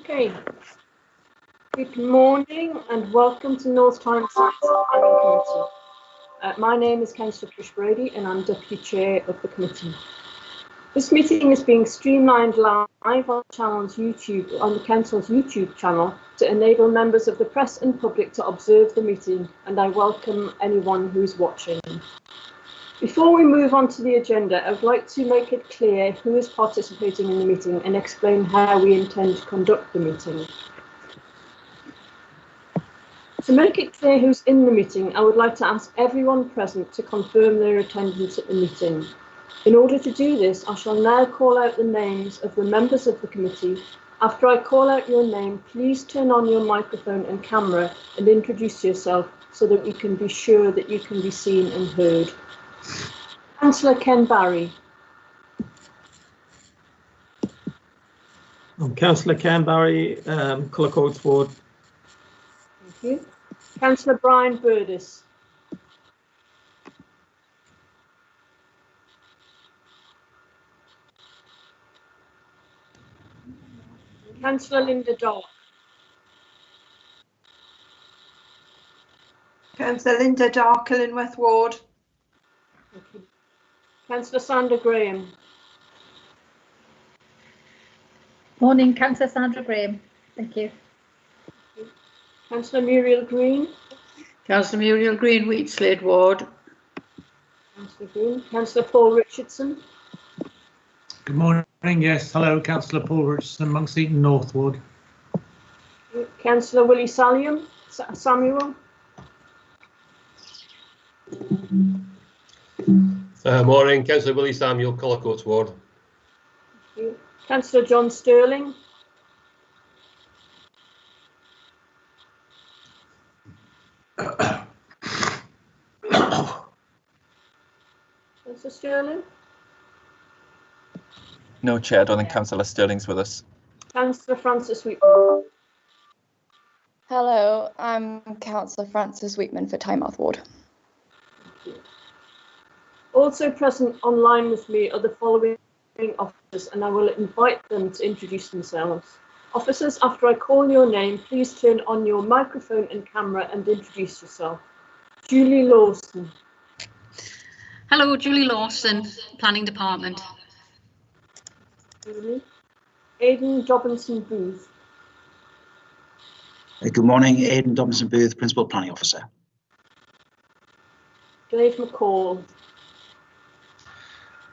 Okay. Good morning and welcome to North Tyne Science and Planning Committee. My name is Councillor Trish Brady and I'm Deputy Chair of the committee. This meeting is being streamlined live on the Council's YouTube channel to enable members of the press and public to observe the meeting, and I welcome anyone who is watching. Before we move on to the agenda, I would like to make it clear who is participating in the meeting and explain how we intend to conduct the meeting. To make it clear who's in the meeting, I would like to ask everyone present to confirm their attendance at the meeting. In order to do this, I shall now call out the names of the members of the committee. After I call out your name, please turn on your microphone and camera and introduce yourself so that we can be sure that you can be seen and heard. Councillor Ken Barry. I'm Councillor Ken Barry, Cullercoats Ward. Thank you. Councillor Brian Burdis. Councillor Linda Dark. Councillor Linda Dark, Killingworth Ward. Thank you. Councillor Sandra Graham. Morning, Councillor Sandra Graham. Thank you. Councillor Muriel Green. Councillor Muriel Green, Wheatslade Ward. Councillor Green. Councillor Paul Richardson. Good morning. Yes, hello, Councillor Paul Richardson, Monks Eaton North Ward. Councillor Willie Samuel. Morning, Councillor Willie Samuel, Cullercoats Ward. Councillor John Sterling. Councillor Sterling. No, Chair, I don't think Councillor Sterling's with us. Councillor Francis Wheatman. Hello, I'm Councillor Francis Wheatman for Tynemouth Ward. Also present online with me are the following officers, and I will invite them to introduce themselves. Officers, after I call your name, please turn on your microphone and camera and introduce yourself. Julie Lawson. Hello, Julie Lawson, Planning Department. Aidan Dobinson Booth. Good morning, Aidan Dobinson Booth, Principal Planning Officer. Dave McCall.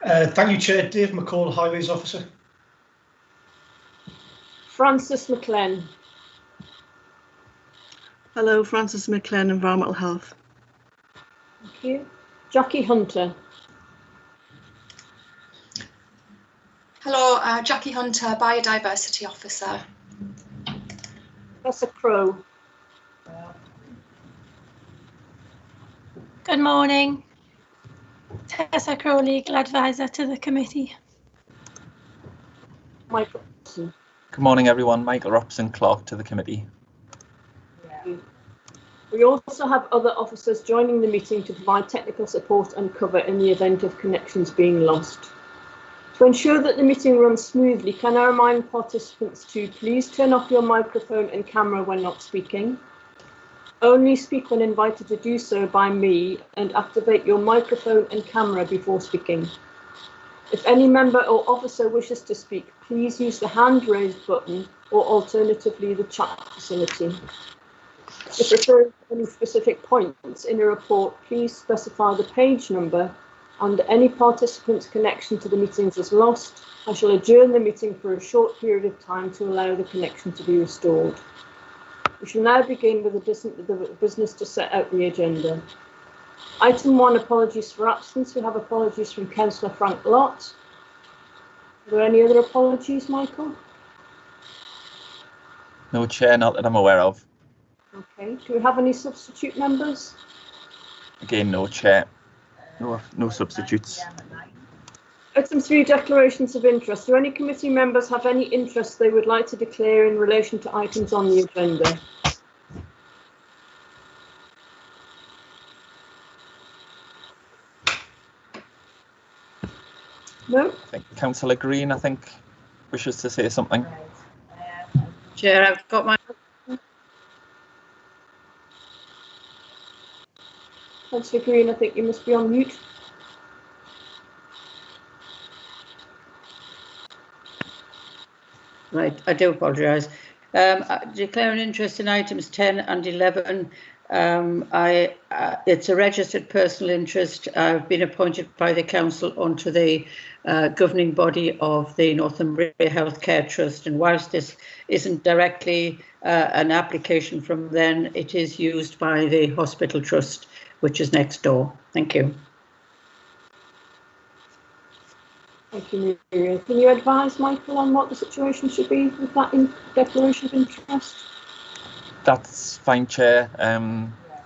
Thank you, Chair. Dave McCall, Highways Officer. Frances McLean. Hello, Frances McLean, Environmental Health. Thank you. Jackie Hunter. Hello, Jackie Hunter, Biodiversity Officer. Professor Crowe. Good morning. Tessa Crowe, Legal Advisor to the committee. Michael. Good morning, everyone. Michael Robson, Clerk to the committee. We also have other officers joining the meeting to provide technical support and cover in the event of connections being lost. To ensure that the meeting runs smoothly, can I remind participants to please turn off your microphone and camera when not speaking. Only speak when invited to do so by me, and activate your microphone and camera before speaking. If any member or officer wishes to speak, please use the hand raised button or alternatively the chat facility. If referring to any specific points in a report, please specify the page number, and any participant's connection to the meetings is lost, I shall adjourn the meeting for a short period of time to allow the connection to be restored. We shall now begin with the business to set out the agenda. Item 1, apologies for absence. We have apologies from Councillor Frank Lott. Are there any other apologies, Michael? No, Chair, not that I'm aware of. Okay. Do we have any substitute members? Again, no, Chair. No substitutes. Item 3, declarations of interest. Do any committee members have any interest they would like to declare in relation to items on the agenda? No? I think Councillor Green, wishes to say something. Chair, I've got my... Councillor Green, I think you must be on mute. Right, I do apologise. Declaring interest in items 10 and 11. It's a registered personal interest. I've been appointed by the council onto the governing body of the Northumbria Healthcare Trust, and whilst this isn't directly an application from them, it is used by the hospital trust, which is next door. Thank you. Thank you, Muriel. Can you advise Michael on what the situation should be with that declaration of interest? That's fine, Chair.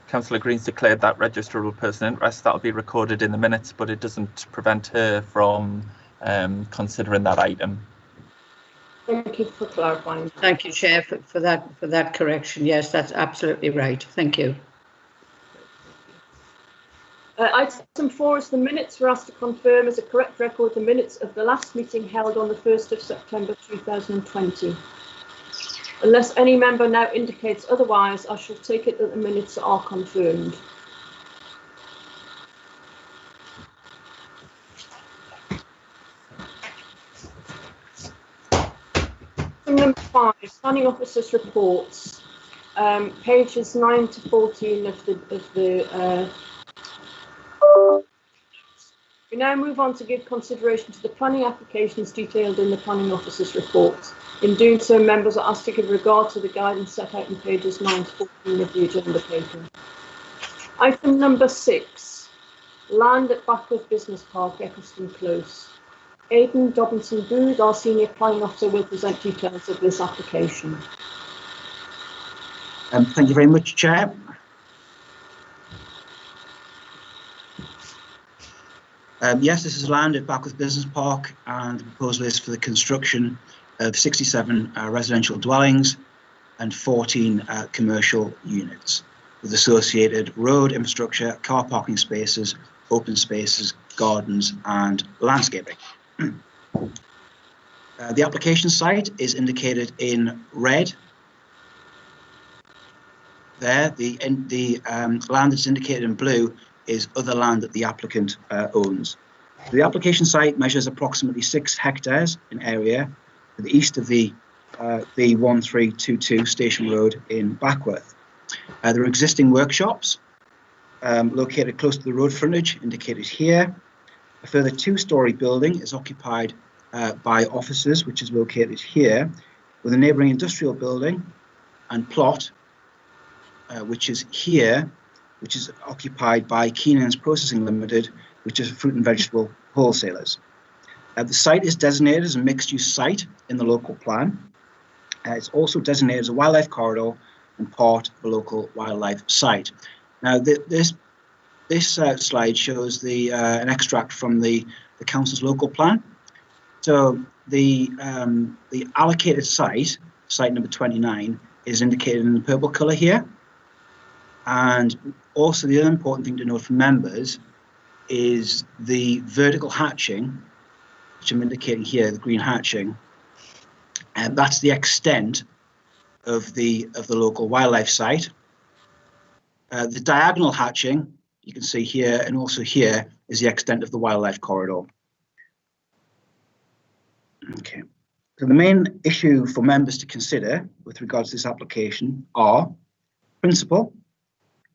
Councillor Green's declared that registerable personal interest. That'll be recorded in the minutes, but it doesn't prevent her from considering that item. Thank you for clarifying. Thank you, Chair, for that correction. Yes, that's absolutely right. Thank you. Item 4 is the minutes. We're asked to confirm as a correct record the minutes of the last meeting held on the 1st of September 2020. Unless any member now indicates otherwise, I shall take it that the minutes are confirmed. Number 5, planning officers' reports, pages 9 to 14 of the we now move on to give consideration to the planning applications detailed in the planning officer's report. In doing so, members are asked to give regard to the guidance set out in pages 9 to 14 of the agenda paper. Item number 6, land at Backworth Business Park, Eccleston Close. Aidan Dobinson Booth, our senior planning officer, will present details of this application. Thank you very much, Chair. Yes, this is land at Backworth Business Park, and the proposal is for the construction of 67 residential dwellings and 14 commercial units with associated road infrastructure, car parking spaces, open spaces, gardens and landscaping. The application site is indicated in red. There, the land that's indicated in blue is other land that the applicant owns. The application site measures approximately 6 hectares in area to the east of the B1322 Station Road in Backworth. There are existing workshops located close to the road frontage, indicated here. A further 2-storey building is occupied by offices, which is located here, with a neighbouring industrial building and plot, which is here, which is occupied by Keenan's Processing Limited, which is fruit and vegetable wholesalers. The site is designated as a mixed-use site in the local plan. It's also designated as a wildlife corridor and part of a local wildlife site. Now, this slide shows an extract from the council's local plan. So the allocated site number 29, is indicated in the purple colour here. And also the other important thing to note for members is the vertical hatching, which I'm indicating here, the green hatching, and that's the extent of the local wildlife site. The diagonal hatching, you can see here and also here, is the extent of the wildlife corridor. Okay, so the main issue for members to consider with regards to this application are principle,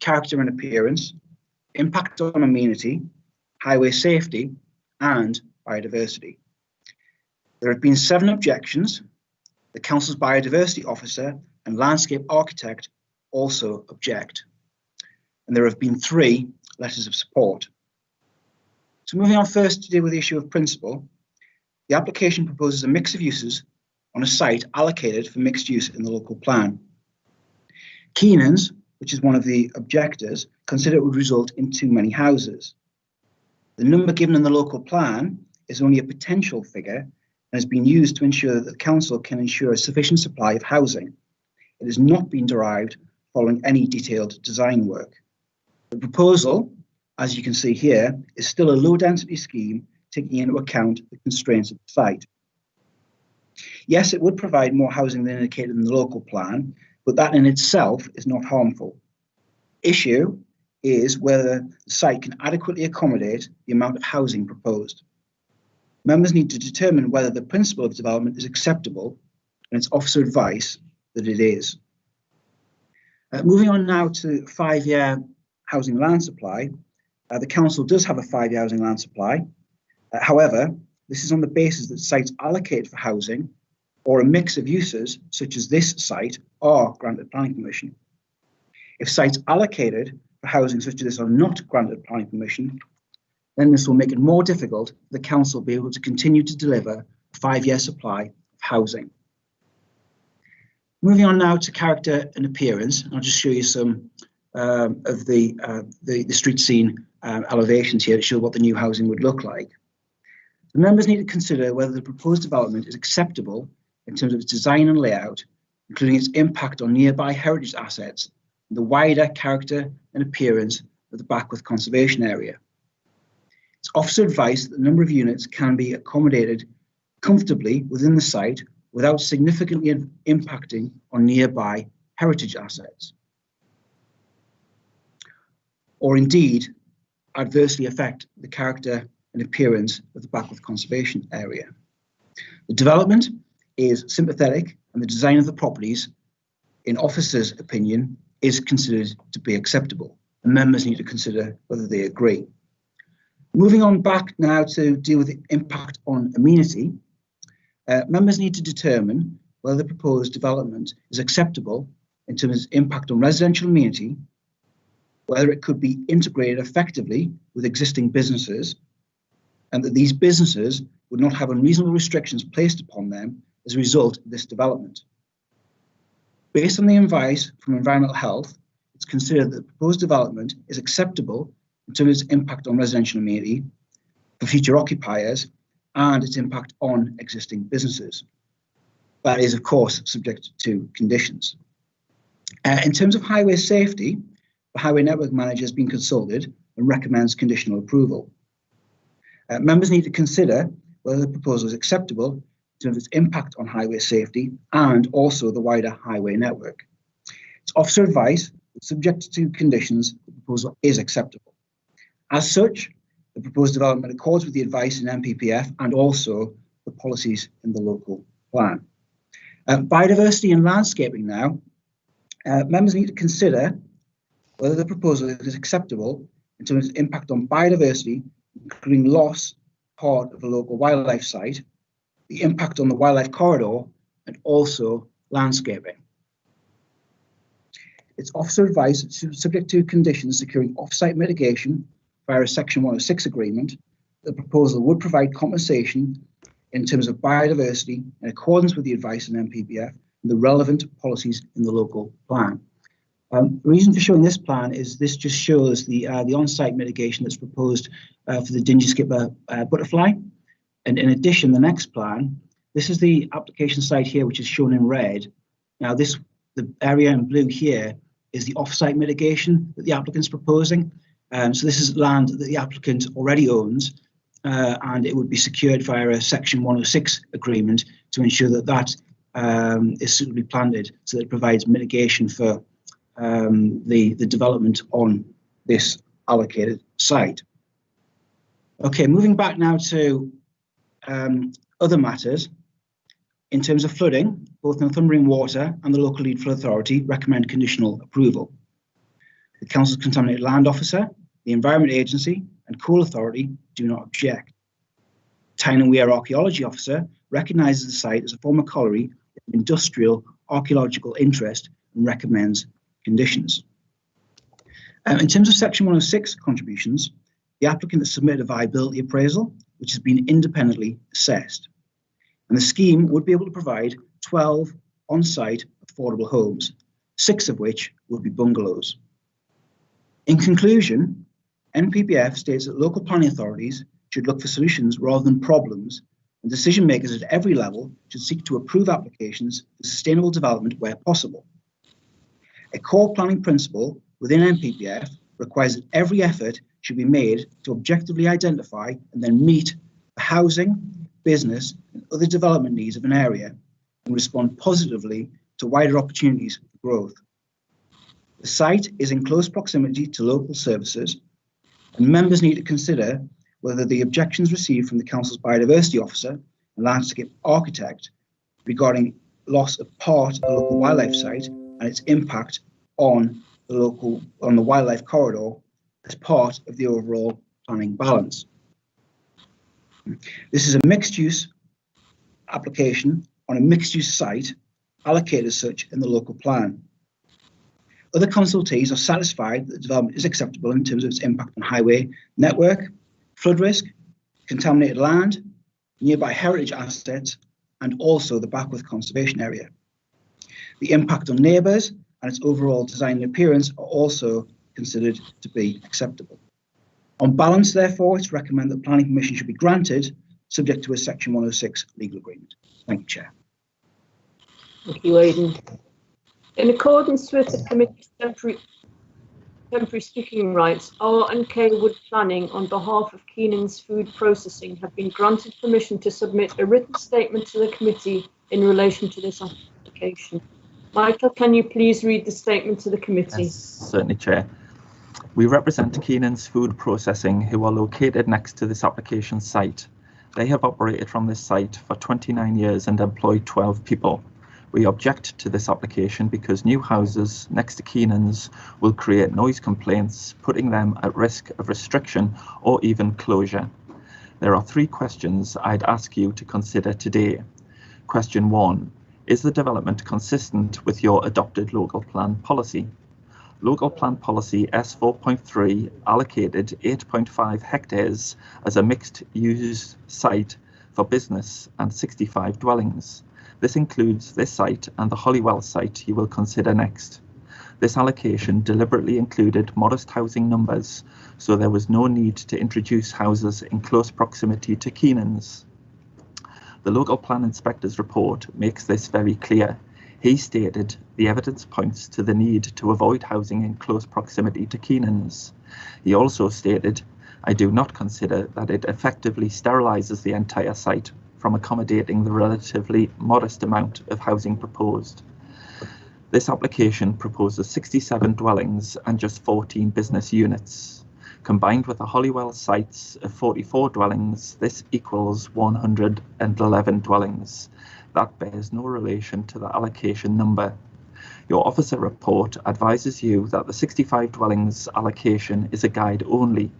character and appearance, impact on amenity, highway safety, and biodiversity. There have been 7 objections. The council's biodiversity officer and landscape architect also object. And there have been 3 letters of support. So moving on first to deal with the issue of principle, the application proposes a mix of uses on a site allocated for mixed use in the local plan. Keenan's, which is one of the objectors, consider it would result in too many houses. The number given in the local plan is only a potential figure and has been used to ensure that the council can ensure a sufficient supply of housing. It has not been derived following any detailed design work. The proposal, as you can see here, is still a low density scheme taking into account the constraints of the site. Yes, it would provide more housing than indicated in the local plan, but that in itself is not harmful. Issue is whether the site can adequately accommodate the amount of housing proposed. Members need to determine whether the principle of development is acceptable, and it's officer advice that it is. Moving on now to 5-year housing land supply. The council does have a 5-year housing land supply. However, this is on the basis that sites allocated for housing or a mix of uses, such as this site, are granted planning permission. If sites allocated for housing such as this are not granted planning permission, then this will make it more difficult for the council to be able to continue to deliver a 5-year supply of housing. Moving on now to character and appearance, I'll just show you some of the street scene elevations here to show what the new housing would look like. The members need to consider whether the proposed development is acceptable in terms of its design and layout, including its impact on nearby heritage assets, and the wider character and appearance of the Backworth Conservation Area. It's officer advice that the number of units can be accommodated comfortably within the site without significantly impacting on nearby heritage assets, or indeed adversely affect the character and appearance of the Backworth Conservation Area. The development is sympathetic, and the design of the properties, in officers' opinion, is considered to be acceptable, and members need to consider whether they agree. Moving on back now to deal with the impact on amenity, members need to determine whether the proposed development is acceptable in terms of its impact on residential amenity, whether it could be integrated effectively with existing businesses, and that these businesses would not have unreasonable restrictions placed upon them as a result of this development. Based on the advice from Environmental Health, it's considered that the proposed development is acceptable in terms of its impact on residential amenity for future occupiers and its impact on existing businesses. That is, of course, subject to conditions. In terms of highway safety, the Highway Network Manager has been consulted and recommends conditional approval. Members need to consider whether the proposal is acceptable in terms of its impact on highway safety and also the wider highway network. It's officer advice that, subject to conditions, the proposal is acceptable. As such, the proposed development accords with the advice in NPPF and also the policies in the local plan. Biodiversity and landscaping now. Members need to consider whether the proposal is acceptable in terms of its impact on biodiversity, including loss part of a local wildlife site, the impact on the wildlife corridor, and also landscaping. It's officer advice, subject to conditions securing off-site mitigation via a Section 106 agreement. The proposal would provide compensation in terms of biodiversity in accordance with the advice in NPPF and the relevant policies in the local plan. The reason for showing this plan is this just shows the on-site mitigation that's proposed for the Dingy Skipper butterfly. And in addition, the next plan, this is the application site here, which is shown in red. Now, the area in blue here is the off-site mitigation that the applicant's proposing. So this is land that the applicant already owns, and it would be secured via a Section 106 agreement to ensure that that is suitably planted so that it provides mitigation for the development on this allocated site. Okay, moving back now to other matters. In terms of flooding, both Northumbrian Water and the local lead flood authority recommend conditional approval. The Council's Contaminated Land Officer, the Environment Agency and Coal Authority do not object. Tyne and Wear Archaeology Officer recognises the site as a former colliery of industrial archaeological interest and recommends conditions. In terms of Section 106 contributions, the applicant has submitted a viability appraisal, which has been independently assessed. And the scheme would be able to provide 12 on-site affordable homes, 6 of which would be bungalows. In conclusion, NPPF states that local planning authorities should look for solutions rather than problems, and decision makers at every level should seek to approve applications for sustainable development where possible. A core planning principle within NPPF requires that every effort should be made to objectively identify and then meet the housing, business, and other development needs of an area and respond positively to wider opportunities for growth. The site is in close proximity to local services, and members need to consider whether the objections received from the Council's biodiversity officer and landscape architect regarding loss of part of the local wildlife site and its impact on the wildlife corridor as part of the overall planning balance. This is a mixed-use application on a mixed-use site allocated as such in the local plan. Other consultees are satisfied that the development is acceptable in terms of its impact on highway network, flood risk, contaminated land, nearby heritage assets, and also the Backworth Conservation Area. The impact on neighbours and its overall design and appearance are also considered to be acceptable. On balance, therefore, it's recommended that planning permission should be granted, subject to a Section 106 legal agreement. Thank you, Chair. Thank you, Aidan. In accordance with the committee's temporary speaking rights, R&K Wood Planning, on behalf of Keenan's Food Processing, have been granted permission to submit a written statement to the committee in relation to this application. Michael, can you please read the statement to the committee? Yes, certainly, Chair. We represent Keenan's Food Processing, who are located next to this application site. They have operated from this site for 29 years and employed 12 people. We object to this application because new houses next to Keenan's will create noise complaints, putting them at risk of restriction or even closure. There are 3 questions I'd ask you to consider today. Question 1. Is the development consistent with your adopted local plan policy? Local plan policy S4.3 allocated 8.5 hectares as a mixed-use site for business and 65 dwellings. This includes this site and the Holywell site you will consider next. This allocation deliberately included modest housing numbers, so there was no need to introduce houses in close proximity to Keenan's. The local plan inspector's report makes this very clear. He stated the evidence points to the need to avoid housing in close proximity to Keenan's. He also stated, I do not consider that it effectively sterilises the entire site from accommodating the relatively modest amount of housing proposed. This application proposes 67 dwellings and just 14 business units. Combined with the Holywell sites of 44 dwellings, this equals 111 dwellings. That bears no relation to the allocation number. Your officer report advises you that the 65 dwellings allocation is a guide only.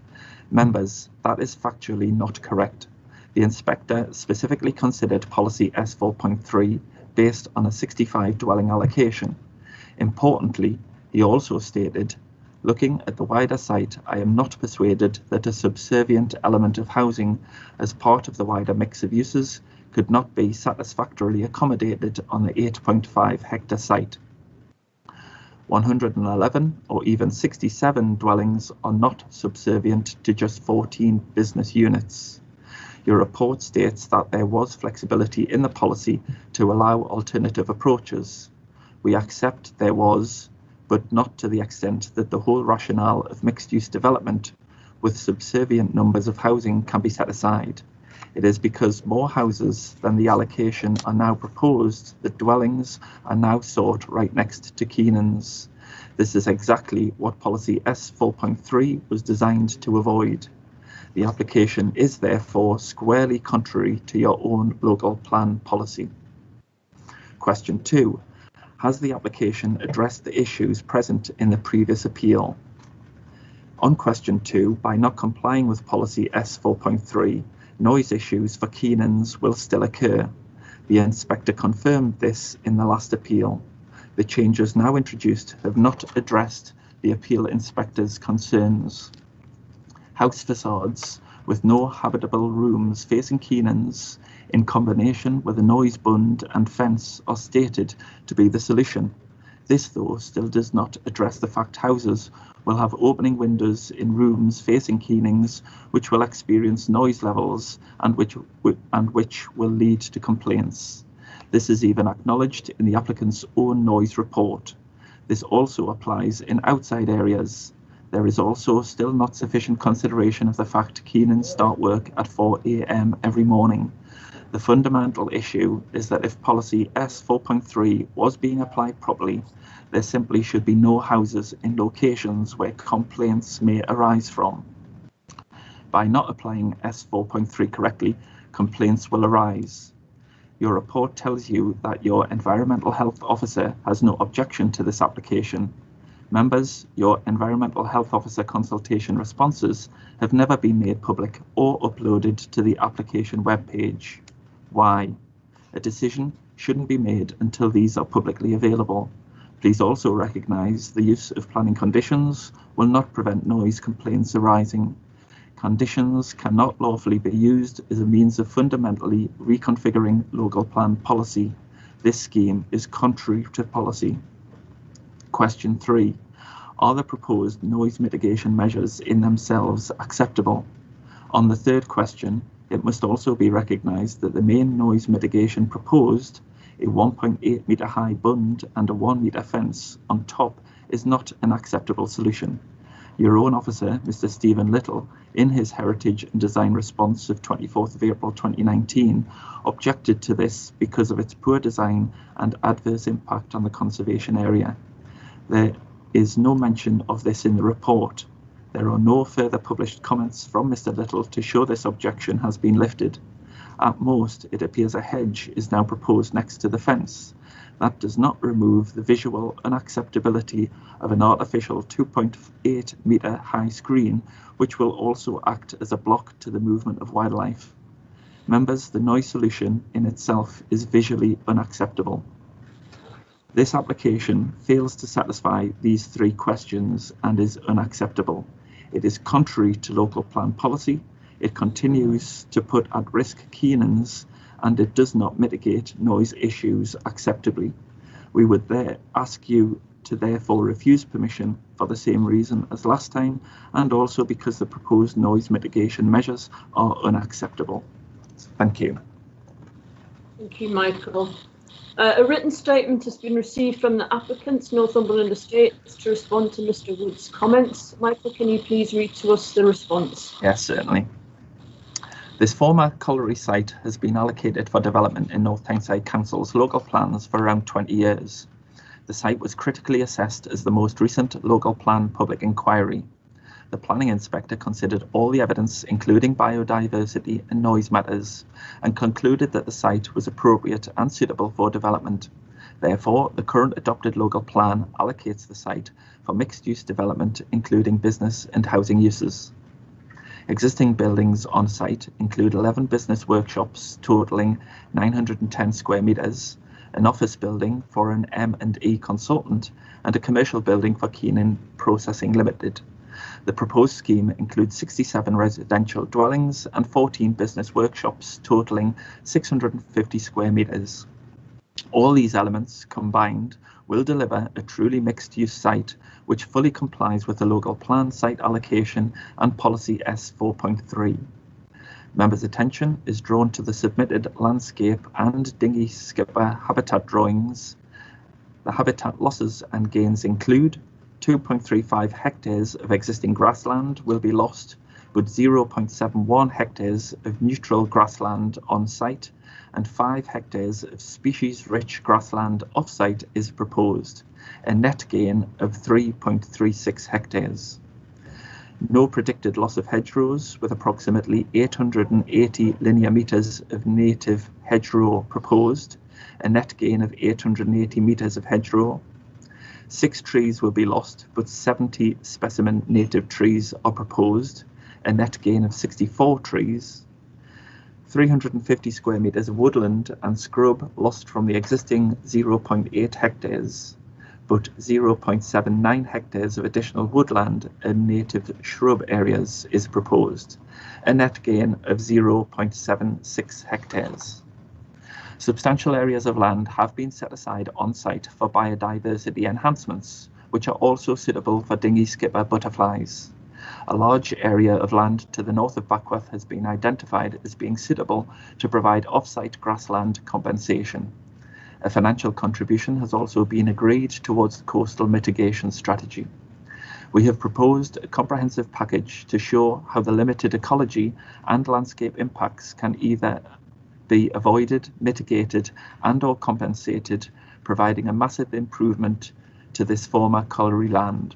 Members, that is factually not correct. The inspector specifically considered policy S4.3 based on a 65 dwelling allocation. Importantly, he also stated, looking at the wider site, I am not persuaded that a subservient element of housing as part of the wider mix of uses could not be satisfactorily accommodated on the 8.5 hectare site. 111 or even 67 dwellings are not subservient to just 14 business units. Your report states that there was flexibility in the policy to allow alternative approaches. We accept there was, but not to the extent that the whole rationale of mixed-use development with subservient numbers of housing can be set aside. It is because more houses than the allocation are now proposed that dwellings are now sought right next to Keenan's. This is exactly what policy S4.3 was designed to avoid. The application is therefore squarely contrary to your own local plan policy. Question 2. Has the application addressed the issues present in the previous appeal? On question 2, by not complying with policy S4.3, noise issues for Keenan's will still occur. The inspector confirmed this in the last appeal. The changes now introduced have not addressed the appeal inspector's concerns. House facades with no habitable rooms facing Keenan's, in combination with a noise bund and fence, are stated to be the solution. This, though, still does not address the fact houses will have opening windows in rooms facing Keenan's, which will experience noise levels and which will lead to complaints. This is even acknowledged in the applicant's own noise report. This also applies in outside areas. There is also still not sufficient consideration of the fact Keenan's start work at 4 AM every morning. The fundamental issue is that if policy S4.3 was being applied properly, there simply should be no houses in locations where complaints may arise from. By not applying S4.3 correctly, complaints will arise. Your report tells you that your Environmental Health Officer has no objection to this application. Members, your Environmental Health Officer consultation responses have never been made public or uploaded to the application webpage. Why? A decision shouldn't be made until these are publicly available. Please also recognise the use of planning conditions will not prevent noise complaints arising. Conditions cannot lawfully be used as a means of fundamentally reconfiguring local plan policy. This scheme is contrary to policy. Question 3. Are the proposed noise mitigation measures in themselves acceptable? On the third question, it must also be recognised that the main noise mitigation proposed, a 1.8 metre high bund and a 1 metre fence on top, is not an acceptable solution. Your own officer, Mr. Stephen Little, in his Heritage and Design response of 24th of April 2019, objected to this because of its poor design and adverse impact on the conservation area. There is no mention of this in the report. There are no further published comments from Mr. Little to show this objection has been lifted. At most, it appears a hedge is now proposed next to the fence. That does not remove the visual unacceptability of an artificial 2.8 metre high screen, which will also act as a block to the movement of wildlife. Members, the noise solution in itself is visually unacceptable. This application fails to satisfy these 3 questions and is unacceptable. It is contrary to local plan policy, it continues to put at risk Keenans, and it does not mitigate noise issues acceptably. We would ask you to therefore refuse permission for the same reason as last time, and also because the proposed noise mitigation measures are unacceptable. Thank you. Thank you, Michael. A written statement has been received from the applicants, Northumberland Estates, to respond to Mr. Wood's comments. Michael, can you please read to us the response? Yes, certainly. This former colliery site has been allocated for development in North Tyneside Council's local plans for around 20 years. The site was critically assessed as the most recent local plan public inquiry. The planning inspector considered all the evidence, including biodiversity and noise matters, and concluded that the site was appropriate and suitable for development. Therefore, the current adopted local plan allocates the site for mixed-use development, including business and housing uses. Existing buildings on site include 11 business workshops totaling 910 square metres, an office building for an M&E consultant, and a commercial building for Keenan Processing Limited. The proposed scheme includes 67 residential dwellings and 14 business workshops totaling 650 square metres. All these elements combined will deliver a truly mixed-use site which fully complies with the local plan site allocation and policy S4.3. Members' attention is drawn to the submitted landscape and dinghy skipper habitat drawings. The habitat losses and gains include 2.35 hectares of existing grassland will be lost, but 0.71 hectares of neutral grassland on site and 5 hectares of species-rich grassland off-site is proposed, a net gain of 3.36 hectares. No predicted loss of hedgerows, with approximately 880 linear metres of native hedgerow proposed, a net gain of 880 metres of hedgerow. 6 trees will be lost, but 70 specimen native trees are proposed, a net gain of 64 trees. 350 square metres of woodland and scrub lost from the existing 0.8 hectares, but 0.79 hectares of additional woodland and native shrub areas is proposed, a net gain of 0.76 hectares. Substantial areas of land have been set aside on site for biodiversity enhancements, which are also suitable for dinghy skipper butterflies. A large area of land to the north of Backworth has been identified as being suitable to provide off-site grassland compensation. A financial contribution has also been agreed towards the coastal mitigation strategy. We have proposed a comprehensive package to show how the limited ecology and landscape impacts can either be avoided, mitigated and/or compensated, providing a massive improvement to this former colliery land.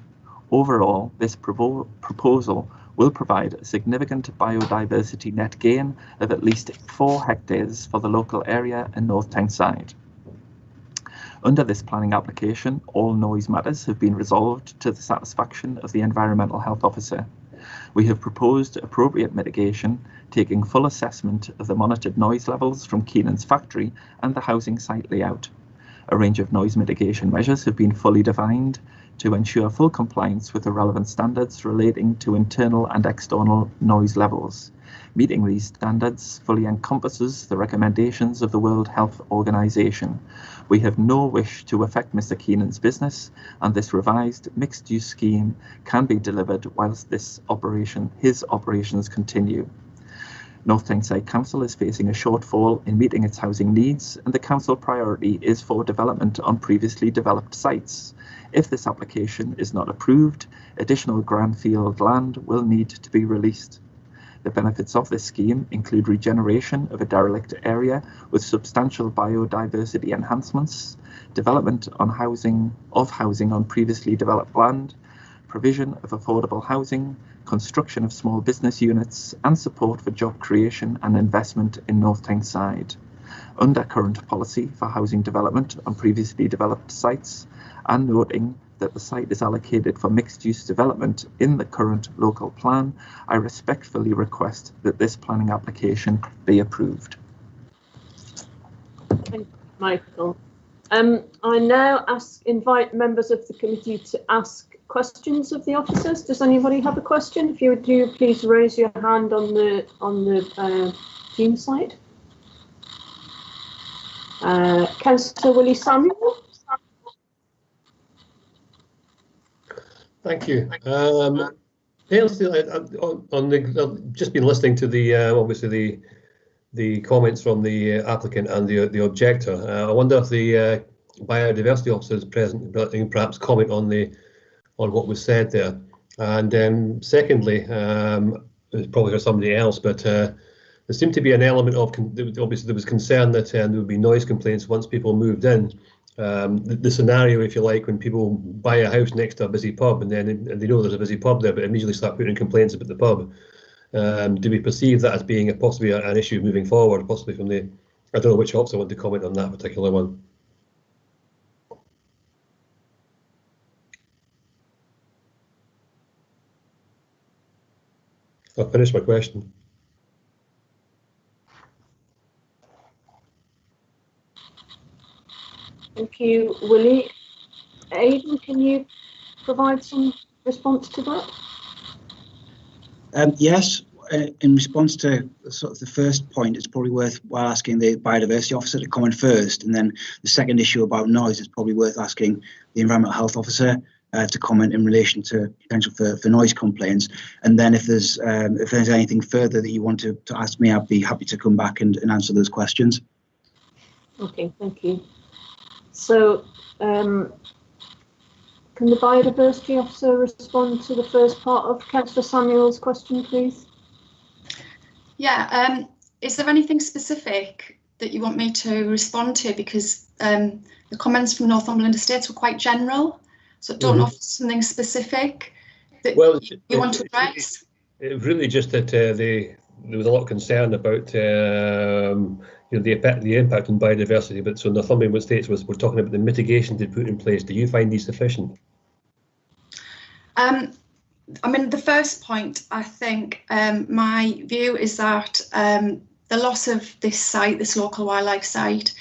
Overall, this proposal will provide a significant biodiversity net gain of at least 4 hectares for the local area and North Tyneside. Under this planning application, all noise matters have been resolved to the satisfaction of the Environmental Health Officer. We have proposed appropriate mitigation, taking full assessment of the monitored noise levels from Keenan's factory and the housing site layout. A range of noise mitigation measures have been fully defined to ensure full compliance with the relevant standards relating to internal and external noise levels. Meeting these standards fully encompasses the recommendations of the World Health Organization. We have no wish to affect Mr. Keenan's business, and this revised mixed-use scheme can be delivered whilst his operations continue. North Tyneside Council is facing a shortfall in meeting its housing needs, and the council priority is for development on previously developed sites. If this application is not approved, additional greenfield land will need to be released. The benefits of this scheme include regeneration of a derelict area with substantial biodiversity enhancements, development of housing on previously developed land, provision of affordable housing, construction of small business units, and support for job creation and investment in North Tyneside. Under current policy for housing development on previously developed sites, and noting that the site is allocated for mixed-use development in the current local plan, I respectfully request that this planning application be approved. Thank you, Michael. I now invite members of the committee to ask questions of the officers. Does anybody have a question? If you do, please raise your hand on the Teams side. Councillor Willie Samuel. Thank you. I've just been listening to the obviously the comments from the applicant and the objector. I wonder if the biodiversity officer is present, perhaps comment on what was said there. And secondly, it's probably for somebody else, but there seemed to be an element of, obviously there was concern that there would be noise complaints once people moved in. The scenario, if you like, when people buy a house next to a busy pub and then they know there's a busy pub there, but immediately start putting in complaints about the pub. Do we perceive that as being possibly an issue moving forward, possibly from the, I don't know which officer want to comment on that particular one. I've finished my question. Thank you, Willie. Aidan, can you provide some response to that? Yes, in response to sort of the first point, it's probably worthwhile asking the biodiversity officer to comment first, and then the second issue about noise, it's probably worth asking the environmental health officer to comment in relation to potential for noise complaints. And then if there's anything further that you want to ask me, I'd be happy to come back and answer those questions. Okay, thank you. So, can the biodiversity officer respond to the first part of Councillor Samuel's question, please? Yeah, is there anything specific that you want me to respond to? Because the comments from Northumberland Estates were quite general, so I don't know if there's something specific that you want to address. It really just that there was a lot of concern about the impact on biodiversity, but so Northumberland Estates we're talking about the mitigation to put in place. Do you find these sufficient? I mean, the first point, I think my view is that the loss of this site, this local wildlife site,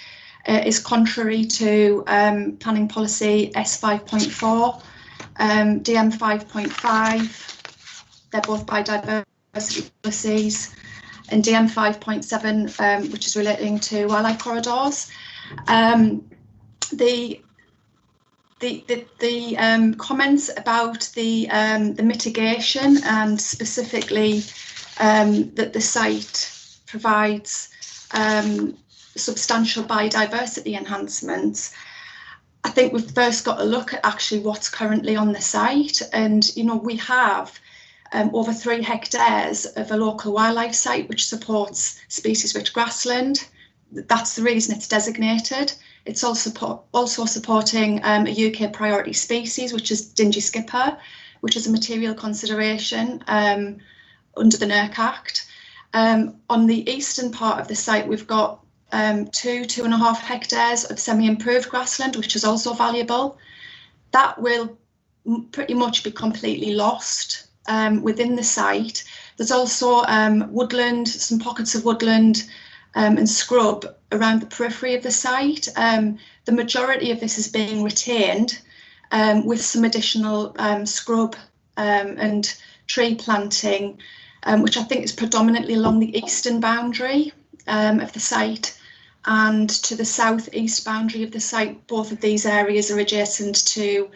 is contrary to planning policy S5.4, DM 5.5. They're both biodiversity policies, and DM 5.7, which is relating to wildlife corridors. The comments about the mitigation and specifically that the site provides substantial biodiversity enhancements, I think we've first got to look at actually what's currently on the site. And, you know, we have over 3 hectares of a local wildlife site which supports species-rich grassland, that's the reason it's designated. It's also supporting a UK priority species, which is dingy skipper, which is a material consideration under the NERC Act. On the eastern part of the site, we've got 2.5 hectares of semi-improved grassland, which is also valuable. That will pretty much be completely lost within the site. There's also woodland, some pockets of woodland and scrub around the periphery of the site. The majority of this is being retained with some additional scrub and tree planting, which I think is predominantly along the eastern boundary of the site and to the southeast boundary of the site. Both of these areas are adjacent to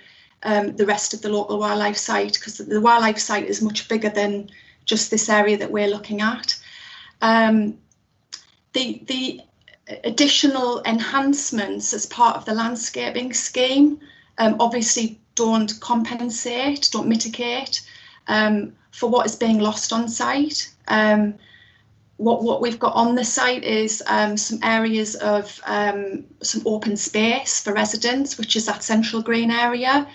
the rest of the local wildlife site, because the wildlife site is much bigger than just this area that we're looking at. The additional enhancements as part of the landscaping scheme obviously don't compensate, don't mitigate for what is being lost on site. What we've got on the site is some areas of some open space for residents, which is that central green area,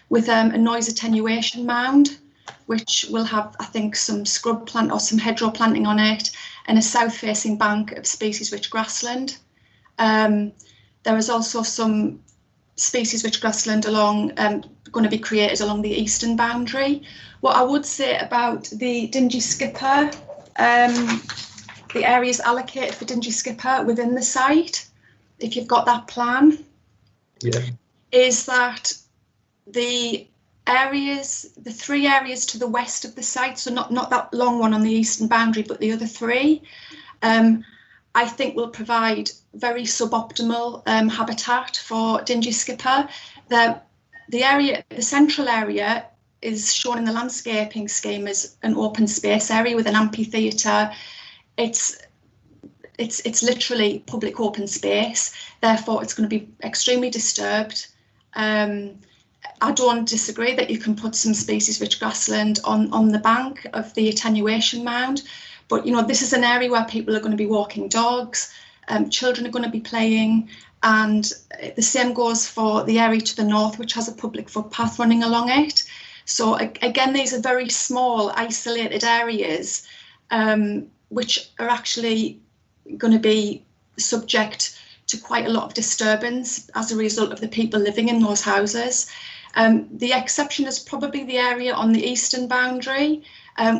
with a noise attenuation mound, which will have, I think, some scrub plant or some hedgerow planting on it, and a south-facing bank of species-rich grassland. There is also some species-rich grassland going to be created along the eastern boundary. What I would say about the dingy skipper, the areas allocated for dingy skipper within the site, if you've got that plan, is that the three areas to the west of the site, so not that long one on the eastern boundary, but the other three, I think will provide very suboptimal habitat for dingy skipper. The central area is shown in the landscaping scheme as an open space area with an amphitheatre. It's literally public open space, therefore it's going to be extremely disturbed. I don't disagree that you can put some species-rich grassland on the bank of the attenuation mound, but this is an area where people are going to be walking dogs, children are going to be playing, and the same goes for the area to the north, which has a public footpath running along it. So again, these are very small, isolated areas, which are actually going to be subject to quite a lot of disturbance as a result of the people living in those houses. The exception is probably the area on the eastern boundary,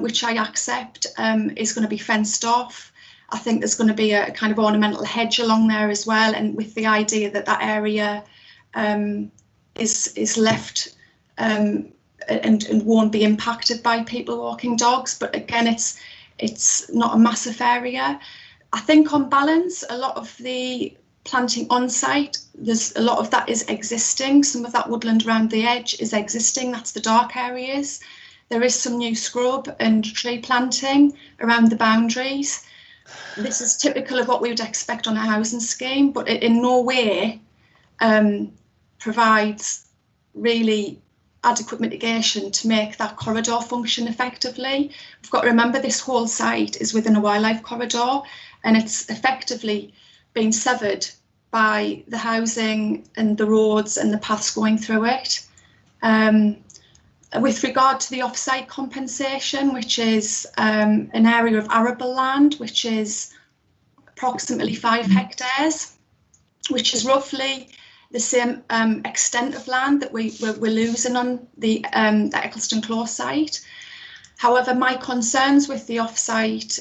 which I accept is going to be fenced off. I think there's going to be a kind of ornamental hedge along there as well, and with the idea that that area is left and won't be impacted by people walking dogs. But again, it's not a massive area. I think on balance, a lot of the planting on site, there's a lot of that is existing. Some of that woodland around the edge is existing. That's the dark areas. There is some new scrub and tree planting around the boundaries. This is typical of what we would expect on a housing scheme, but it in no way provides really adequate mitigation to make that corridor function effectively. We've got to remember this whole site is within a wildlife corridor, and it's effectively been severed by the housing and the roads and the paths going through it. With regard to the off-site compensation, which is an area of arable land, which is approximately 5 hectares, which is roughly the same extent of land that we're losing on the Eccleston Close site. However, my concerns with the off-site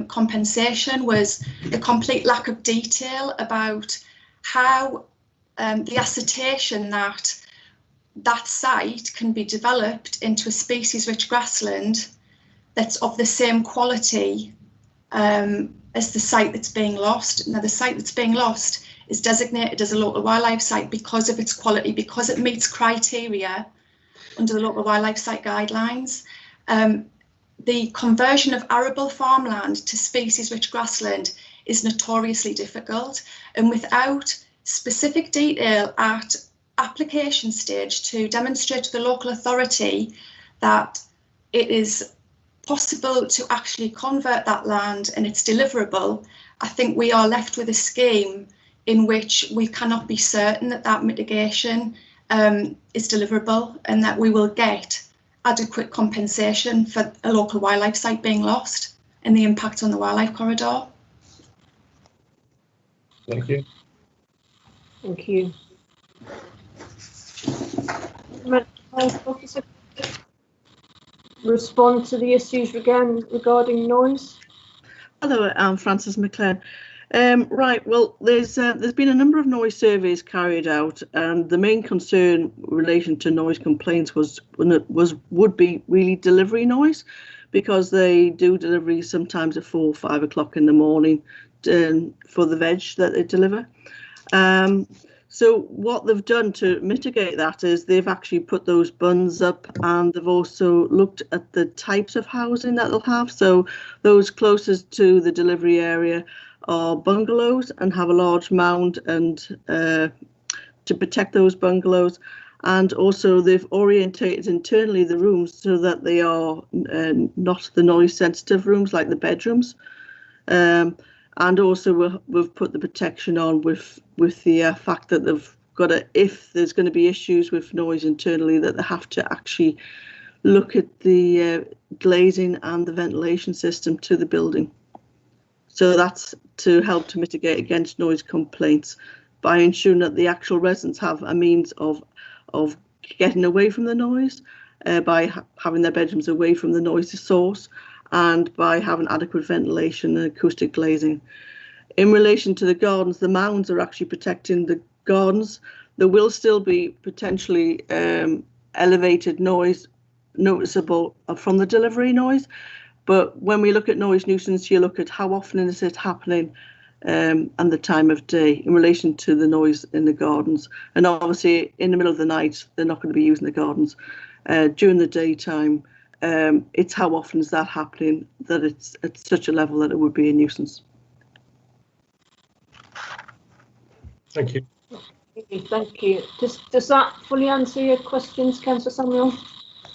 compensation was the complete lack of detail about how the assertion that site can be developed into a species-rich grassland that's of the same quality as the site that's being lost. Now, the site that's being lost is designated as a local wildlife site because of its quality, because it meets criteria under the local wildlife site guidelines. The conversion of arable farmland to species-rich grassland is notoriously difficult, and without specific detail at application stage to demonstrate to the local authority that it is possible to actually convert that land and it's deliverable, I think we are left with a scheme in which we cannot be certain that that mitigation is deliverable and that we will get adequate compensation for a local wildlife site being lost and the impact on the wildlife corridor. Thank you. Thank you. Respond to the issues regarding noise. Hello, I'm Frances McLean. Right, well, there's been a number of noise surveys carried out, and the main concern in relation to noise complaints would be really delivery noise, because they do deliveries sometimes at 4 or 5 o'clock in the morning for the veg that they deliver. So what they've done to mitigate that is they've actually put those bunds up, and they've also looked at the types of housing that they'll have. So those closest to the delivery area are bungalows and have a large mound and to protect those bungalows. And also they've orientated internally the rooms so that they are not the noise sensitive rooms like the bedrooms. And also we've put the protection on with the fact that they've got if there's going to be issues with noise internally, that they have to actually look at the glazing and the ventilation system to the building. So that's to help to mitigate against noise complaints by ensuring that the actual residents have a means of getting away from the noise, by having their bedrooms away from the noisy source, and by having adequate ventilation and acoustic glazing. In relation to the gardens, the mounds are actually protecting the gardens. There will still be potentially elevated noise noticeable from the delivery noise, but when we look at noise nuisance, you look at how often is it happening and the time of day in relation to the noise in the gardens. And obviously in the middle of the night, they're not going to be using the gardens. During the daytime, it's how often is that happening that it's at such a level that it would be a nuisance. Thank you. Thank you. Does that fully answer your questions, Councillor Samuel?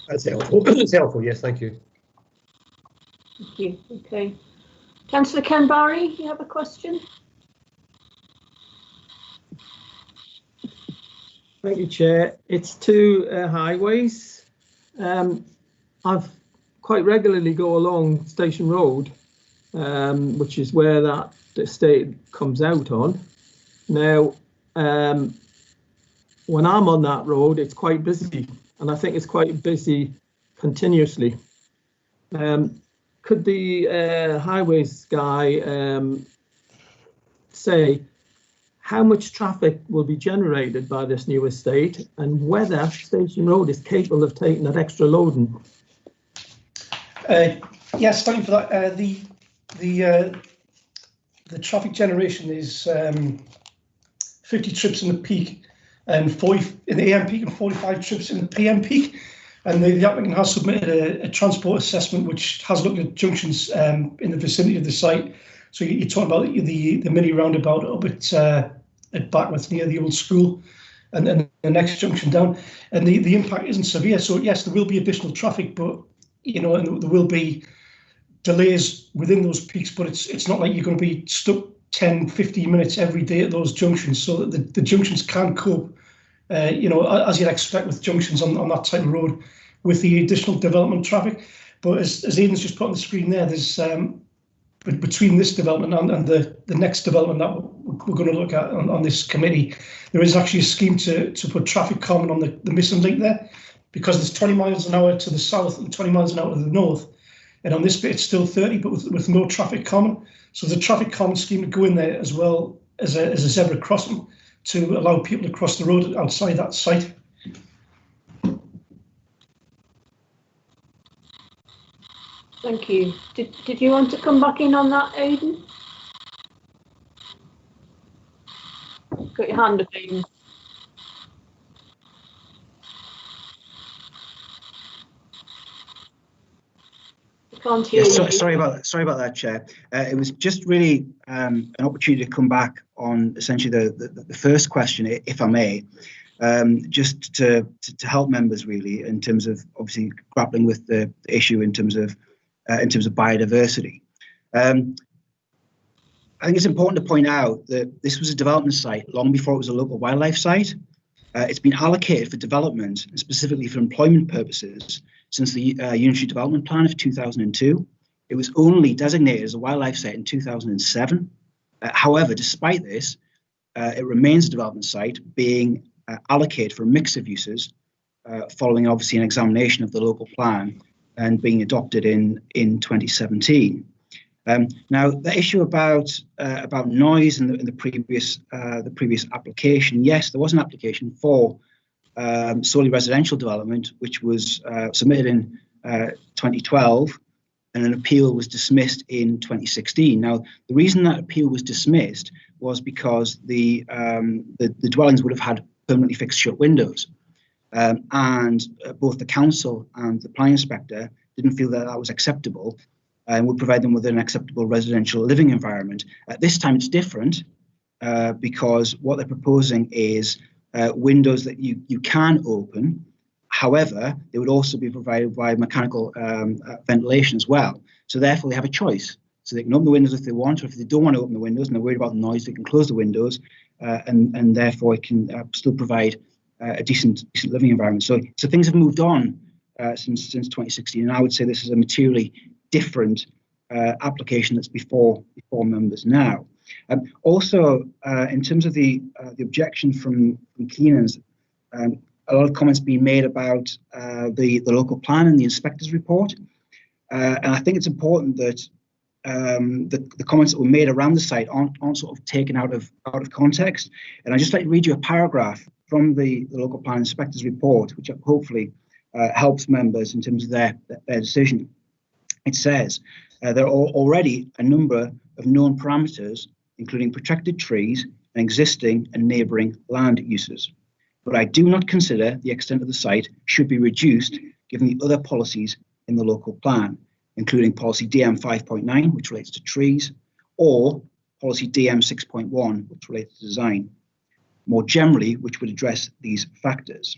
That's helpful. It's helpful, yes, thank you. Thank you. Okay. Councillor Ken Barry, you have a question? Thank you, Chair. It's to highways. I've quite regularly go along Station Road, which is where that estate comes out on. Now, when I'm on that road, it's quite busy, and I think it's quite busy continuously. Could the highways guy say how much traffic will be generated by this new estate, and whether Station Road is capable of taking that extra loading? Yes, thank you for that. The traffic generation is 50 trips in the peak and 40 in the AM peak and 45 trips in the PM peak. And the applicant has submitted a transport assessment which has looked at junctions in the vicinity of the site. So you're talking about the mini roundabout up at Backworth near the old school, and then the next junction down. And the impact isn't severe. So yes, there will be additional traffic, but and there will be delays within those peaks. But it's not like you're going to be stuck 10, 15 minutes every day at those junctions. So that the junctions can cope. As you'd expect with junctions on that type of road, with the additional development traffic. But as Aidan's just put on the screen there, there's between this development and the next development that we're going to look at on this committee, there is actually a scheme to put traffic calming on the missing link there, because there's 20 miles an hour to the south and 20 miles an hour to the north. And on this bit, it's still 30, but with no traffic calming. So the traffic calming scheme to go in there as well as a zebra crossing, to allow people to cross the road outside that site. Thank you. Did you want to come back in on that, Aidan? Got your hand up, Aidan. I can't hear you. Sorry about that, Chair. It was just really an opportunity to come back on essentially the first question, if I may, just to help members really in terms of obviously grappling with the issue in terms of biodiversity. I think it's important to point out that this was a development site long before it was a local wildlife site. It's been allocated for development, and specifically for employment purposes, since the Unitary Development Plan of 2002. It was only designated as a wildlife site in 2007. However, despite this, it remains a development site, being allocated for a mix of uses, following obviously an examination of the local plan and being adopted in 2017. Now, the issue about noise in the previous application, yes, there was an application for solely residential development, which was submitted in 2012, and an appeal was dismissed in 2016. Now, the reason that appeal was dismissed was because the dwellings would have had permanently fixed shut windows, and both the council and the planning inspector didn't feel that that was acceptable and would provide them with an acceptable residential living environment. At this time, it's different because what they're proposing is windows that you can open. However, they would also be provided by mechanical ventilation as well. So therefore, they have a choice. So they can open the windows if they want, or if they don't want to open the windows and they're worried about the noise, they can close the windows, and therefore it can still provide a decent living environment. So things have moved on since 2016, and I would say this is a materially different application that's before members now. Also, in terms of the objection from Keenan's, a lot of comments being made about the local plan and the inspector's report, and I think it's important that the comments that were made around the site aren't sort of taken out of context. And I'd just like to read you a paragraph from the local plan inspector's report, which hopefully helps members in terms of their decision. It says, there are already a number of known parameters, including protected trees and existing and neighbouring land uses. But I do not consider the extent of the site should be reduced given the other policies in the local plan, including policy DM 5.9, which relates to trees, or policy DM 6.1, which relates to design, more generally, which would address these factors.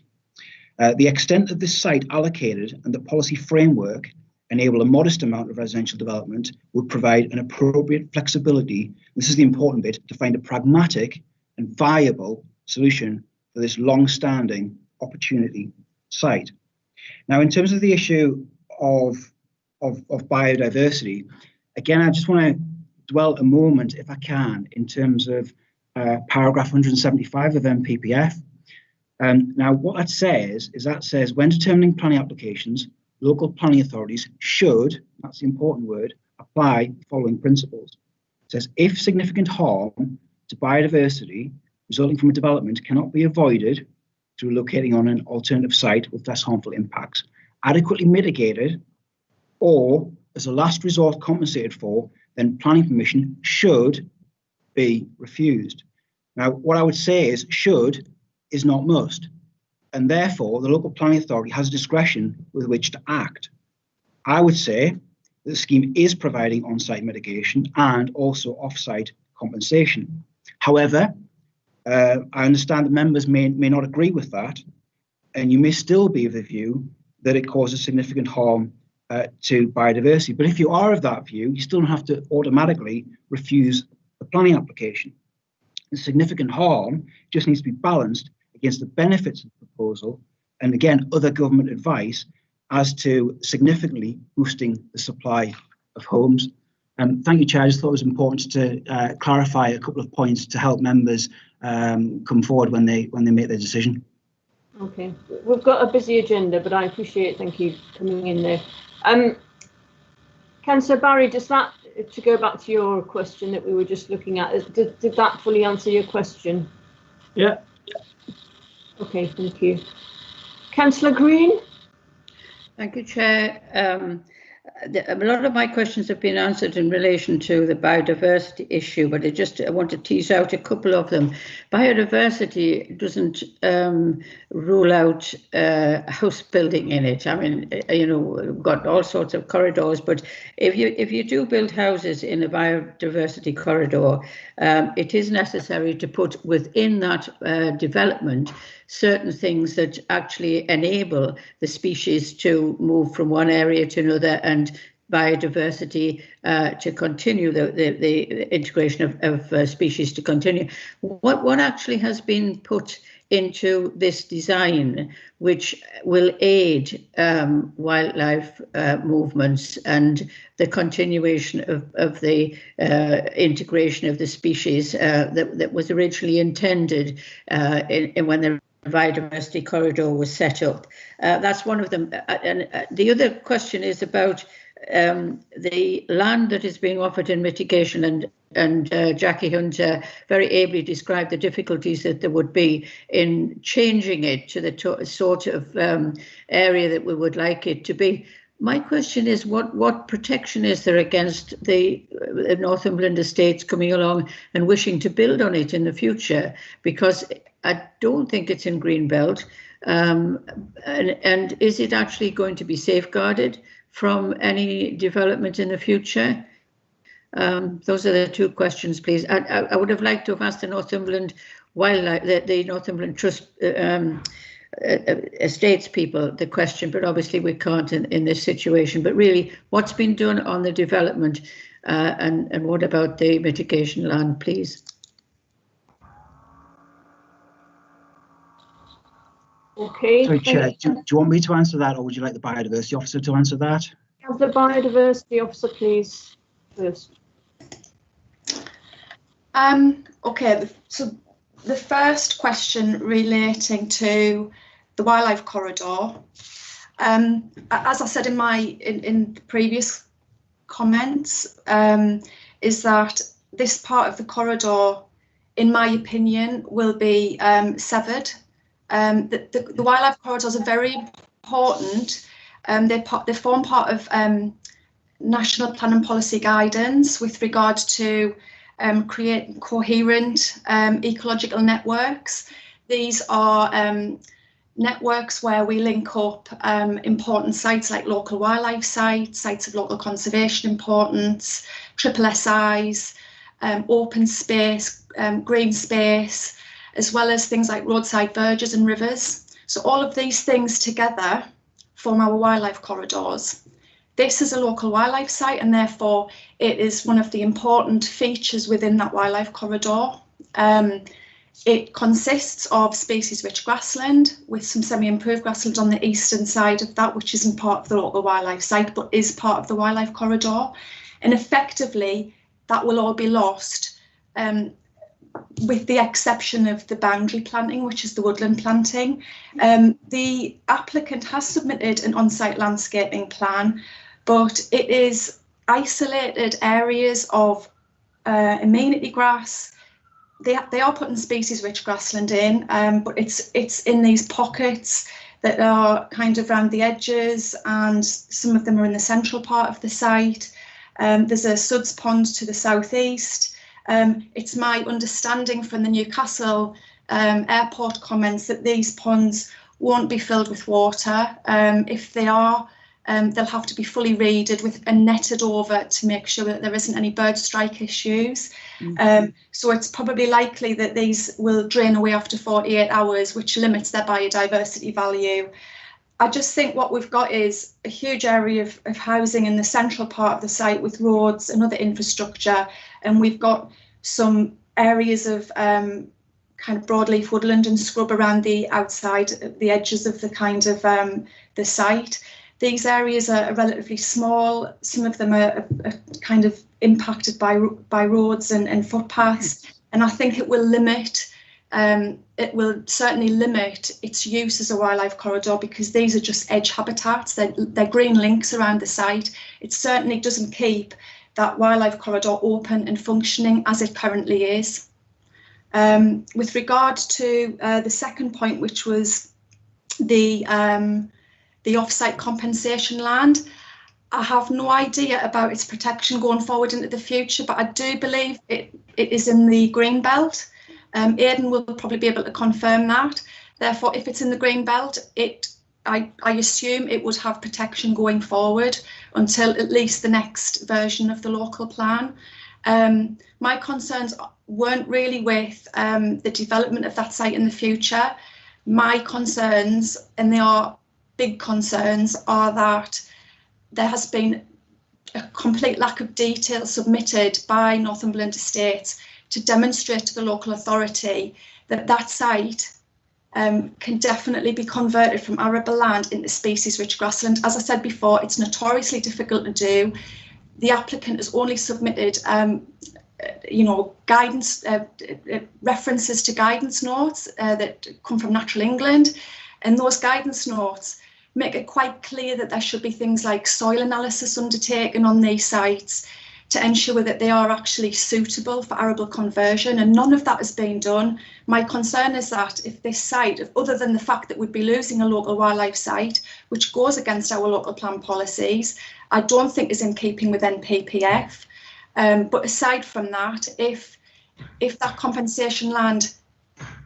The extent of this site allocated and the policy framework enable a modest amount of residential development would provide an appropriate flexibility. This is the important bit, to find a pragmatic and viable solution for this long-standing opportunity site. Now, in terms of the issue of biodiversity, again, I just want to dwell a moment, if I can, in terms of paragraph 175 of NPPF. Now, what that says is when determining planning applications, local planning authorities should, that's the important word, apply the following principles. It says, if significant harm to biodiversity resulting from a development cannot be avoided through locating on an alternative site with less harmful impacts, adequately mitigated, or as a last resort compensated for, then planning permission should be refused. Now, what I would say is should is not must, and therefore the local planning authority has discretion with which to act. I would say that the scheme is providing on-site mitigation and also off-site compensation. However, I understand that members may not agree with that, and you may still be of the view that it causes significant harm to biodiversity. But if you are of that view, you still don't have to automatically refuse the planning application. The significant harm just needs to be balanced against the benefits of the proposal, and again, other government advice as to significantly boosting the supply of homes. Thank you, Chair. I just thought it was important to clarify a couple of points to help members come forward when they make their decision. Okay, we've got a busy agenda, but I appreciate, thank you, coming in there. Councillor Barry, does that, to go back to your question that we were just looking at, did that fully answer your question? Yeah. Okay, thank you. Councillor Green? Thank you, Chair. A lot of my questions have been answered in relation to the biodiversity issue, but I want to tease out a couple of them. Biodiversity doesn't rule out house building in it. I mean, we've got all sorts of corridors, but if you do build houses in a biodiversity corridor, it is necessary to put within that development certain things that actually enable the species to move from one area to another and biodiversity to continue, the integration of species to continue. What actually has been put into this design which will aid wildlife movements and the continuation of the integration of the species that was originally intended when the biodiversity corridor was set up? That's one of them. And the other question is about the land that is being offered in mitigation, and Jackie Hunter very ably described the difficulties that there would be in changing it to the sort of area that we would like it to be. My question is, what protection is there against the Northumberland estates coming along and wishing to build on it in the future? Because I don't think it's in Greenbelt, and is it actually going to be safeguarded from any development in the future? Those are the two questions, please. I would have liked to have asked the Northumberland Wildlife, the Northumberland Trust estates people the question, but obviously we can't in this situation. But really, what's been done on the development, and what about the mitigation land, please? Okay. Sorry, Chair, do you want me to answer that, or would you like the biodiversity officer to answer that? Have the biodiversity officer, please, first. Okay, so the first question relating to the wildlife corridor, as I said in the previous comments, is that this part of the corridor, in my opinion, will be severed. The wildlife corridors are very important. They form part of national plan and policy guidance with regard to create coherent ecological networks. These are networks where we link up important sites like local wildlife sites, sites of local conservation importance, SSSIs, open space, green space, as well as things like roadside verges and rivers. So all of these things together form our wildlife corridors. This is a local wildlife site, and therefore it is one of the important features within that wildlife corridor. It consists of species-rich grassland with some semi-improved grassland on the eastern side of that, which isn't part of the local wildlife site, but is part of the wildlife corridor. And effectively, that will all be lost, with the exception of the boundary planting, which is the woodland planting. The applicant has submitted an on-site landscaping plan, but it is isolated areas of amenity grass. They are putting species-rich grassland in, but it's in these pockets that are kind of around the edges, and some of them are in the central part of the site. There's a suds pond to the southeast. It's my understanding from the Newcastle airport comments that these ponds won't be filled with water. If they are, they'll have to be fully reeded and netted over to make sure that there isn't any bird strike issues. So it's probably likely that these will drain away after 48 hours, which limits their biodiversity value. I just think what we've got is a huge area of housing in the central part of the site with roads and other infrastructure, and we've got some areas of kind of broadleaf woodland and scrub around the outside, the edges of the kind of the site. These areas are relatively small. Some of them are kind of impacted by roads and footpaths, and I think it will limit. It will certainly limit its use as a wildlife corridor, because these are just edge habitats. They're green links around the site. It certainly doesn't keep that wildlife corridor open and functioning as it currently is. With regard to the second point, which was the off-site compensation land, I have no idea about its protection going forward into the future, but I do believe it is in the green belt. Aidan will probably be able to confirm that. Therefore, if it's in the green belt, I assume it would have protection going forward until at least the next version of the local plan. My concerns weren't really with the development of that site in the future. My concerns, and they are big concerns, are that there has been a complete lack of detail submitted by Northumberland Estates to demonstrate to the local authority that that site can definitely be converted from arable land into species-rich grassland. As I said before, it's notoriously difficult to do. The applicant has only submitted, guidance references to guidance notes that come from Natural England, and those guidance notes make it quite clear that there should be things like soil analysis undertaken on these sites to ensure that they are actually suitable for arable conversion, and none of that has been done. My concern is that if this site, other than the fact that we'd be losing a local wildlife site, which goes against our local plan policies, I don't think is in keeping with NPPF. But aside from that, if that compensation land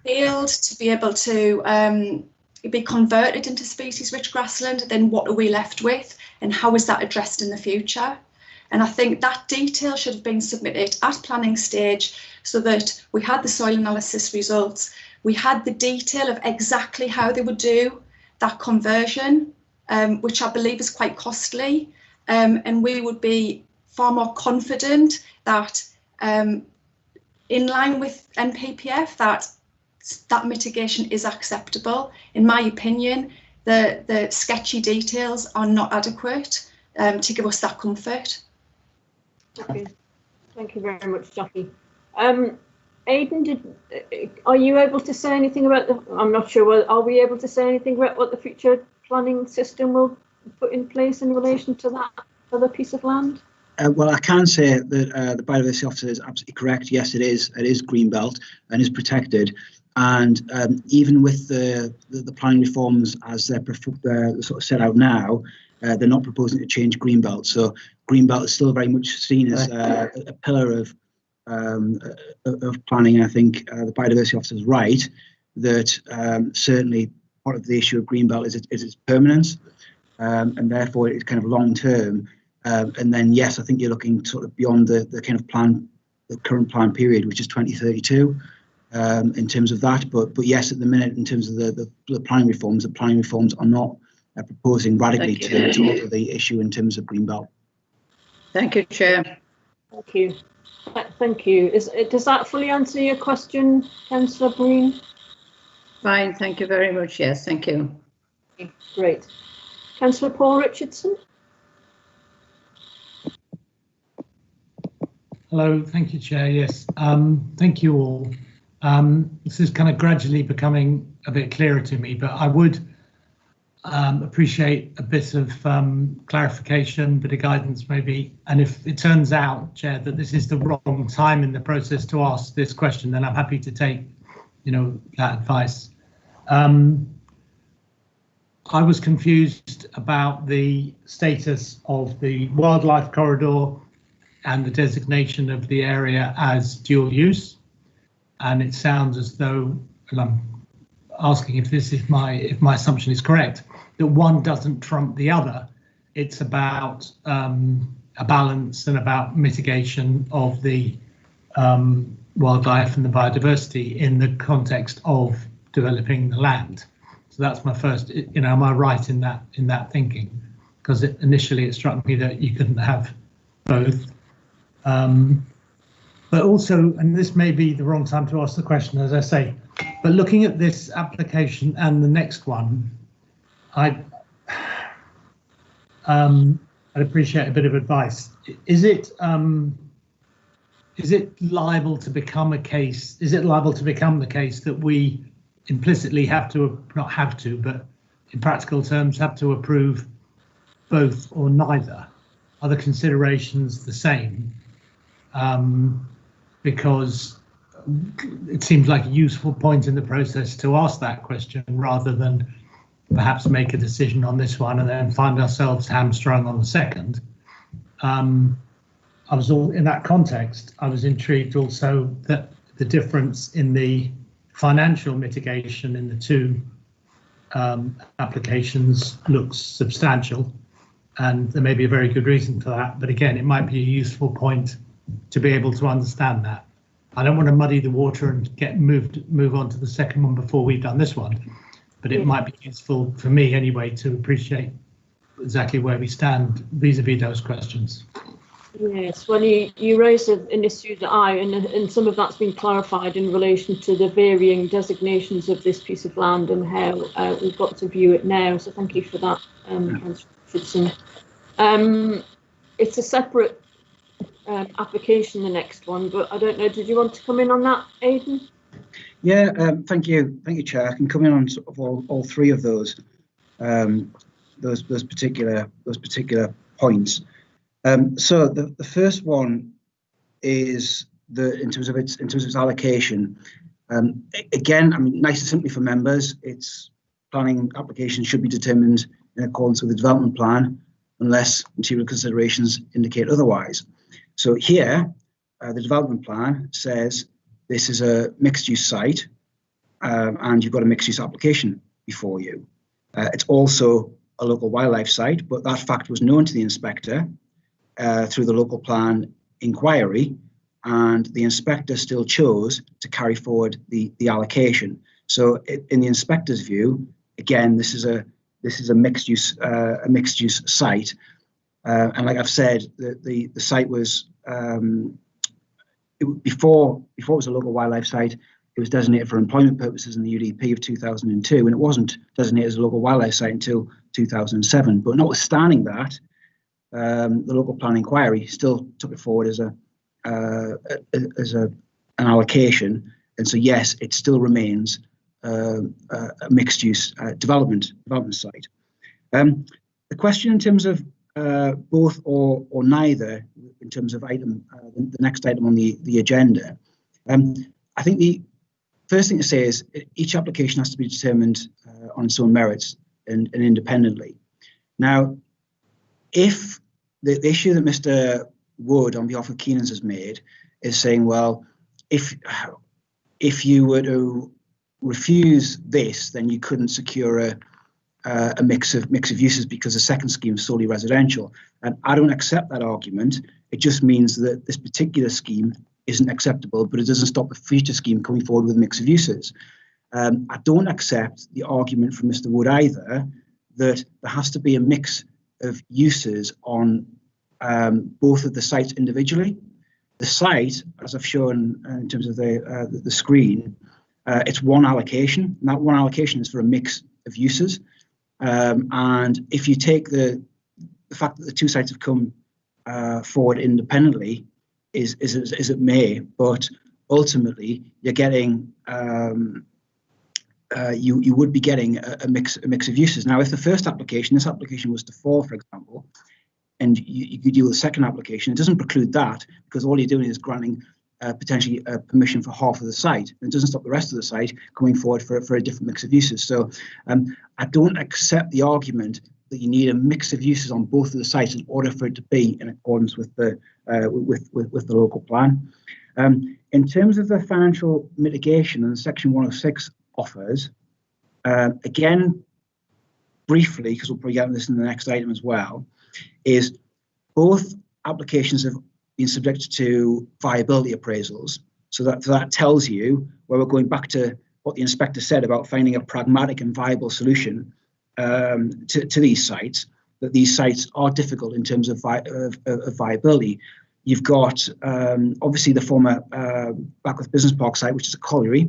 failed to be able to be converted into species-rich grassland, then what are we left with, and how is that addressed in the future? And I think that detail should have been submitted at planning stage so that we had the soil analysis results, we had the detail of exactly how they would do that conversion, which I believe is quite costly, and we would be far more confident that in line with NPPF that mitigation is acceptable. In my opinion, the sketchy details are not adequate to give us that comfort. Okay, thank you very much, Jackie. Aidan, are you able to say anything about I'm not sure, are we able to say anything about what the future planning system will put in place in relation to that other piece of land? Well, I can say that the biodiversity officer is absolutely correct. Yes, it is greenbelt and is protected. And even with the planning reforms as they're sort of set out now, they're not proposing to change greenbelt. So greenbelt is still very much seen as a pillar of planning. I think the biodiversity officer is right that certainly part of the issue of greenbelt is its permanence, and therefore it's kind of long term. And then yes, I think you're looking sort of beyond the kind of the current plan period, which is 2032. In terms of that, but yes, at the minute, in terms of the planning reforms are not proposing radically to alter the issue in terms of greenbelt. Thank you, Chair. Thank you. Thank you. Does that fully answer your question, Councillor Breen? Fine, thank you very much. Yes, thank you. Great. Councillor Paul Richardson. Hello, thank you, Chair. Yes, thank you all. This is kind of gradually becoming a bit clearer to me, but I would appreciate a bit of clarification, bit of guidance maybe. And if it turns out, Chair, that this is the wrong time in the process to ask this question, then I'm happy to take, that advice. I was confused about the status of the wildlife corridor and the designation of the area as dual use. And it sounds as though, and I'm asking if my assumption is correct, that one doesn't trump the other. It's about a balance and about mitigation of the wildlife and the biodiversity in the context of developing the land. So that's my first. Am I right in that thinking? Because initially it struck me that you couldn't have both. But also, and this may be the wrong time to ask the question, as I say, but looking at this application and the next one, I'd appreciate a bit of advice. Is it liable to become a case? Is it liable to become the case that we implicitly have to, not have to, but in practical terms, have to approve both or neither? Are the considerations the same? Because it seems like a useful point in the process to ask that question rather than perhaps make a decision on this one and then find ourselves hamstrung on the second. I was all in that context. I was intrigued also that the difference in the financial mitigation in the two applications looks substantial, and there may be a very good reason for that. But again, it might be a useful point to be able to understand that. I don't want to muddy the water and move on to the second one before we've done this one, but it might be useful for me anyway to appreciate exactly where we stand vis-a-vis those questions. Yes, well, you raised an issue that and some of that's been clarified in relation to the varying designations of this piece of land and how we've got to view it now. So thank you for that, Councillor Richardson. It's a separate application, the next one, but I don't know, did you want to come in on that, Aidan? Yeah, thank you, Chair. I can come in on sort of all three of those particular points. So the first one is in terms of its allocation. Again, I mean, nice and simply for members, its planning application should be determined in accordance with the development plan, unless material considerations indicate otherwise. So here, the development plan says this is a mixed-use site, and you've got a mixed-use application before you. It's also a local wildlife site, but that fact was known to the inspector through the local plan inquiry, and the inspector still chose to carry forward the allocation. So in the inspector's view, again, this is a mixed use site, and like I've said, the site was before it was a local wildlife site. It was designated for employment purposes in the UDP of 2002, and it wasn't designated as a local wildlife site until 2007. But notwithstanding that, the local plan inquiry still took it forward as an allocation, and so yes, it still remains a mixed-use development site. The question in terms of both or neither, in terms of the next item on the agenda, I think the first thing to say is each application has to be determined on its own merits and independently. Now, if the issue that Mr. Wood on behalf of Keenan's has made is saying, well, if you were to refuse this, then you couldn't secure a mix of uses because the second scheme is solely residential. And I don't accept that argument. It just means that this particular scheme isn't acceptable, but it doesn't stop the future scheme coming forward with a mix of uses. I don't accept the argument from Mr. Wood either that there has to be a mix of uses on both of the sites individually. The site, as I've shown in terms of the screen, it's one allocation, and that one allocation is for a mix of uses. And if you take the fact that the two sites have come forward independently, is it may, but ultimately you're getting you would be getting a mix of uses. Now, if the first application, this application was to fall, for example, and you deal with the second application, it doesn't preclude that, because all you're doing is granting potentially permission for half of the site. It doesn't stop the rest of the site coming forward for a different mix of uses. So I don't accept the argument that you need a mix of uses on both of the sites in order for it to be in accordance with the local plan. In terms of the financial mitigation and Section 106 offers, again, briefly, because we'll probably get into this in the next item as well, is both applications have been subject to viability appraisals. So that tells you, where we're going back to what the inspector said about finding a pragmatic and viable solution to these sites, that these sites are difficult in terms of viability. You've got obviously the former Backworth Business Park site, which is a colliery.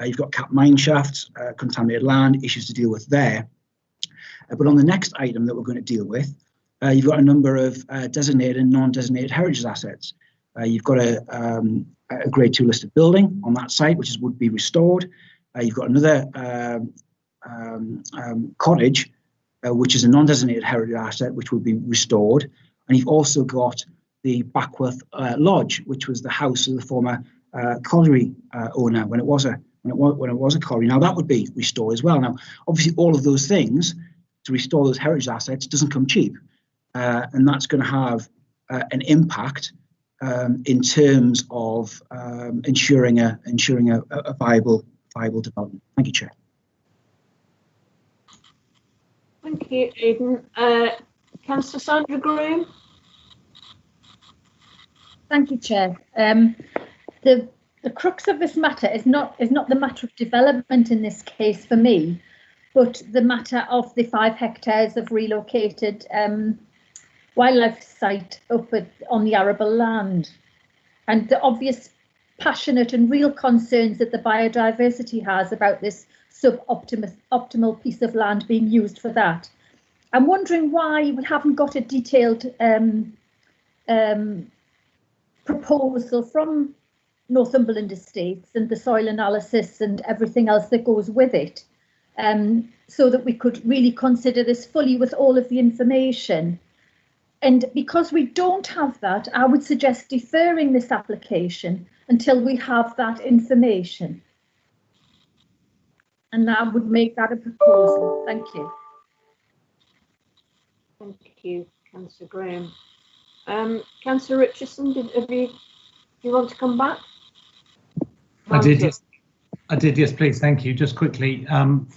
You've got capped mine shafts, contaminated land, issues to deal with there. But on the next item that we're going to deal with, you've got a number of designated and non-designated heritage assets. You've got a Grade 2 listed building on that site, which would be restored. You've got another cottage, which is a non-designated heritage asset, which would be restored. And you've also got the Backworth Lodge, which was the house of the former colliery owner when it was a colliery. Now that would be restored as well. Now, obviously, all of those things to restore those heritage assets doesn't come cheap, and that's going to have an impact in terms of ensuring a viable development. Thank you, Chair. Thank you, Aidan. Councillor Sandra Graham. Thank you, Chair. The crux of this matter is not the matter of development in this case for me, but the matter of the 5 hectares of relocated wildlife site up on the arable land, and the obvious passionate and real concerns that the biodiversity has about this optimal piece of land being used for that. I'm wondering why we haven't got a detailed proposal from Northumberland Estates and the soil analysis and everything else that goes with it, so that we could really consider this fully with all of the information. And because we don't have that, I would suggest deferring this application until we have that information. And I would make that a proposal. Thank you. Thank you, Councillor Graham. Councillor Richardson, do you want to come back? I did, yes, please. Thank you. Just quickly,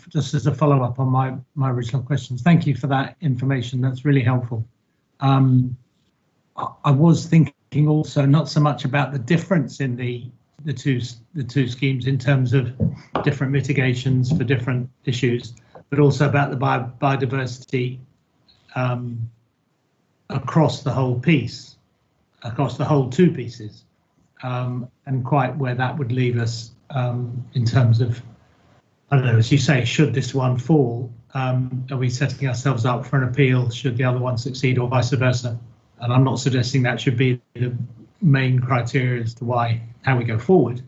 just as a follow-up on my original questions. Thank you for that information. That's really helpful. I was thinking also not so much about the difference in the two schemes in terms of different mitigations for different issues, but also about the biodiversity across the whole piece, across the whole 2 pieces, and quite where that would leave us in terms of, I don't know, as you say, should this one fall, are we setting ourselves up for an appeal should the other one succeed, or vice versa? And I'm not suggesting that should be the main criteria as to how we go forward,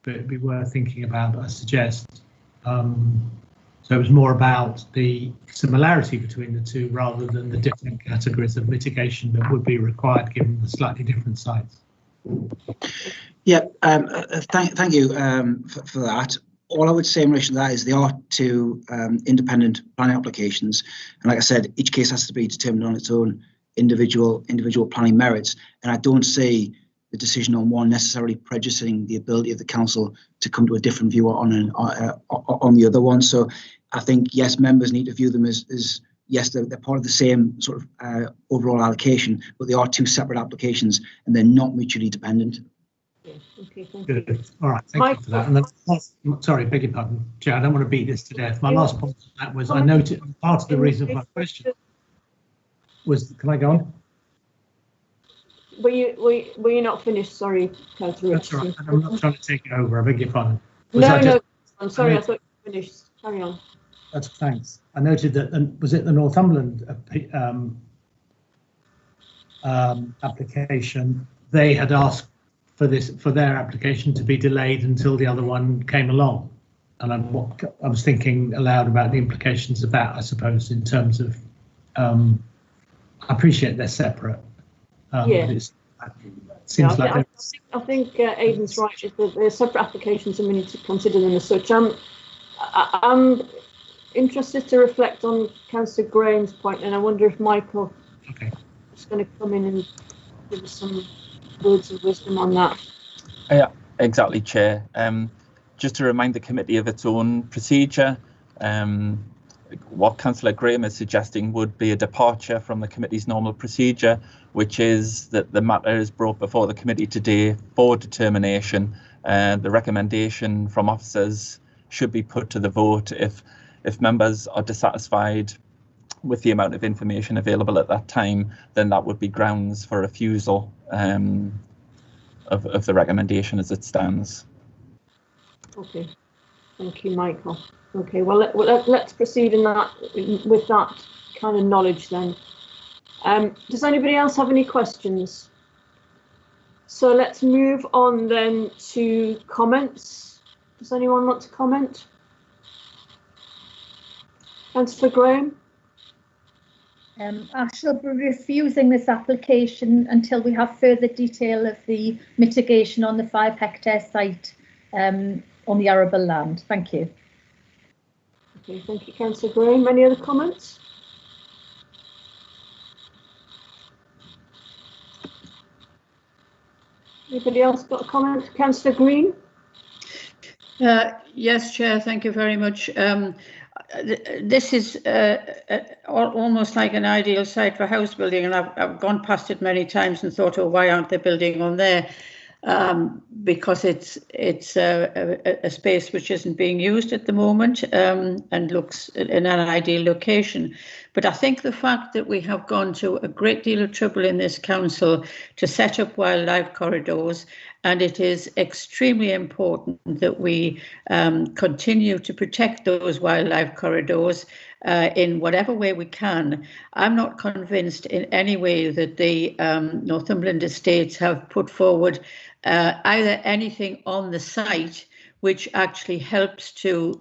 but it'd be worth thinking about, I suggest. So it was more about the similarity between the 2 rather than the different categories of mitigation that would be required given the slightly different sites. Yeah, thank you for that. All I would say in relation to that is there are 2 independent planning applications, and like I said, each case has to be determined on its own individual planning merits, and I don't see the decision on one necessarily prejudicing the ability of the council to come to a different view on the other one. So I think, yes, members need to view them as yes, they're part of the same sort of overall allocation, but they are 2 separate applications and they're not mutually dependent. Okay, thank you. Good. All right, thank you for that. And then, sorry, beg your pardon, Chair, I don't want to beat this to death. My last point on that was I noted part of the reason for my question was, can I go on? Were you not finished? Sorry, Councillor That's Richardson. all right. I'm not trying to take it over. I beg your pardon. No, I'm sorry. I thought you finished. Carry on. That's thanks. I noted that was it the Northumberland application? They had asked for their application to be delayed until the other one came along, and I was thinking aloud about the implications of that. I suppose in terms of I appreciate they're separate. Yeah. But it seems like I think Aidan's right. They're separate applications, and we need to consider them as such. I'm interested to reflect on Councillor Graham's point, and I wonder if Michael is going to come in and give us some words of wisdom on that. Yeah, exactly, Chair. Just to remind the committee of its own procedure, what Councillor Graham is suggesting would be a departure from the committee's normal procedure, which is that the matter is brought before the committee today for determination. The recommendation from officers should be put to the vote. If members are dissatisfied with the amount of information available at that time, then that would be grounds for refusal of the recommendation as it stands. Okay, thank you, Michael. Okay, well let's proceed with that kind of knowledge then. Does anybody else have any questions? So let's move on then to comments. Does anyone want to comment? Councillor Graham? I shall be refusing this application until we have further detail of the mitigation on the 5 hectare site on the arable land. Thank you. Okay, thank you, Councillor Graham. Any other comments? Anybody else got a comment? Councillor Green? Yes, Chair, thank you very much. This is almost like an ideal site for house building, and I've gone past it many times and thought, oh, why aren't they building on there? because it's a space which isn't being used at the moment and looks in an ideal location. But I think the fact that we have gone to a great deal of trouble in this council to set up wildlife corridors, and it is extremely important that we continue to protect those wildlife corridors in whatever way we can. I'm not convinced in any way that the Northumberland Estates have put forward either anything on the site which actually helps to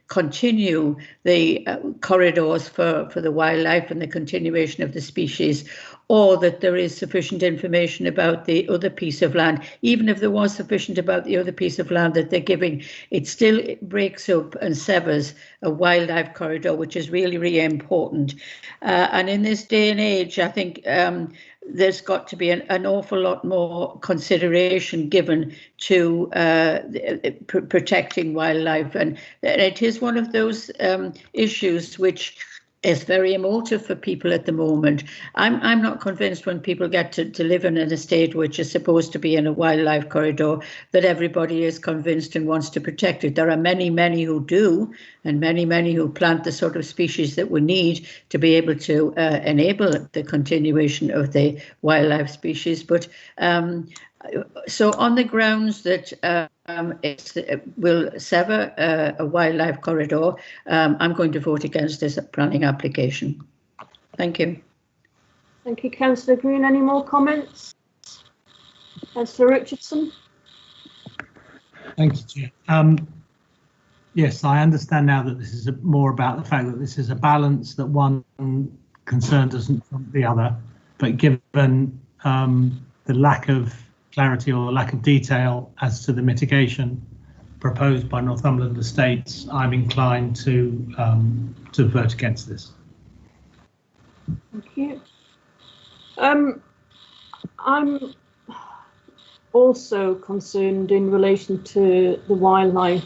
continue the corridors for the wildlife and the continuation of the species, or that there is sufficient information about the other piece of land. Even if there was sufficient about the other piece of land that they're giving, it still breaks up and severs a wildlife corridor, which is really, really important. And in this day and age, I think there's got to be an awful lot more consideration given to protecting wildlife. And it is one of those issues which is very emotive for people at the moment. I'm not convinced when people get to live in an estate which is supposed to be in a wildlife corridor that everybody is convinced and wants to protect it. There are many, many who do, and many, many who plant the sort of species that we need to be able to enable the continuation of the wildlife species. But so on the grounds that it will sever a wildlife corridor, I'm going to vote against this planning application. Thank you. Thank you, Councillor Green. Any more comments? Councillor Richardson. Thank you, Chair. Yes, I understand now that this is more about the fact that this is a balance, that one concern doesn't trump the other, but given the lack of clarity or lack of detail as to the mitigation proposed by Northumberland Estates, I'm inclined to vote against this. Thank you. I'm also concerned in relation to the wildlife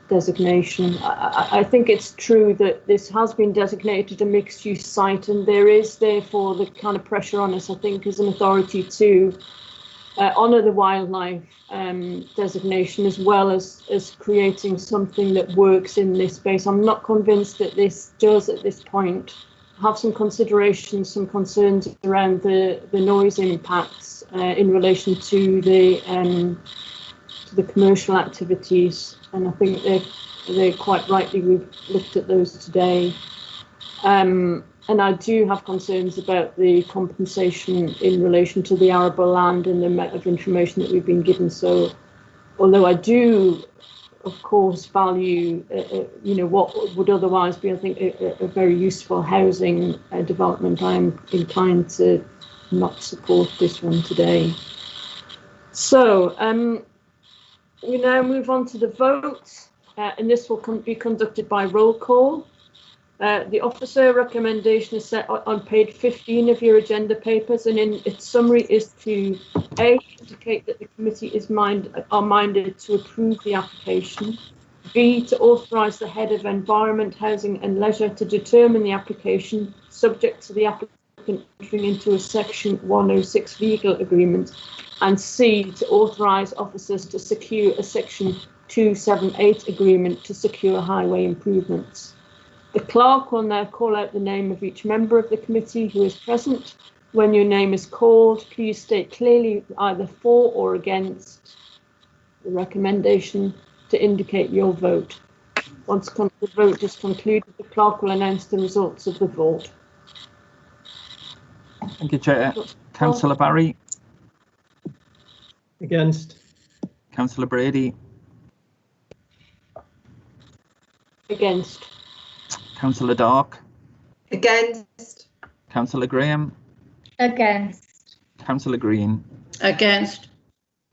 designation. I think it's true that this has been designated a mixed-use site, and there is therefore the kind of pressure on us, I think, as an authority to honour the wildlife designation, as well as creating something that works in this space. I'm not convinced that this does at this point. Have some considerations, some concerns around the noise impacts in relation to the commercial activities, and I think they're quite rightly, we've looked at those today. And I do have concerns about the compensation in relation to the arable land and the amount of information that we've been given. So, although I do, of course, value, what would otherwise be, I think, a very useful housing development, I'm inclined to not support this one today. So, we now move on to the vote, and this will be conducted by roll call. The officer recommendation is set on page 15 of your agenda papers, and in its summary is to A, indicate that the committee are minded to approve the application, B, to authorise the head of Environment, Housing and Leisure to determine the application subject to the applicant entering into a Section 106 legal agreement, and C, to authorise officers to secure a Section 278 agreement to secure highway improvements. The clerk will now call out the name of each member of the committee who is present. When your name is called, please state clearly either for or against the recommendation to indicate your vote. Once the vote is concluded, the clerk will announce the results of the vote. Thank you, Chair. Councillor Barry. Against. Councillor Brady. Against. Councillor Dark. Against. Councillor Graham. Against. Councillor Green. Against.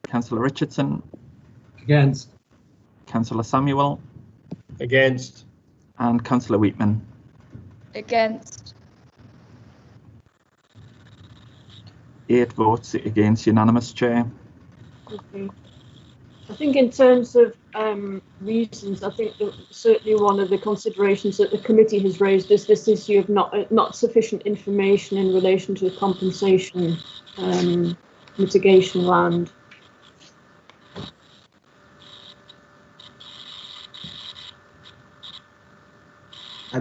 Councillor Richardson. Against. Councillor Samuel. Against. And Councillor Wheatman. Against. 8 votes against, unanimous, Chair. Okay. I think in terms of reasons, I think that certainly one of the considerations that the committee has raised is this issue of not sufficient information in relation to compensation mitigation land.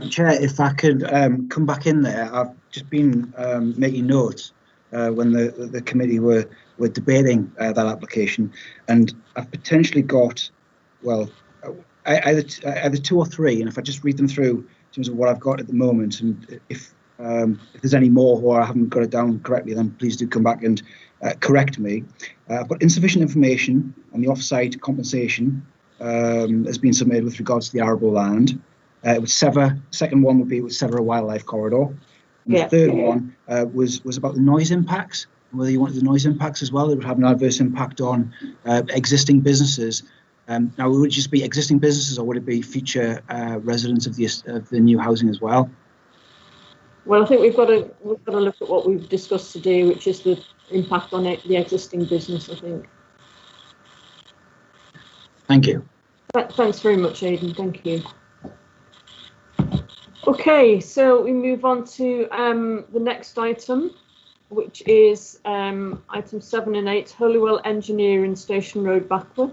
Chair, if I could come back in there, I've just been making notes when the committee were debating that application, and I've potentially got, well, either 2 or 3, and if I just read them through in terms of what I've got at the moment, and if there's any more or I haven't got it down correctly, then please do come back and correct me. I've got insufficient information on the off-site compensation has been submitted with regards to the arable land. It would sever. The second one would be it would sever a wildlife corridor. And the third one was about the noise impacts, and whether you wanted the noise impacts as well. It would have an adverse impact on existing businesses. Now, would it just be existing businesses, or would it be future residents of the new housing as well? Well, I think we've got to look at what we've discussed today, which is the impact on the existing business, I think. Thank you. Thanks very much, Aidan. Thank you. Okay, so we move on to the next item, which is item 7 and 8, Holywell Engineering, Station Road, Backward.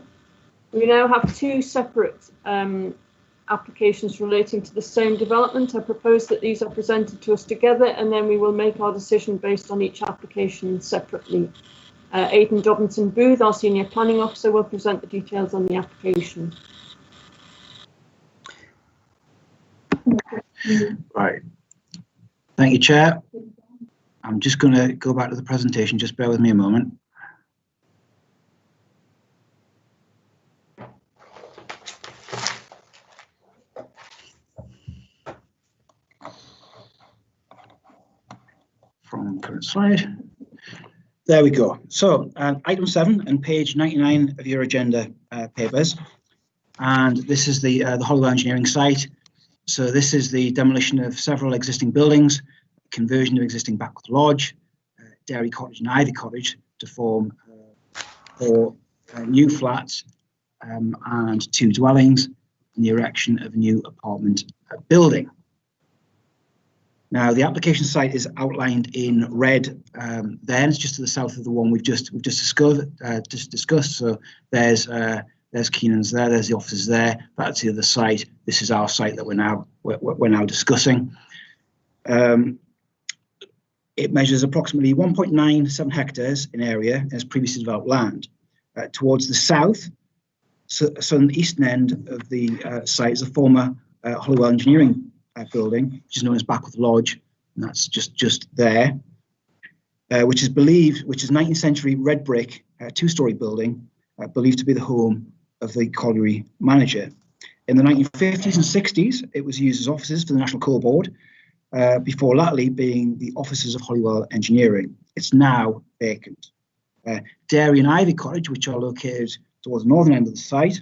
We now have 2 separate applications relating to the same development. I propose that these are presented to us together, and then we will make our decision based on each application separately. Aidan Dobinson Booth, our Senior Planning Officer, will present the details on the application. Right. Thank you, Chair. I'm just going to go back to the presentation. Just bear with me a moment. From current slide. There we go. So item 7 and page 99 of your agenda papers. And this is the Holywell Engineering site. So this is the demolition of several existing buildings, conversion of existing Backward Lodge, Dairy Cottage and Ivy Cottage to form 4 new flats and 2 dwellings, and the erection of a new apartment building. Now, the application site is outlined in red there. It's just to the south of the one we've just discussed. So there's Keenan's there. There's the offices there. That's the other site. This is our site that we're now discussing. It measures approximately 1.97 hectares in area as previously developed land. Towards the south, so on the eastern end of the site is the former Holywell Engineering building, which is known as Backward Lodge, and that's just there, which is 19th century red brick 2-story building, believed to be the home of the colliery manager. In the 1950s and 60s, it was used as offices for the National Coal Board, before latterly being the offices of Holywell Engineering. It's now vacant. Dairy and Ivy Cottage, which are located towards the northern end of the site,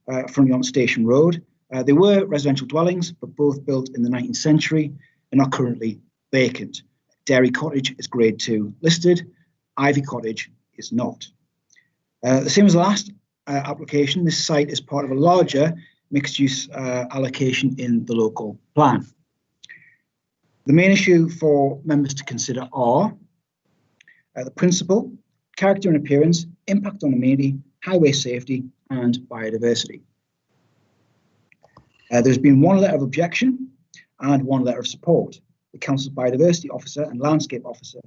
fronting on Station Road. They were residential dwellings, but both built in the 19th century and are currently vacant. Dairy Cottage is Grade 2 listed. Ivy Cottage is not. The same as the last application, this site is part of a larger mixed-use allocation in the local plan. The main issue for members to consider are the principle, character and appearance, impact on amenity, highway safety, and biodiversity. There's been 1 letter of objection and 1 letter of support. The Council's Biodiversity Officer and Landscape Officer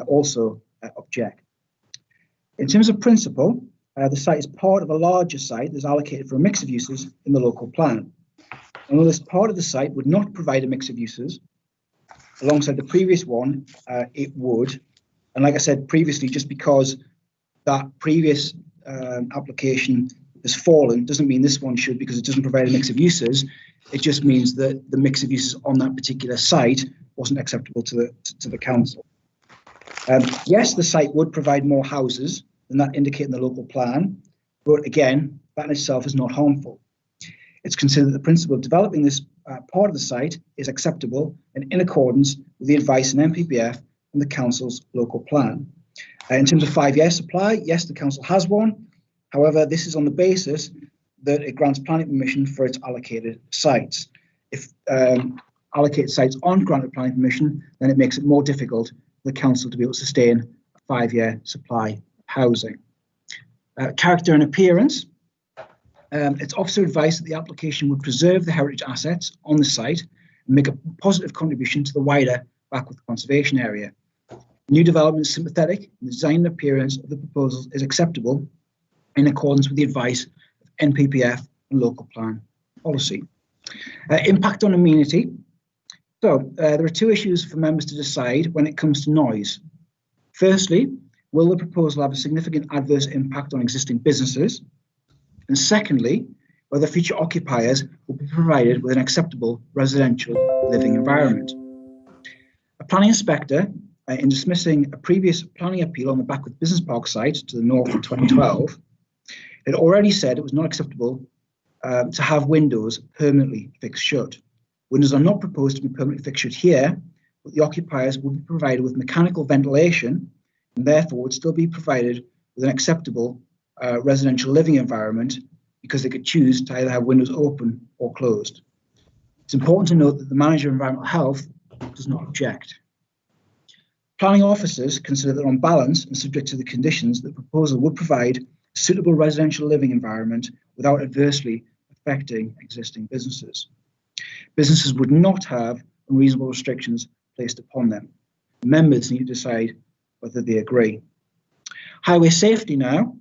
also object. In terms of principle, the site is part of a larger site that's allocated for a mix of uses in the local plan. And although this part of the site would not provide a mix of uses, alongside the previous one, it would. And like I said previously, just because that previous application has fallen doesn't mean this one should, because it doesn't provide a mix of uses. It just means that the mix of uses on that particular site wasn't acceptable to the council. Yes, the site would provide more houses than that indicated in the local plan, but again, that in itself is not harmful. It's considered that the principle of developing this part of the site is acceptable and in accordance with the advice in NPPF and the council's local plan. In terms of 5-year supply, yes, the council has one. However, this is on the basis that it grants planning permission for its allocated sites. If allocated sites aren't granted planning permission, then it makes it more difficult for the council to be able to sustain a 5-year supply of housing. Character and appearance. It's officer advice that the application would preserve the heritage assets on the site and make a positive contribution to the wider Backworth conservation area. New development is sympathetic, and the design and appearance of the proposals is acceptable in accordance with the advice of NPPF and local plan policy. Impact on amenity. So there are 2 issues for members to decide when it comes to noise. Firstly, will the proposal have a significant adverse impact on existing businesses? And secondly, whether future occupiers will be provided with an acceptable residential living environment. A planning inspector, in dismissing a previous planning appeal on the Backworth Business Park site to the north in 2012, had already said it was not acceptable to have windows permanently fixed shut. Windows are not proposed to be permanently fixed shut here, but the occupiers will be provided with mechanical ventilation and therefore would still be provided with an acceptable residential living environment because they could choose to either have windows open or closed. It's important to note that the manager of environmental health does not object. Planning officers consider that on balance and subject to the conditions, the proposal would provide a suitable residential living environment without adversely affecting existing businesses. Businesses would not have unreasonable restrictions placed upon them. Members need to decide whether they agree. Highway safety now.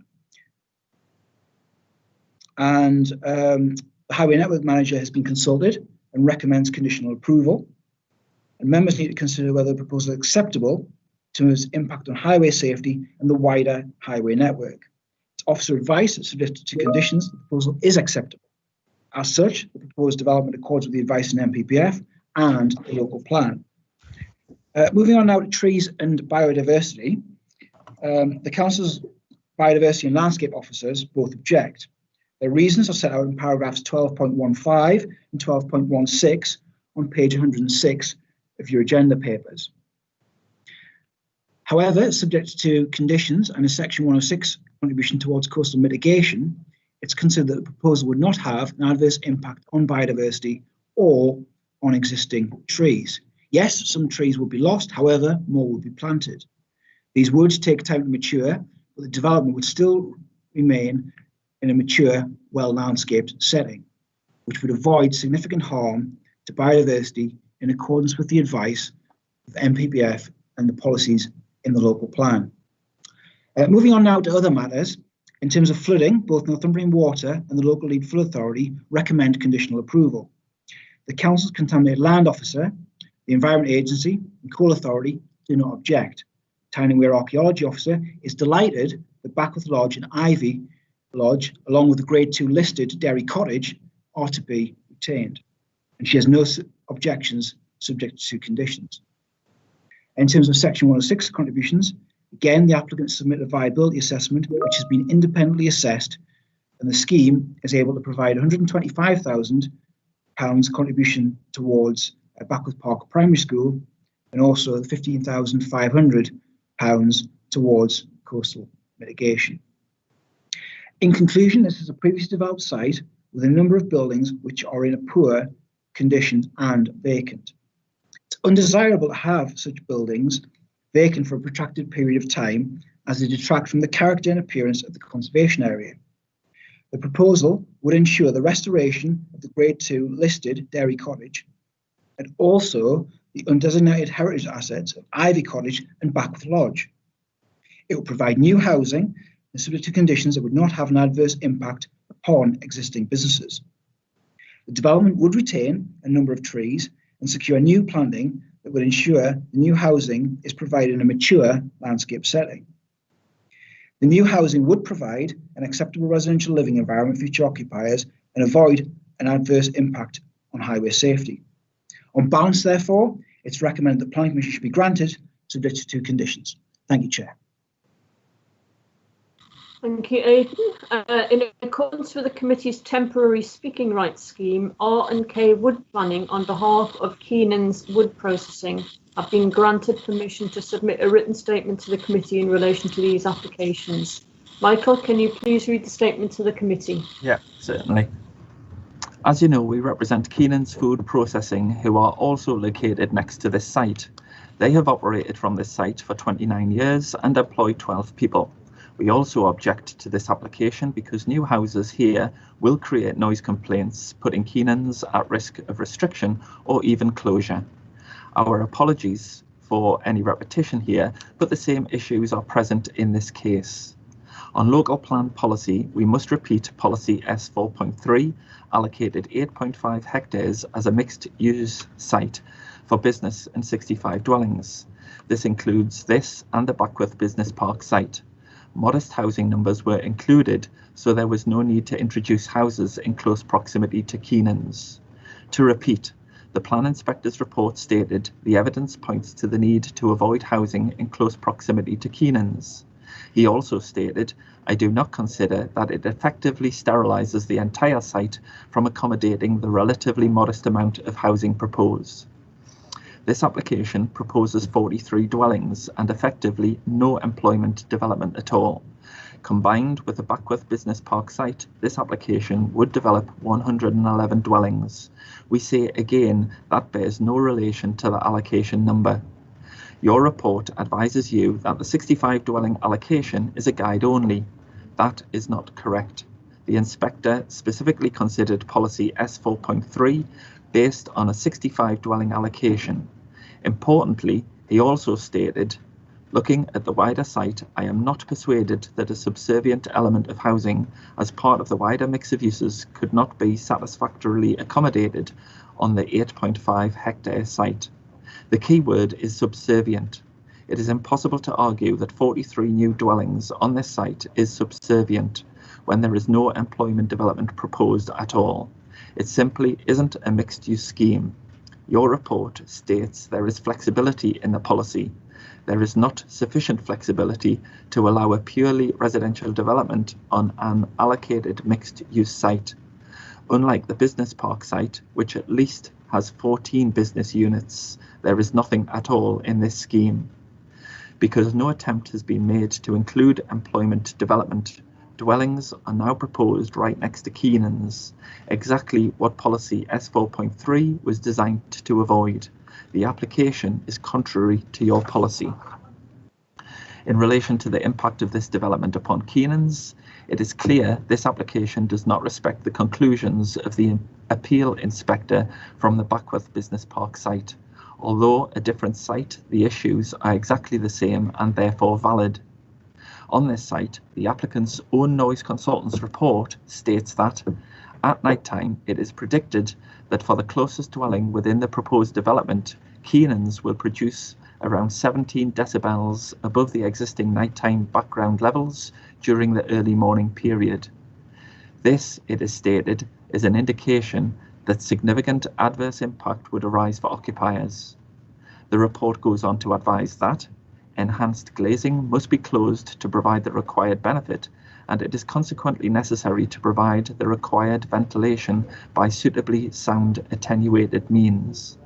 And the Highway Network Manager has been consulted and recommends conditional approval. And members need to consider whether the proposal is acceptable to its impact on highway safety and the wider highway network. It's officer advice that subject to conditions, the proposal is acceptable. As such, the proposed development accords with the advice in NPPF and the local plan. Moving on now to trees and biodiversity. The Council's biodiversity and landscape officers both object. Their reasons are set out in paragraphs 12.15 and 12.16 on page 106 of your agenda papers. However, subject to conditions and a Section 106 contribution towards coastal mitigation, it's considered that the proposal would not have an adverse impact on biodiversity or on existing trees. Yes, some trees will be lost, however, more will be planted. These would take time to mature, but the development would still remain in a mature, well-landscaped setting, which would avoid significant harm to biodiversity in accordance with the advice of NPPF and the policies in the local plan. Moving on now to other matters, in terms of flooding, both Northumbrian Water and the local lead flood authority recommend conditional approval. The Council's contaminated land officer, the Environment Agency and Coal Authority do not object. Tyne and Wear Archaeology Officer is delighted that Backworth Lodge and Ivy Lodge, along with the Grade 2 listed Derry Cottage, are to be retained. And she has no objections subject to conditions. In terms of Section 106 contributions, again, the applicant submitted a viability assessment which has been independently assessed, and the scheme is able to provide £125,000 contribution towards Backworth Park Primary School, and also £15,500 towards coastal mitigation. In conclusion, this is a previously developed site with a number of buildings which are in a poor condition and vacant. It's undesirable to have such buildings vacant for a protracted period of time, as they detract from the character and appearance of the conservation area. The proposal would ensure the restoration of the Grade 2 listed Derry Cottage and also the undesignated heritage assets of Ivy Cottage and Backworth Lodge. It would provide new housing and subject to conditions that would not have an adverse impact upon existing businesses. The development would retain a number of trees and secure new planting that would ensure the new housing is provided in a mature landscape setting. The new housing would provide an acceptable residential living environment for future occupiers and avoid an adverse impact on highway safety. On balance, therefore, it's recommended that planning permission should be granted subject to 2 conditions. Thank you, Chair. Thank you, Aidan. In accordance with the committee's temporary speaking rights scheme, R&K Wood Planning on behalf of Keenan's Wood Processing have been granted permission to submit a written statement to the committee in relation to these applications. Michael, can you please read the statement to the committee? Yeah, certainly. As you know, we represent Keenan's Food Processing, who are also located next to this site. They have operated from this site for 29 years and employ 12 people. We also object to this application because new houses here will create noise complaints, putting Keenan's at risk of restriction or even closure. Our apologies for any repetition here, but the same issues are present in this case. On local plan policy, we must repeat policy S4.3, allocated 8.5 hectares as a mixed-use site for business and 65 dwellings. This includes this and the Backworth Business Park site. Modest housing numbers were included, so there was no need to introduce houses in close proximity to Keenan's. To repeat, the plan inspector's report stated the evidence points to the need to avoid housing in close proximity to Keenan's. He also stated, I do not consider that it effectively sterilises the entire site from accommodating the relatively modest amount of housing proposed. This application proposes 43 dwellings and effectively no employment development at all. Combined with the Backworth Business Park site, this application would develop 111 dwellings. We say again that bears no relation to the allocation number. Your report advises you that the 65 dwelling allocation is a guide only. That is not correct. The inspector specifically considered policy S4.3 based on a 65 dwelling allocation. Importantly, he also stated, looking at the wider site, I am not persuaded that a subservient element of housing as part of the wider mix of uses could not be satisfactorily accommodated on the 8.5 hectare site. The key word is subservient. It is impossible to argue that 43 new dwellings on this site is subservient when there is no employment development proposed at all. It simply isn't a mixed-use scheme. Your report states there is flexibility in the policy. There is not sufficient flexibility to allow a purely residential development on an allocated mixed-use site. Unlike the business park site, which at least has 14 business units, there is nothing at all in this scheme. Because no attempt has been made to include employment development, dwellings are now proposed right next to Keenan's, exactly what policy S4.3 was designed to avoid. The application is contrary to your policy. In relation to the impact of this development upon Keenan's, it is clear this application does not respect the conclusions of the appeal inspector from the Backworth Business Park site. Although a different site, the issues are exactly the same and therefore valid. On this site, the applicant's own noise consultant's report states that at night time it is predicted that for the closest dwelling within the proposed development, Keenan's will produce around 17 decibels above the existing nighttime background levels during the early morning period. This, it is stated, is an indication that significant adverse impact would arise for occupiers. The report goes on to advise that enhanced glazing must be closed to provide the required benefit, and it is consequently necessary to provide the required ventilation by suitably sound attenuated means.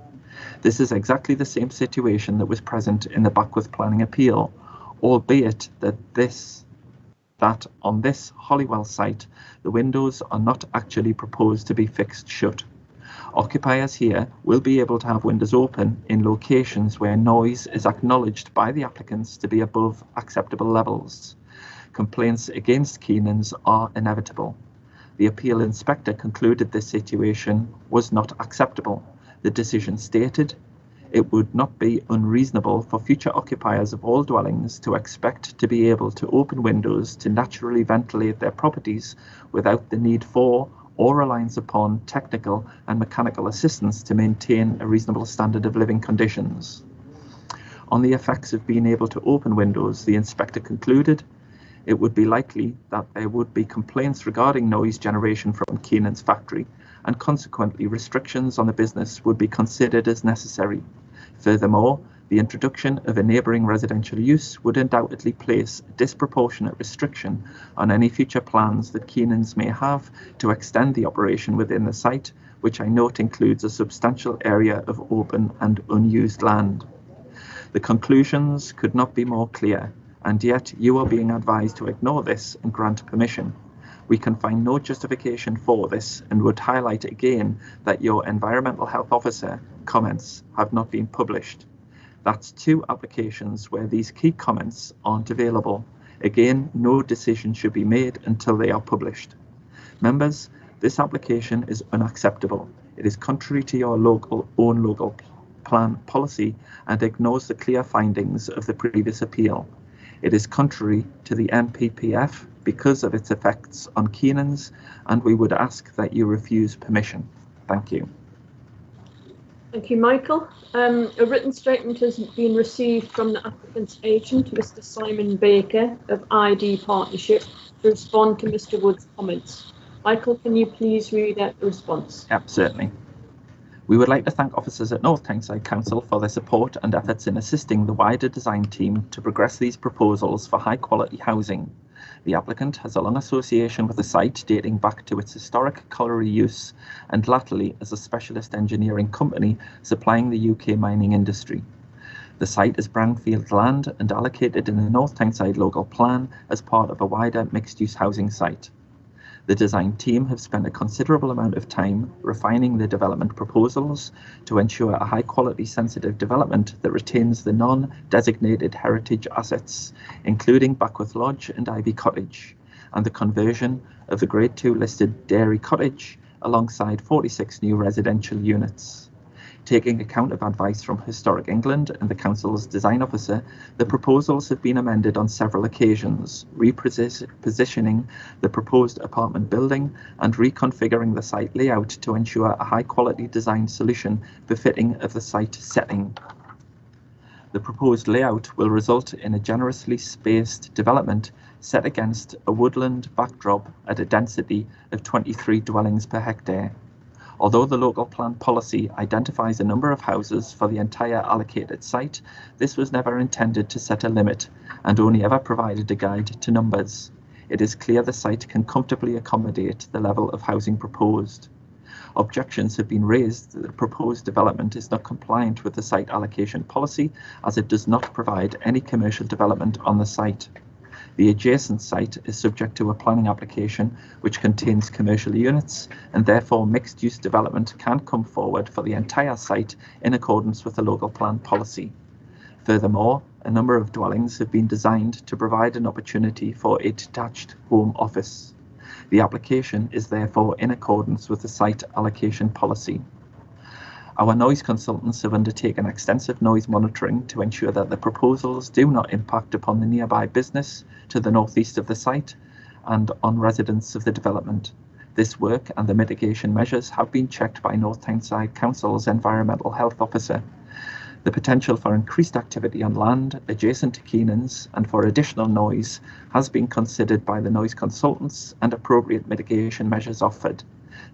This is exactly the same situation that was present in the Backworth planning appeal, albeit that on this Holywell site, the windows are not actually proposed to be fixed shut. Occupiers here will be able to have windows open in locations where noise is acknowledged by the applicants to be above acceptable levels. Complaints against Keenan's are inevitable. The appeal inspector concluded this situation was not acceptable. The decision stated, it would not be unreasonable for future occupiers of all dwellings to expect to be able to open windows to naturally ventilate their properties without the need for or reliance upon technical and mechanical assistance to maintain a reasonable standard of living conditions. On the effects of being able to open windows, the inspector concluded it would be likely that there would be complaints regarding noise generation from Keenan's factory, and consequently restrictions on the business would be considered as necessary. Furthermore, the introduction of a neighbouring residential use would undoubtedly place a disproportionate restriction on any future plans that Keenan's may have to extend the operation within the site, which I note includes a substantial area of open and unused land. The conclusions could not be more clear, and yet you are being advised to ignore this and grant permission. We can find no justification for this and would highlight again that your environmental health officer comments have not been published. That's 2 applications where these key comments aren't available. Again, no decision should be made until they are published. Members, this application is unacceptable. It is contrary to your own local plan policy and ignores the clear findings of the previous appeal. It is contrary to the NPPF because of its effects on Keenans, and we would ask that you refuse permission. Thank you. Thank you, Michael. A written statement has been received from the applicant's agent, Mr. Simon Baker of ID Partnership, to respond to Mr. Wood's comments. Michael, can you please read out the response? Yep, certainly. We would like to thank officers at North Tyneside Council for their support and efforts in assisting the wider design team to progress these proposals for high quality housing. The applicant has a long association with the site dating back to its historic colliery use and latterly as a specialist engineering company supplying the UK mining industry. The site is brownfield land and allocated in the North Tyneside local plan as part of a wider mixed-use housing site. The design team have spent a considerable amount of time refining the development proposals to ensure a high-quality sensitive development that retains the non-designated heritage assets, including Backworth Lodge and Ivy Cottage, and the conversion of the Grade 2 listed Dairy Cottage alongside 46 new residential units. Taking account of advice from Historic England and the Council's design officer, the proposals have been amended on several occasions, repositioning the proposed apartment building and reconfiguring the site layout to ensure a high-quality design solution befitting of the site setting. The proposed layout will result in a generously spaced development set against a woodland backdrop at a density of 23 dwellings per hectare. Although the local plan policy identifies a number of houses for the entire allocated site, this was never intended to set a limit and only ever provided a guide to numbers. It is clear the site can comfortably accommodate the level of housing proposed. Objections have been raised that the proposed development is not compliant with the site allocation policy as it does not provide any commercial development on the site. The adjacent site is subject to a planning application which contains commercial units, and therefore mixed-use development can come forward for the entire site in accordance with the local plan policy. Furthermore, a number of dwellings have been designed to provide an opportunity for a detached home office. The application is therefore in accordance with the site allocation policy. Our noise consultants have undertaken extensive noise monitoring to ensure that the proposals do not impact upon the nearby business to the northeast of the site and on residents of the development. This work and the mitigation measures have been checked by North Tyneside Council's Environmental Health Officer. The potential for increased activity on land adjacent to Keenans and for additional noise has been considered by the noise consultants and appropriate mitigation measures offered.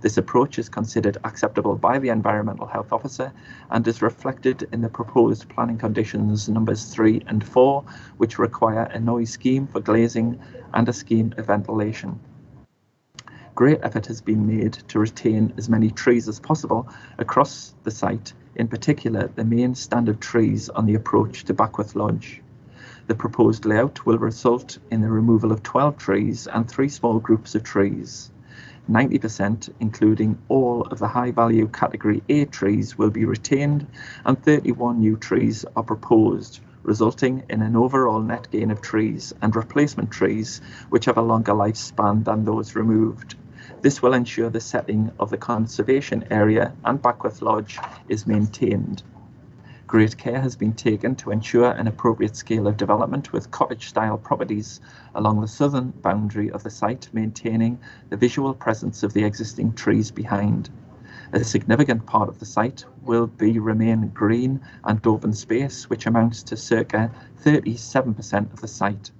This approach is considered acceptable by the Environmental Health Officer and is reflected in the proposed planning conditions numbers 3 and 4, which require a noise scheme for glazing and a scheme of ventilation. Great effort has been made to retain as many trees as possible across the site, in particular the main stand of trees on the approach to Backworth Lodge. The proposed layout will result in the removal of 12 trees and 3 small groups of trees. 90%, including all of the high-value Category A trees, will be retained and 31 new trees are proposed, resulting in an overall net gain of trees and replacement trees which have a longer lifespan than those removed. This will ensure the setting of the conservation area and Backworth Lodge is maintained. Great care has been taken to ensure an appropriate scale of development with cottage-style properties along the southern boundary of the site, maintaining the visual presence of the existing trees behind. A significant part of the site will remain green and open space, which amounts to circa 37% of the site.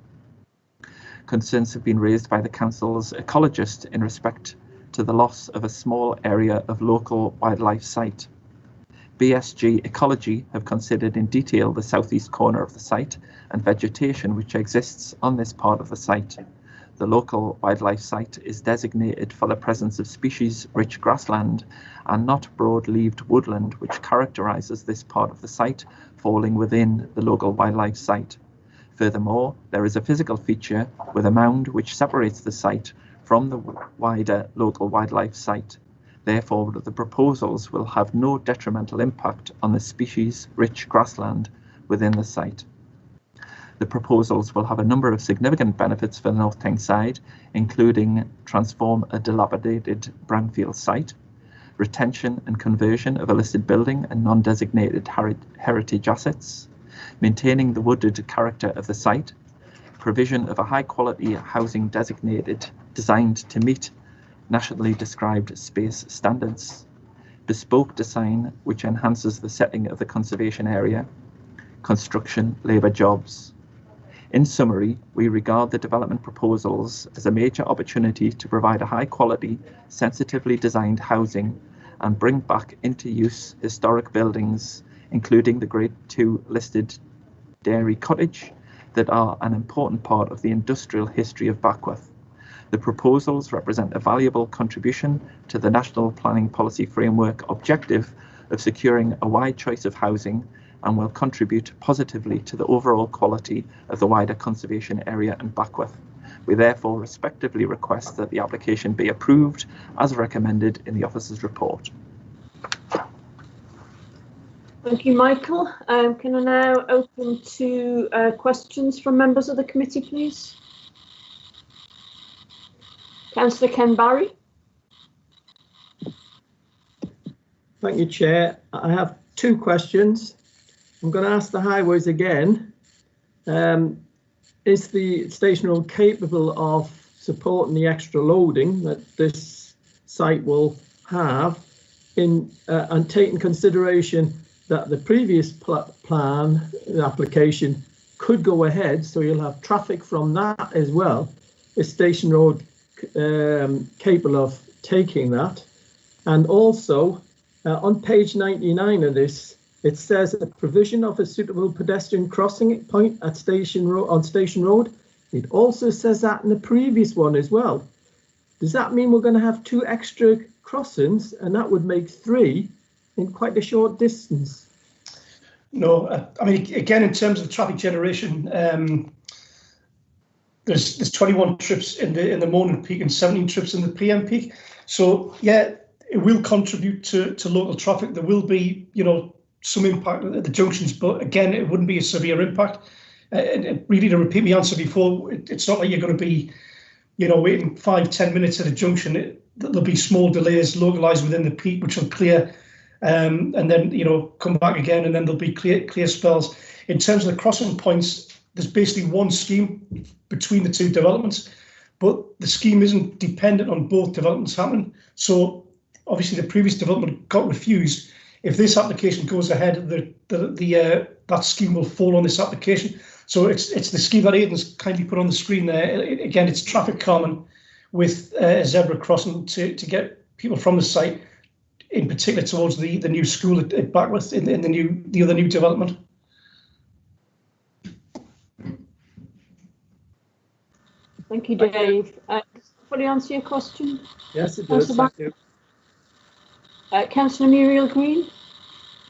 Concerns have been raised by the Council's ecologist in respect to the loss of a small area of local wildlife site. BSG Ecology have considered in detail the southeast corner of the site and vegetation which exists on this part of the site. The local wildlife site is designated for the presence of species-rich grassland and not broad-leaved woodland, which characterises this part of the site, falling within the local wildlife site. Furthermore, there is a physical feature with a mound which separates the site from the wider local wildlife site. Therefore, the proposals will have no detrimental impact on the species-rich grassland within the site. The proposals will have a number of significant benefits for the North Tyneside, including transform a dilapidated brownfield site, retention and conversion of a listed building and non-designated heritage assets, maintaining the wooded character of the site, provision of a high-quality housing designed to meet nationally described space standards, bespoke design which enhances the setting of the conservation area, construction labour jobs. In summary, we regard the development proposals as a major opportunity to provide a high-quality, sensitively designed housing and bring back into use historic buildings, including the Grade 2 listed Dairy Cottage, that are an important part of the industrial history of Backwith. The proposals represent a valuable contribution to the National Planning Policy Framework objective of securing a wide choice of housing and will contribute positively to the overall quality of the wider conservation area in Backwith. We therefore respectively request that the application be approved as recommended in the officer's report. Thank you, Michael. Can I now open to questions from members of the committee, please? Councillor Ken Barry. Thank you, Chair. I have two questions. I'm going to ask the highways again. Is the station road capable of supporting the extra loading that this site will have in and taking consideration that the previous plan, the application, could go ahead, so you'll have traffic from that as well? Is station road capable of taking that? And also on page 99 of this, it says a provision of a suitable pedestrian crossing point at Station Road. It also says that in the previous one as well. Does that mean we're going to have 2 extra crossings, and that would make 3 in quite a short distance? No, I mean, again, in terms of traffic generation, there's 21 trips in the morning peak and 17 trips in the PM peak. So yeah, it will contribute to local traffic. There will be, some impact at the junctions, but again, it wouldn't be a severe impact. And really, to repeat my answer before, it's not like you're going to be, waiting 5-10 minutes at a junction. There'll be small delays localised within the peak, which will clear, and then come back again, and then there'll be clear spells. In terms of the crossing points, there's basically one scheme between the two developments, but the scheme isn't dependent on both developments happening. So obviously, the previous development got refused. If this application goes ahead, that scheme will fall on this application. So it's the scheme that Aidan's kindly put on the screen there. Again, it's traffic calming with a zebra crossing to get people from the site, in particular towards the new school at Backwith in the other new development. Thank you, Dave. Does that fully answer your question? Yes, it does. Thank you. Councillor Muriel Green.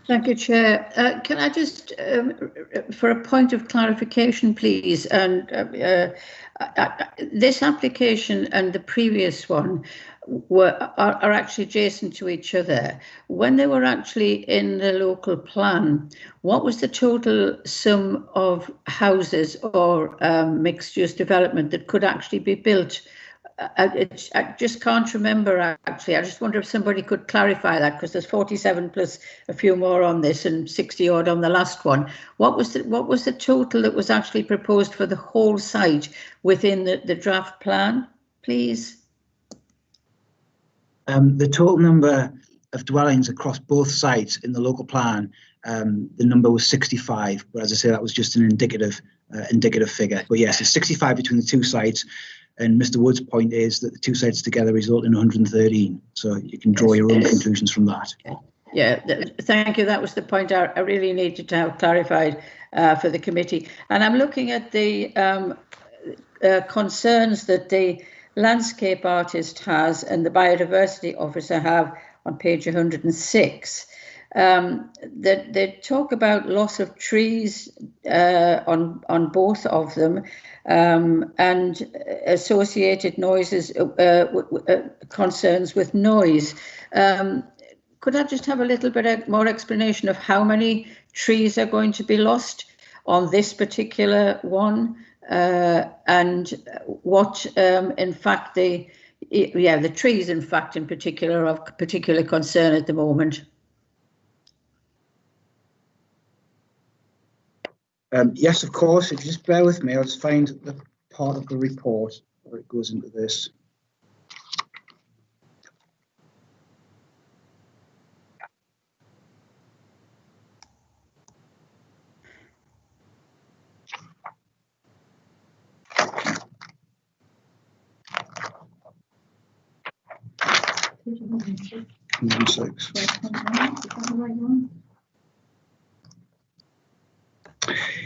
Thank you, Chair. Can I just, for a point of clarification, please, and this application and the previous one are actually adjacent to each other. When they were actually in the local plan, what was the total sum of houses or mixed-use development that could actually be built? I just can't remember, actually. I just wonder if somebody could clarify that, because there's 47 plus a few more on this and 60 odd on the last one. What was the total that was actually proposed for the whole site within the draft plan, please? The total number of dwellings across both sites in the local plan, the number was 65, but as I say, that was just an indicative figure. But yes, it's 65 between the two sites. And Mr. Wood's point is that the two sites together result in 113. So you can draw your own conclusions from that. Yeah, thank you. That was the point I really needed to have clarified for the committee. And I'm looking at the concerns that the landscape artist has and the biodiversity officer have on page 106. That they talk about loss of trees on both of them, and associated noises, concerns with noise. Could I just have a little bit more explanation of how many trees are going to be lost? on this particular one, and what in fact the trees in fact in particular are of particular concern at the moment. Yes, of course. If you just bear with me, I'll just find the part of the report where it goes into this.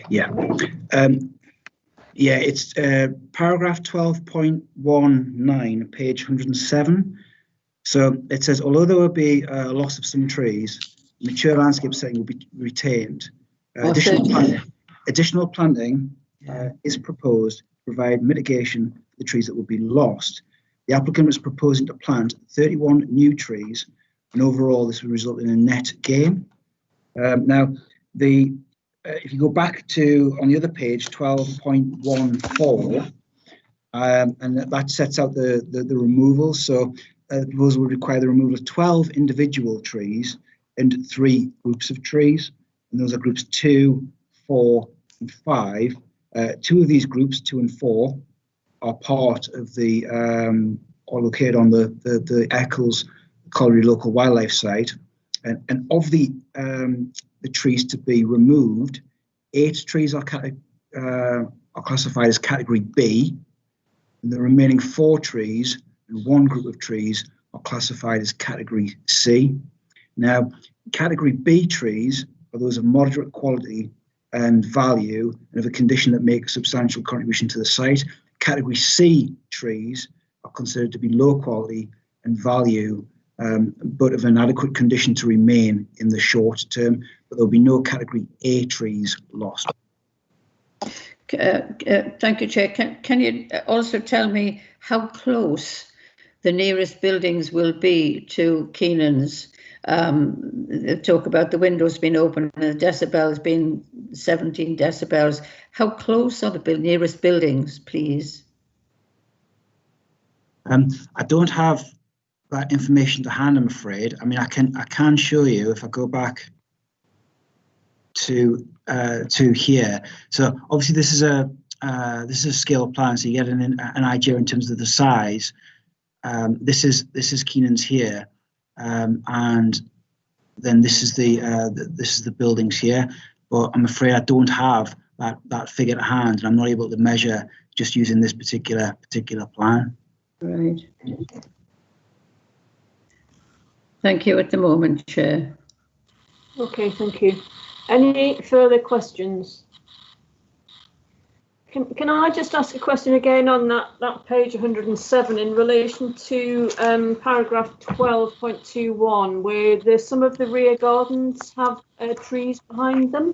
Yeah. Yeah, it's paragraph 12.19, page 107. So it says, although there will be a loss of some trees, mature landscape setting will be retained. Additional planting is proposed to provide mitigation for the trees that will be lost. The applicant is proposing to plant 31 new trees, and overall this will result in a net gain. Now, if you go back to, on the other page, 12.14, and that sets out the removal. So the proposal would require the removal of 12 individual trees and 3 groups of trees. And those are groups 2, 4, and 5. 2 of these groups, 2 and 4, are part of the, or located on the Eccles Colliery Local Wildlife Site. And of the trees to be removed, 8 trees are classified as category B, and the remaining 4 trees and 1 group of trees are classified as category C. Now, category B trees are those of moderate quality and value and of a condition that make a substantial contribution to the site. Category C trees are considered to be low quality and value, but of an adequate condition to remain in the short term, but there'll be no category A trees lost. Thank you, Chair. Can you also tell me how close the nearest buildings will be to Keenan's? Talk about the windows being open and the decibels being 17 decibels. How close are the nearest buildings, please? I don't have that information to hand, I'm afraid. I mean, I can show you if I go back to here. So obviously this is a scale plan, so you get an idea in terms of the size. This is Keenan's here, and then this is the buildings here. But I'm afraid I don't have that figure at hand, and I'm not able to measure just using this particular plan. Right. Thank you at the moment, Chair. Okay, thank you. Any further questions? Can I just ask a question again on that page 107 in relation to paragraph 12.21, where some of the rear gardens have trees behind them?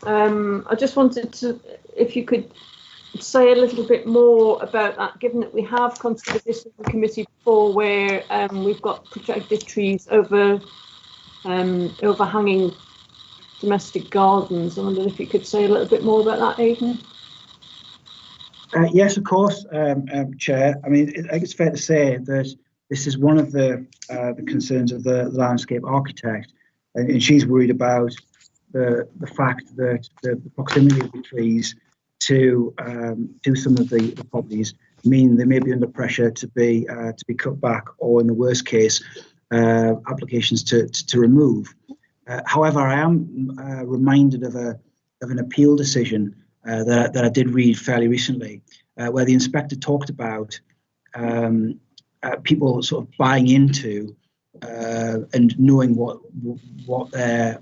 I just wanted to, if you could say a little bit more about that, given that we have considered this in the committee before, where we've got protected trees over overhanging domestic gardens. I wondered if you could say a little bit more about that, Aidan. Yes, of course, Chair. I mean, I think it's fair to say that this is one of the concerns of the landscape architect, and she's worried about the fact that the proximity of the trees to some of the properties mean they may be under pressure to be cut back, or in the worst case, applications to remove. However, I am reminded of an appeal decision that I did read fairly recently, where the inspector talked about people sort of buying into and knowing what they're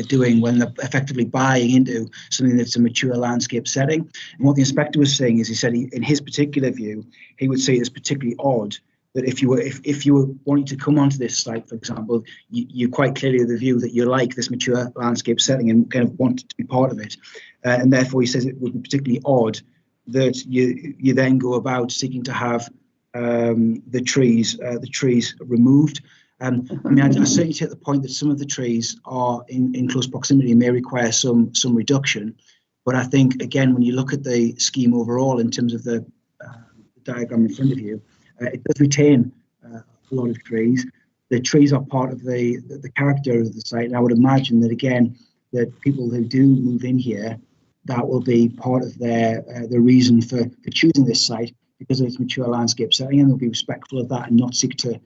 doing when they're effectively buying into something that's a mature landscape setting. And what the inspector was saying is, he said in his particular view, he would say it's particularly odd that if you were wanting to come onto this site, for example, you quite clearly have the view that you like this mature landscape setting and kind of want to be part of it, and therefore he says it would be particularly odd that you then go about seeking to have the trees removed. I mean, I certainly take the point that some of the trees are in close proximity and may require some reduction. But I think, again, when you look at the scheme overall in terms of the diagram in front of you, it does retain a lot of trees. The trees are part of the character of the site, and I would imagine that, again, that people who do move in here, that will be part of the reason for choosing this site, because of its mature landscape setting, and they'll be respectful of that and not seek to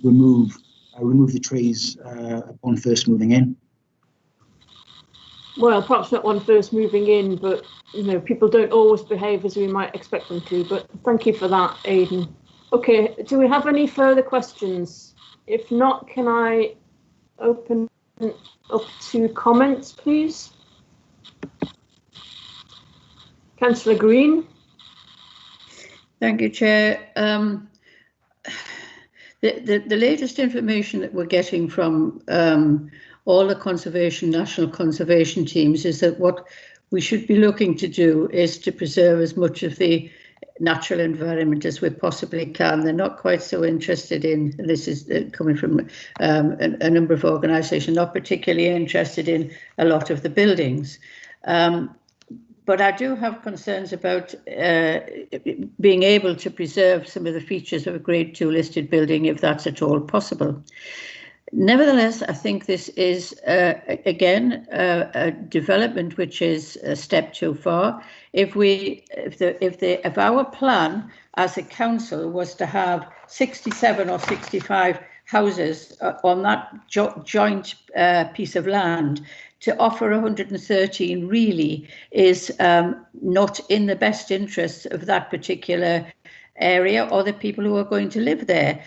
remove the trees upon first moving in. Well, perhaps not on first moving in, but people don't always behave as we might expect them to. But thank you for that, Aidan. Okay, do we have any further questions? If not, can I open up to comments, please? Councillor Green. Thank you, Chair. The latest information that we're getting from all the national conservation teams is that what we should be looking to do is to preserve as much of the natural environment as we possibly can. They're not quite so interested in, this is coming from a number of organisations, not particularly interested in a lot of the buildings. But I do have concerns about being able to preserve some of the features of a Grade 2 listed building, if that's at all possible. Nevertheless, I think this is, again, a development which is a step too far. If our plan as a council was to have 67 or 65 houses on that joint piece of land, to offer 113 really is not in the best interests of that particular area or the people who are going to live there.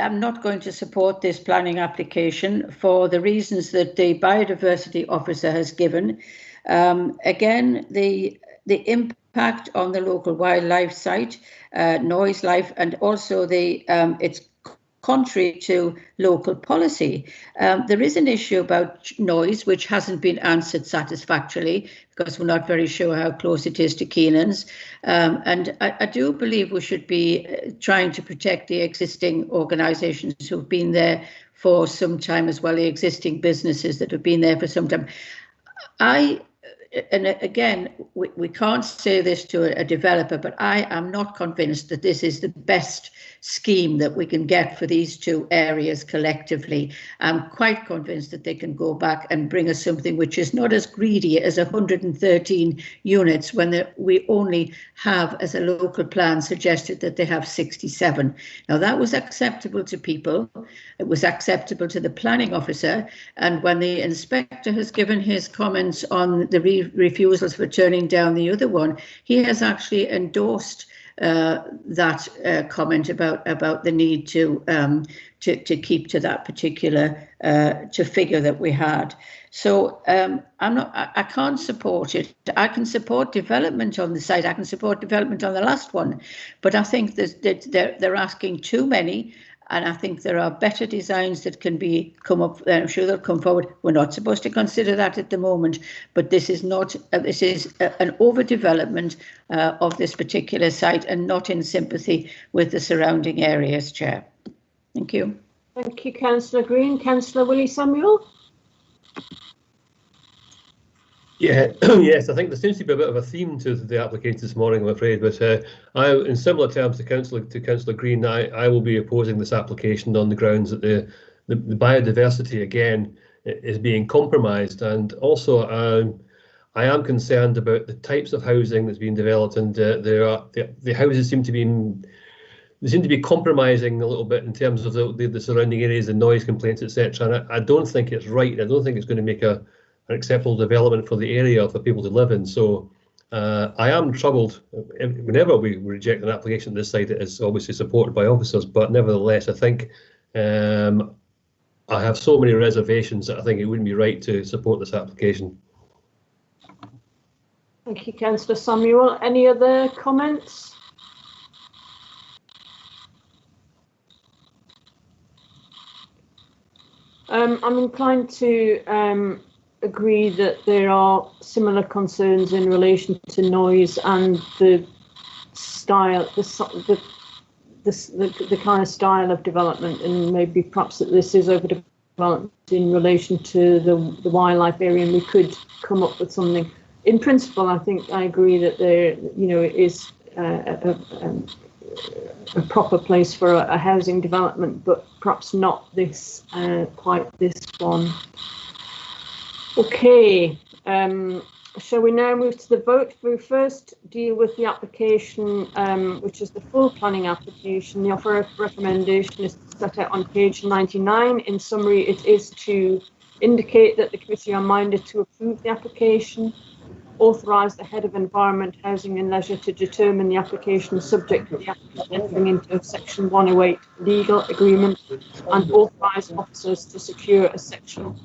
I'm not going to support this planning application for the reasons that the biodiversity officer has given. Again, the impact on the local wildlife site, noise, life, and also it's contrary to local policy. There is an issue about noise which hasn't been answered satisfactorily, because we're not very sure how close it is to Keenan's. And I do believe we should be trying to protect the existing organisations who've been there for some time, as well as the existing businesses that have been there for some time. And again, we can't say this to a developer, but I am not convinced that this is the best scheme that we can get for these two areas collectively. I'm quite convinced that they can go back and bring us something which is not as greedy as 113 units when we only have, as a local plan, suggested that they have 67. Now, that was acceptable to people. It was acceptable to the planning officer. And when the inspector has given his comments on the refusals for turning down the other one, he has actually endorsed that comment about the need to keep to that particular figure that we had. So I can't support it. I can support development on the site. I can support development on the last one, but I think that they're asking too many. And I think there are better designs that can come up. I'm sure they'll come forward. We're not supposed to consider that at the moment, but this is not. This is an overdevelopment of this particular site, and not in sympathy with the surrounding areas, Chair. Thank you. Thank you, Councillor Green. Councillor Willie Samuel. Yeah, yes, I think there seems to be a bit of a theme to the application this morning, I'm afraid. But in similar terms to Councillor Green, I will be opposing this application on the grounds that the biodiversity again is being compromised, and also I am concerned about the types of housing that's being developed, and the houses seem to be compromising a little bit in terms of the surrounding areas, the noise complaints, etc. And I don't think it's right. I don't think it's going to make an acceptable development for the area for people to live in. So I am troubled whenever we reject an application this site. It is obviously supported by officers, but nevertheless, I think I have so many reservations that I think it wouldn't be right to support this application. Thank you, Councillor Samuel. Any other comments? I'm inclined to agree that there are similar concerns in relation to noise and the style, the kind of style of development, and maybe perhaps that this is overdevelopment in relation to the wildlife area, and we could come up with something. In principle, I think I agree that there, it is a proper place for a housing development, but perhaps not this quite this one. Okay. Shall we now move to the vote? We first deal with the application, which is the full planning application. The offer of recommendation is set out on page 99. In summary, it is to indicate that the committee are minded to approve the application, authorise the head of environment, housing and leisure to determine the application subject to the applicant entering into a section 108 legal agreement, and authorise officers to secure a section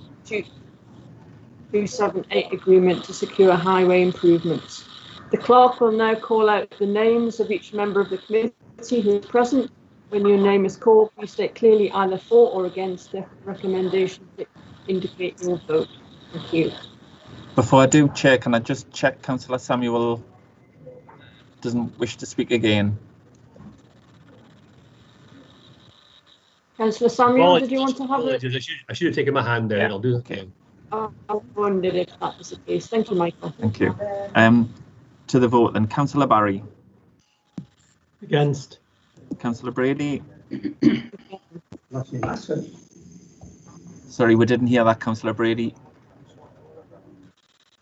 278 agreement to secure highway improvements. The clerk will now call out the names of each member of the committee who is present. When your name is called, please state clearly either for or against the recommendation to indicate your vote. Thank you. Before I do, Chair, can I just check Councillor Samuel doesn't wish to speak again? Councillor Samuel, did you want to have I should have taken my hand there, and I'll do that again. I wondered if that was the case. Thank you, Michael. Thank you. To the vote then, Councillor Barry. Against. Councillor Brady. Sorry, we didn't hear that, Councillor Brady.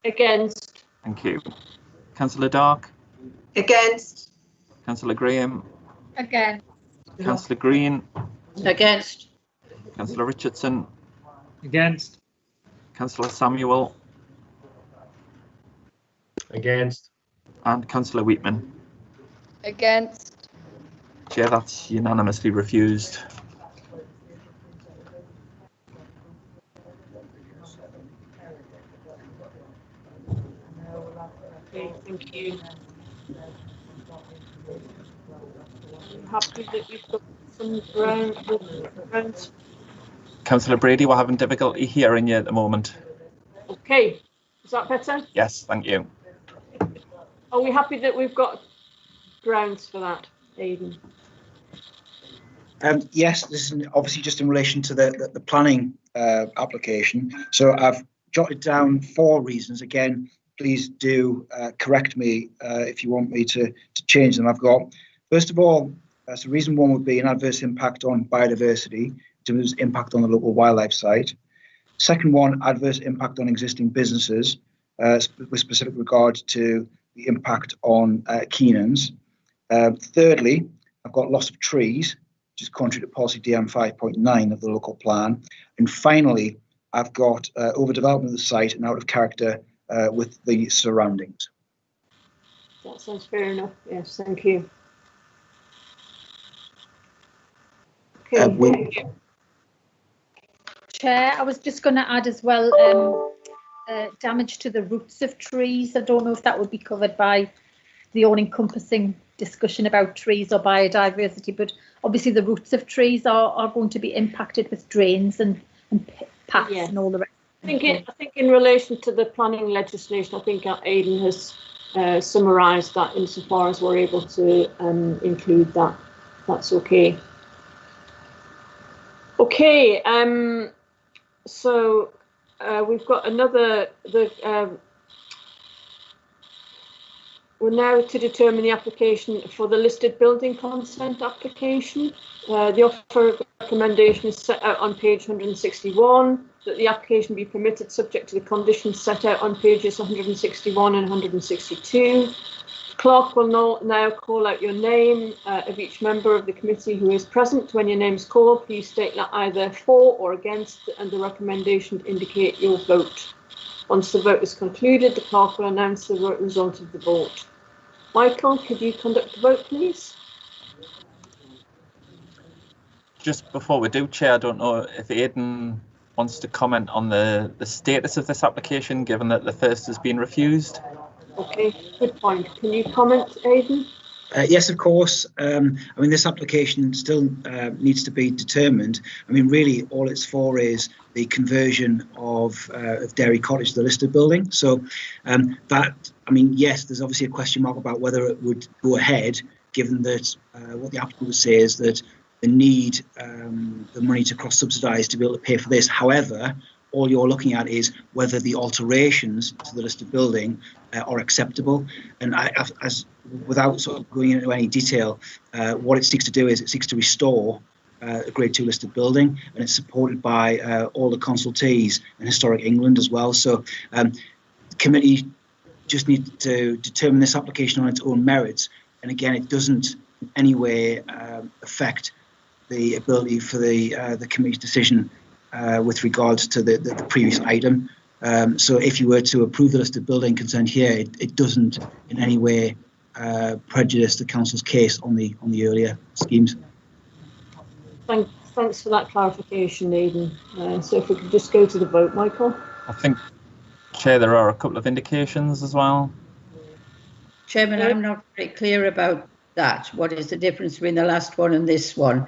Against. Thank you. Councillor Dark. Against. Councillor Graham. Against. Councillor Green. Against. Councillor Richardson. Against. Councillor Samuel. Against. And Councillor Wheatman. Against. Chair, that's unanimously refused. Okay, thank you. I'm happy that you've got some grounds. Councillor Brady, we're having difficulty hearing you at the moment. Okay, is that better? Yes, thank you. Are we happy that we've got grounds for that, Aidan? Yes, this is obviously just in relation to the planning application. So I've jotted down 4 reasons. Again, please do correct me if you want me to change them. I've got, first of all, so reason 1 would be an adverse impact on biodiversity, to impact on the local wildlife site. Second one, adverse impact on existing businesses, with specific regard to the impact on Keenans. Thirdly, I've got loss of trees, which is contrary to policy DM 5.9 of the local plan. And finally, I've got overdevelopment of the site and out of character with the surroundings. That sounds fair enough. Yes, thank you. Okay, thank you. Chair, I was just going to add as well damage to the roots of trees. I don't know if that would be covered by the all-encompassing discussion about trees or biodiversity, but obviously the roots of trees are going to be impacted with drains and paths and all the rest. I think in relation to the planning legislation, I think Aidan has summarised that insofar as we're able to include that. That's okay. Okay, so we've got another, we're now to determine the application for the listed building consent application. The offer of recommendation is set out on page 161, that the application be permitted subject to the conditions set out on pages 161 and 162. The clerk will now call out your name of each member of the committee who is present. When your name is called, please state that either for or against, and the recommendation to indicate your vote. Once the vote is concluded, the clerk will announce the result of the vote. Michael, could you conduct the vote, please? Just before we do, Chair, I don't know if Aidan wants to comment on the status of this application, given that the first has been refused. Okay, good point. Can you comment, Aidan? Yes, of course. I mean, this application still needs to be determined. I mean, really, all it's for is the conversion of Dairy Cottage to the listed building. So that, I mean, yes, there's obviously a question mark about whether it would go ahead, given that what the applicant would say is that they need the money to cross-subsidise to be able to pay for this. However, all you're looking at is whether the alterations to the listed building are acceptable. And without sort of going into any detail, what it seeks to do is it seeks to restore a Grade 2 listed building, and it's supported by all the consultees in Historic England as well. So the committee just need to determine this application on its own merits. And again, it doesn't in any way affect the ability for the committee's decision with regards to the previous item. So if you were to approve the listed building concerned here, it doesn't in any way prejudice the council's case on the earlier schemes. Thanks for that clarification, Aidan. So if we could just go to the vote, Michael. I think, Chair, there are a couple of indications as well. Chairman, I'm not very clear about that. What is the difference between the last one and this one?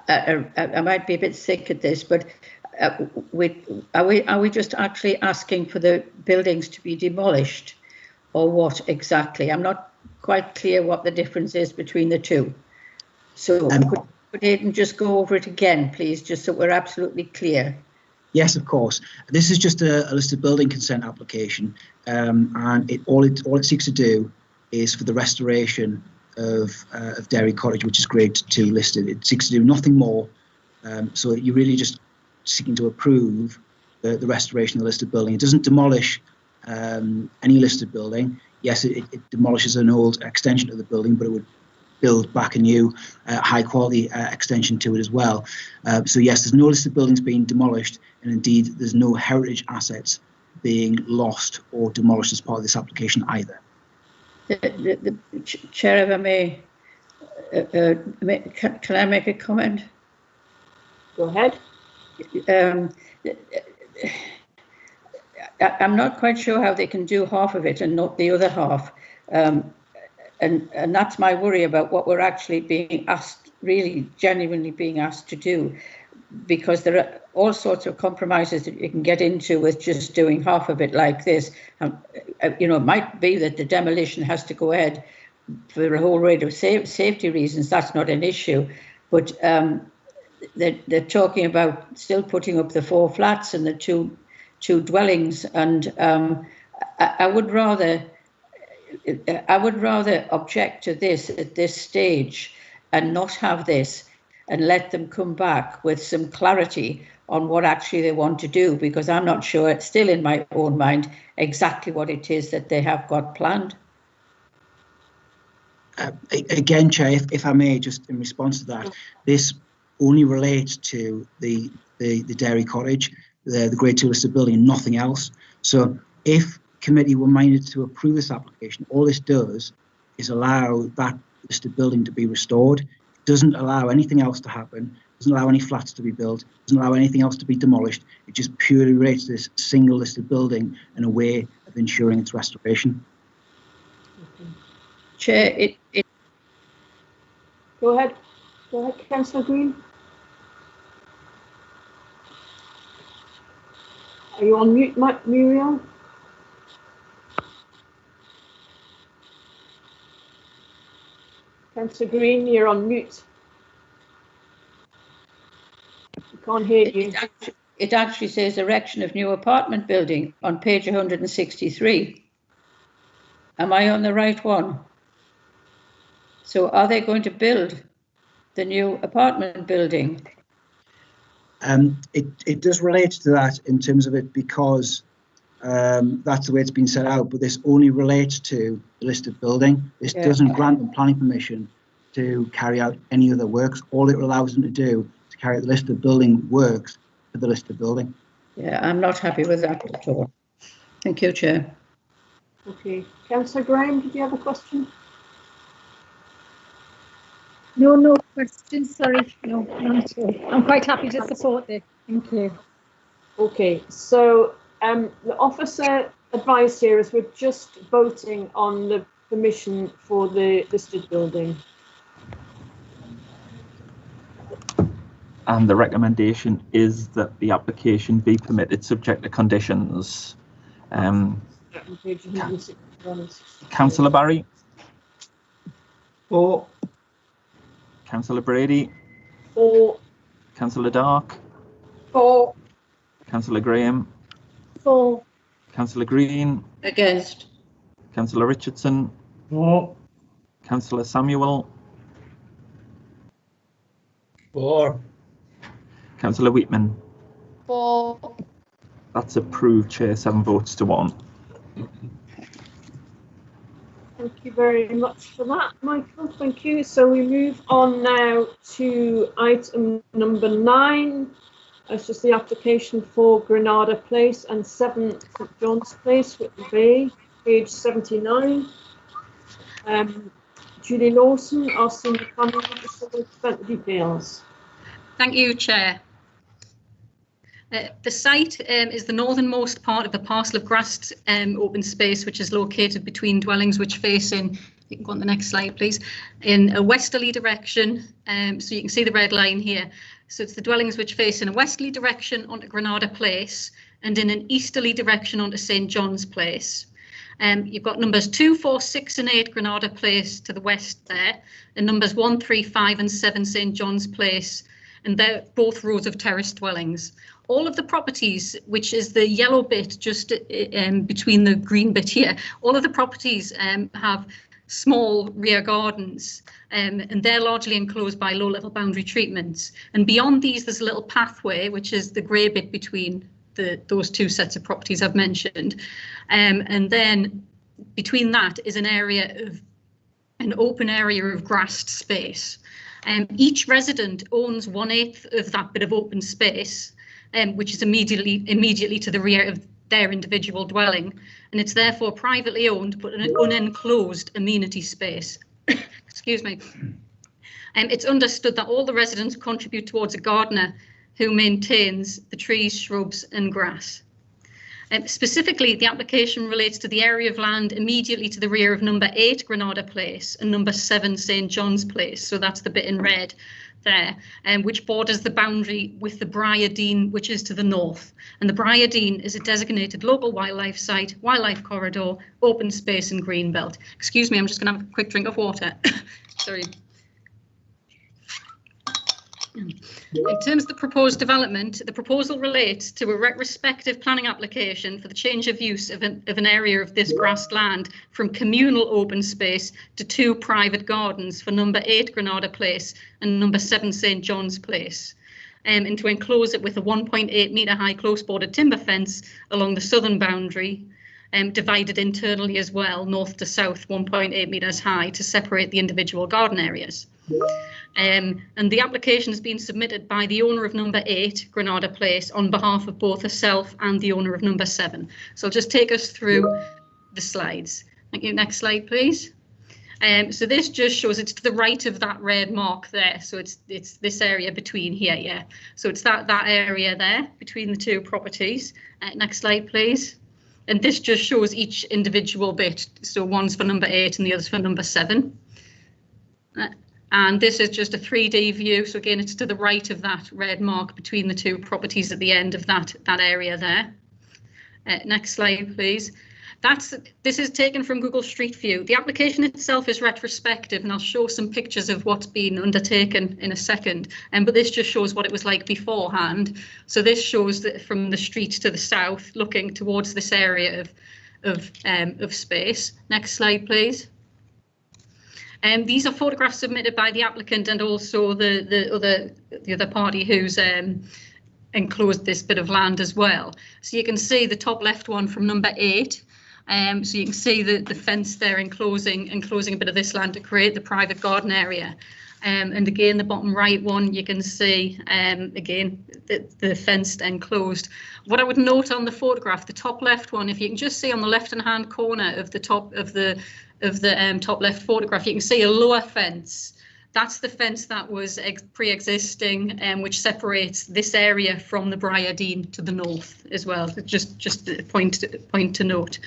I might be a bit sick at this, but are we just actually asking for the buildings to be demolished, or what exactly? I'm not quite clear what the difference is between the two. So could Aidan just go over it again, please, just so we're absolutely clear? Yes, of course. This is just a listed building consent application, and all it seeks to do is for the restoration of Dairy Cottage, which is Grade 2 listed. It seeks to do nothing more. So you're really just seeking to approve the restoration of the listed building. It doesn't demolish any listed building. Yes, it demolishes an old extension of the building, but it would build back a new high quality extension to it as well. So yes, there's no listed buildings being demolished, and indeed there's no heritage assets being lost or demolished as part of this application either. The Chair, if I may, can I make a comment? Go ahead. I'm not quite sure how they can do half of it and not the other half. And that's my worry about what we're actually being asked, really genuinely being asked to do, because there are all sorts of compromises that you can get into with just doing half of it like this. It might be that the demolition has to go ahead for a whole range of safety reasons. That's not an issue, but they're talking about still putting up the 4 flats and the two dwellings, and I would rather object to this at this stage and not have this, and let them come back with some clarity on what actually they want to do, because I'm not sure, it's still in my own mind, exactly what it is that they have got planned. Again, Chair, if I may, just in response to that, this only relates to the Dairy Cottage, the Grade 2 listed building, and nothing else. So if committee were minded to approve this application, all this does is allow that listed building to be restored. It doesn't allow anything else to happen, doesn't allow any flats to be built, doesn't allow anything else to be demolished. It just purely relates to this single listed building and a way of ensuring its restoration. Chair, Go ahead, Councillor Green. Are you on mute, Muriel? Councillor Green, you're on mute. We can't hear you. It actually says erection of new apartment building on page 163. Am I on the right one? So are they going to build the new apartment building? It does relate to that in terms of it, because that's the way it's been set out, but this only relates to the listed building. This doesn't grant them planning permission to carry out any other works. All it allows them to do is carry out the listed building works for the listed building. Yeah, I'm not happy with that at all. Thank you, Chair. Okay. Councillor Graham, did you have a question? No questions, sorry. No, not at all. I'm quite happy to support this. Thank you. Okay, so the officer advised here is we're just voting on the permission for the listed building. And the recommendation is that the application be permitted subject to conditions. Councillor Councillor Barry? For Councillor Brady. For. Councillor Dark. For. Councillor Graham. For. Councillor Green. Against. Councillor Richardson. For. Councillor Samuel. For. Councillor Wheatman. For. That's approved, Chair, 7 votes to 1. Thank you very much for that, Michael. Thank you. So we move on now to item number 9. It's just the application for Granada Place and 7 St John's Place, Whitby Bay, page 79. Julie Lawson, our senior planning officer, will present the details. Thank you, Chair. The site is the northernmost part of a parcel of grassed open space which is located between dwellings which face in, you can go on the next slide please, in a westerly direction. So you can see the red line here. So it's the dwellings which face in a westerly direction onto Granada Place and in an easterly direction onto St John's Place. You've got numbers 2, 4, 6 and 8 Granada Place to the west there, and numbers 1, 3, 5 and 7 St John's Place, and they're both rows of terraced dwellings. All of the properties, which is the yellow bit just between the green bit here, all of the properties have small rear gardens, and they're largely enclosed by low-level boundary treatments. And beyond these, there's a little pathway, which is the grey bit between those 2 sets of properties I've mentioned. And then between that is an open area of grassed space. Each resident owns 1/8 of that bit of open space, which is immediately to the rear of their individual dwelling, and it's therefore privately owned but an unenclosed amenity space. Excuse me. It's understood that all the residents contribute towards a gardener who maintains the trees, shrubs and grass. Specifically, the application relates to the area of land immediately to the rear of number 8 Granada Place and number 7 St John's Place, so that's the bit in red there, which borders the boundary with the Briar Dean, which is to the north. And the Briar Dean is a designated local wildlife site, wildlife corridor, open space and green belt. Excuse me, I'm just going to have a quick drink of water. Sorry. In terms of the proposed development, the proposal relates to a retrospective planning application for the change of use of an area of this grassed land from communal open space to 2 private gardens for number 8 Granada Place and number 7 St John's Place, and to enclose it with a 1.8 metre high close bordered timber fence along the southern boundary, divided internally as well, north to south 1.8 metres high, to separate the individual garden areas. And the application has been submitted by the owner of number 8 Granada Place on behalf of both herself and the owner of number 7. So I'll just take us through the slides. Thank you. Next slide, please. So this just shows it's to the right of that red mark there. So it's this area between here, yeah. So it's that area there between the 2 properties. Next slide, please. And this just shows each individual bit. So one's for number 8 and the other's for number 7. And this is just a 3D view. So again, it's to the right of that red mark between the 2 properties at the end of that area there. Next slide, please. This is taken from Google Street View. The application itself is retrospective, and I'll show some pictures of what's been undertaken in a second. But this just shows what it was like beforehand. So this shows that from the street to the south, looking towards this area of space. Next slide, please. These are photographs submitted by the applicant and also the other party who's enclosed this bit of land as well. So you can see the top left one from number 8. So you can see the fence there enclosing a bit of this land to create the private garden area. And again, the bottom right one, you can see again the fenced enclosed. What I would note on the photograph, the top left one, if you can just see on the left-hand corner of the top of the top left photograph, you can see a lower fence. That's the fence that was pre-existing, which separates this area from the Briar Dean to the north as well. Just a point to note.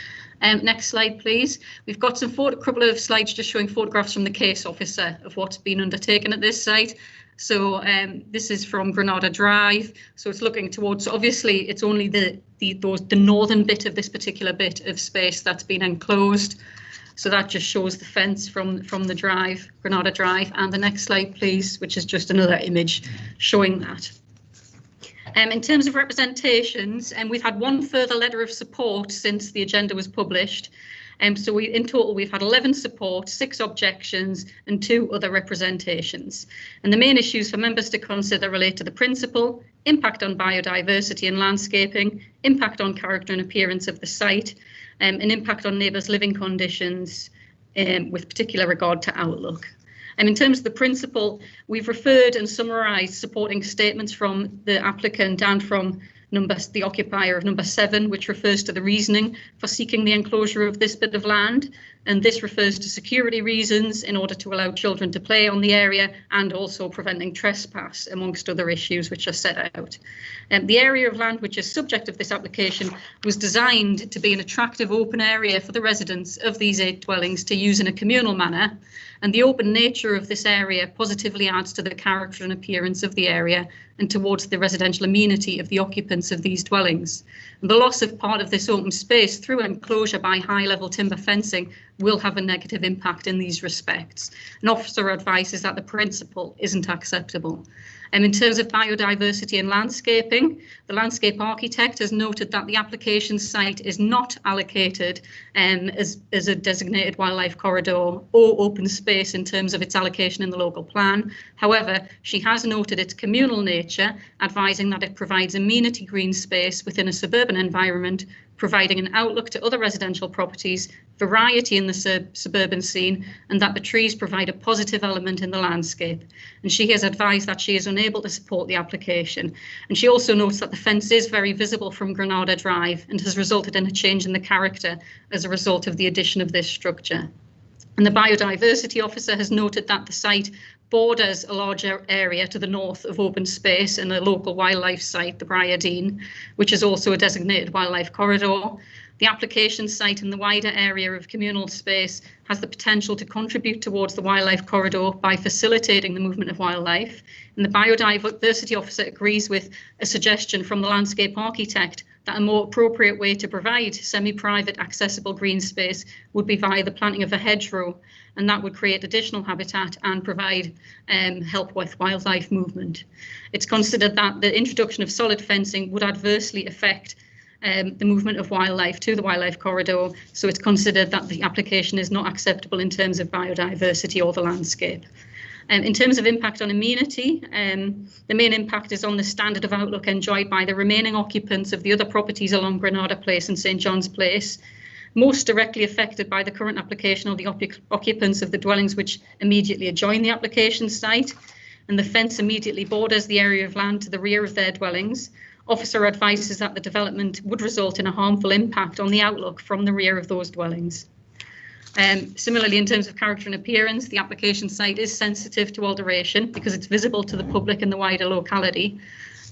Next slide, please. We've got a couple of slides just showing photographs from the case officer of what's been undertaken at this site. So this is from Granada Drive. So it's looking towards, obviously, it's only the northern bit of this particular bit of space that's been enclosed. So that just shows the fence from the drive, Granada Drive. And the next slide, please, which is just another image showing that. In terms of representations, we've had one further letter of support since the agenda was published. So in total, we've had 11 support, 6 objections and 2 other representations. And the main issues for members to consider relate to the principle, impact on biodiversity and landscaping, impact on character and appearance of the site, and impact on neighbours' living conditions, with particular regard to outlook. And in terms of the principle, we've referred and summarised supporting statements from the applicant and from the occupier of number 7, which refers to the reasoning for seeking the enclosure of this bit of land. And this refers to security reasons in order to allow children to play on the area and also preventing trespass, amongst other issues which are set out. The area of land which is subject of this application was designed to be an attractive open area for the residents of these 8 dwellings to use in a communal manner. And the open nature of this area positively adds to the character and appearance of the area and towards the residential amenity of the occupants of these dwellings. And the loss of part of this open space through enclosure by high-level timber fencing will have a negative impact in these respects. And officer advises that the principle isn't acceptable. And in terms of biodiversity and landscaping, the landscape architect has noted that the application site is not allocated as a designated wildlife corridor or open space in terms of its allocation in the local plan. However, she has noted its communal nature, advising that it provides amenity green space within a suburban environment, providing an outlook to other residential properties, variety in the suburban scene, and that the trees provide a positive element in the landscape. And she has advised that she is unable to support the application. And she also notes that the fence is very visible from Granada Drive and has resulted in a change in the character as a result of the addition of this structure. And the biodiversity officer has noted that the site borders a larger area to the north of open space and a local wildlife site, the Briar Dean, which is also a designated wildlife corridor. The application site in the wider area of communal space has the potential to contribute towards the wildlife corridor by facilitating the movement of wildlife. And the biodiversity officer agrees with a suggestion from the landscape architect that a more appropriate way to provide semi-private accessible green space would be via the planting of a hedgerow, and that would create additional habitat and provide help with wildlife movement. It's considered that the introduction of solid fencing would adversely affect the movement of wildlife to the wildlife corridor, so it's considered that the application is not acceptable in terms of biodiversity or the landscape. In terms of impact on amenity, the main impact is on the standard of outlook enjoyed by the remaining occupants of the other properties along Granada Place and St John's Place. Most directly affected by the current application are the occupants of the dwellings which immediately adjoin the application site, and the fence immediately borders the area of land to the rear of their dwellings. Officer advises that the development would result in a harmful impact on the outlook from the rear of those dwellings. Similarly, in terms of character and appearance, the application site is sensitive to alteration because it's visible to the public in the wider locality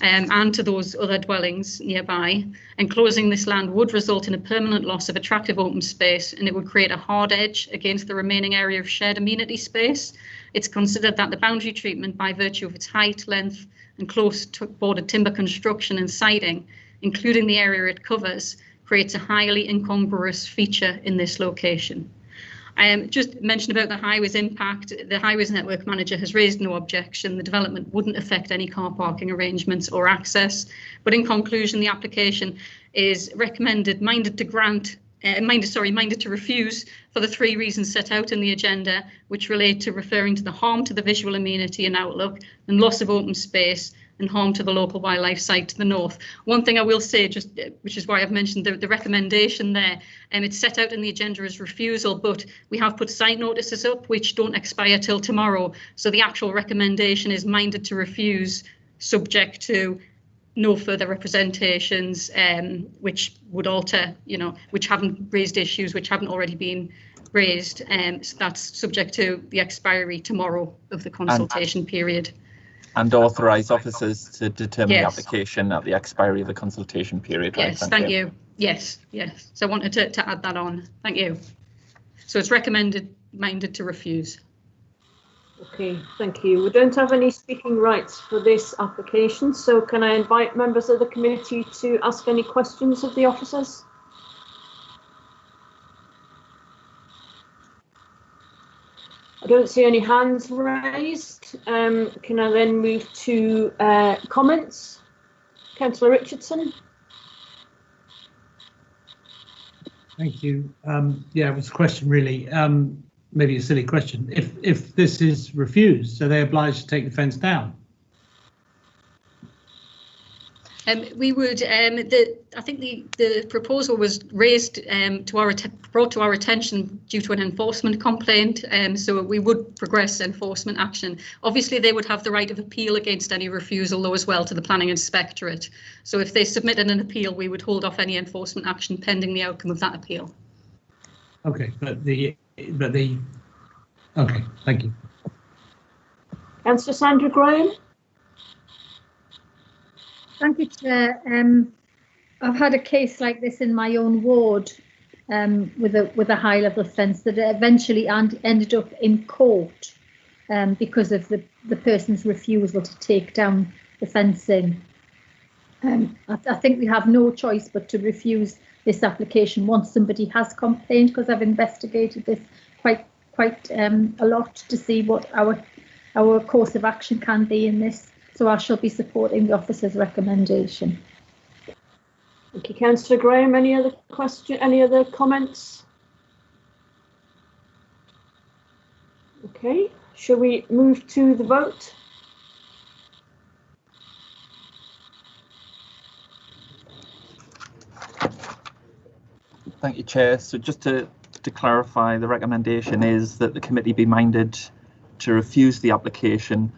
and to those other dwellings nearby. Enclosing this land would result in a permanent loss of attractive open space, and it would create a hard edge against the remaining area of shared amenity space. It's considered that the boundary treatment, by virtue of its height, length and close bordered timber construction and siding, including the area it covers, creates a highly incongruous feature in this location. Just mention about the highways impact. The highways network manager has raised no objection. The development wouldn't affect any car parking arrangements or access. But in conclusion, the application is minded to refuse for the 3 reasons set out in the agenda, which relate to referring to the harm to the visual amenity and outlook and loss of open space and harm to the local wildlife site to the north. One thing I will say, which is why I've mentioned the recommendation there, and it's set out in the agenda as refusal, but we have put site notices up which don't expire till tomorrow. So the actual recommendation is minded to refuse, subject to no further representations which would alter, which haven't raised issues which haven't already been raised. So that's subject to the expiry tomorrow of the consultation period. And authorise officers to determine the application at the expiry of the consultation period. Yes, right? Thank you. Yes. So I wanted to add that on. Thank you. So it's minded to refuse. Okay, thank you. We don't have any speaking rights for this application, so can I invite members of the committee to ask any questions of the officers? don't see any hands raised. Can I then move to comments? Councillor Richardson. Thank you. Yeah, it was a question really, maybe a silly question. If this is refused, are they obliged to take the fence down? We would. I think the proposal was raised brought to our attention due to an enforcement complaint. So we would progress enforcement action. Obviously, they would have the right of appeal against any refusal, though, as well, to the Planning Inspectorate. So if they submitted an appeal, we would hold off any enforcement action pending the outcome of that appeal. Okay, okay, thank you. Councillor Sandra Graham. Thank you, Chair. I've had a case like this in my own ward with a high level fence that eventually ended up in court because of the person's refusal to take down the fencing. I think we have no choice but to refuse this application once somebody has complained, because I've investigated this quite a lot to see what our course of action can be in this. So I shall be supporting the officer's recommendation. Thank you, Councillor Graham. Any other comments? Okay, shall we move to the vote? Thank you, Chair. So just to clarify, the recommendation is that the committee be minded to refuse the application,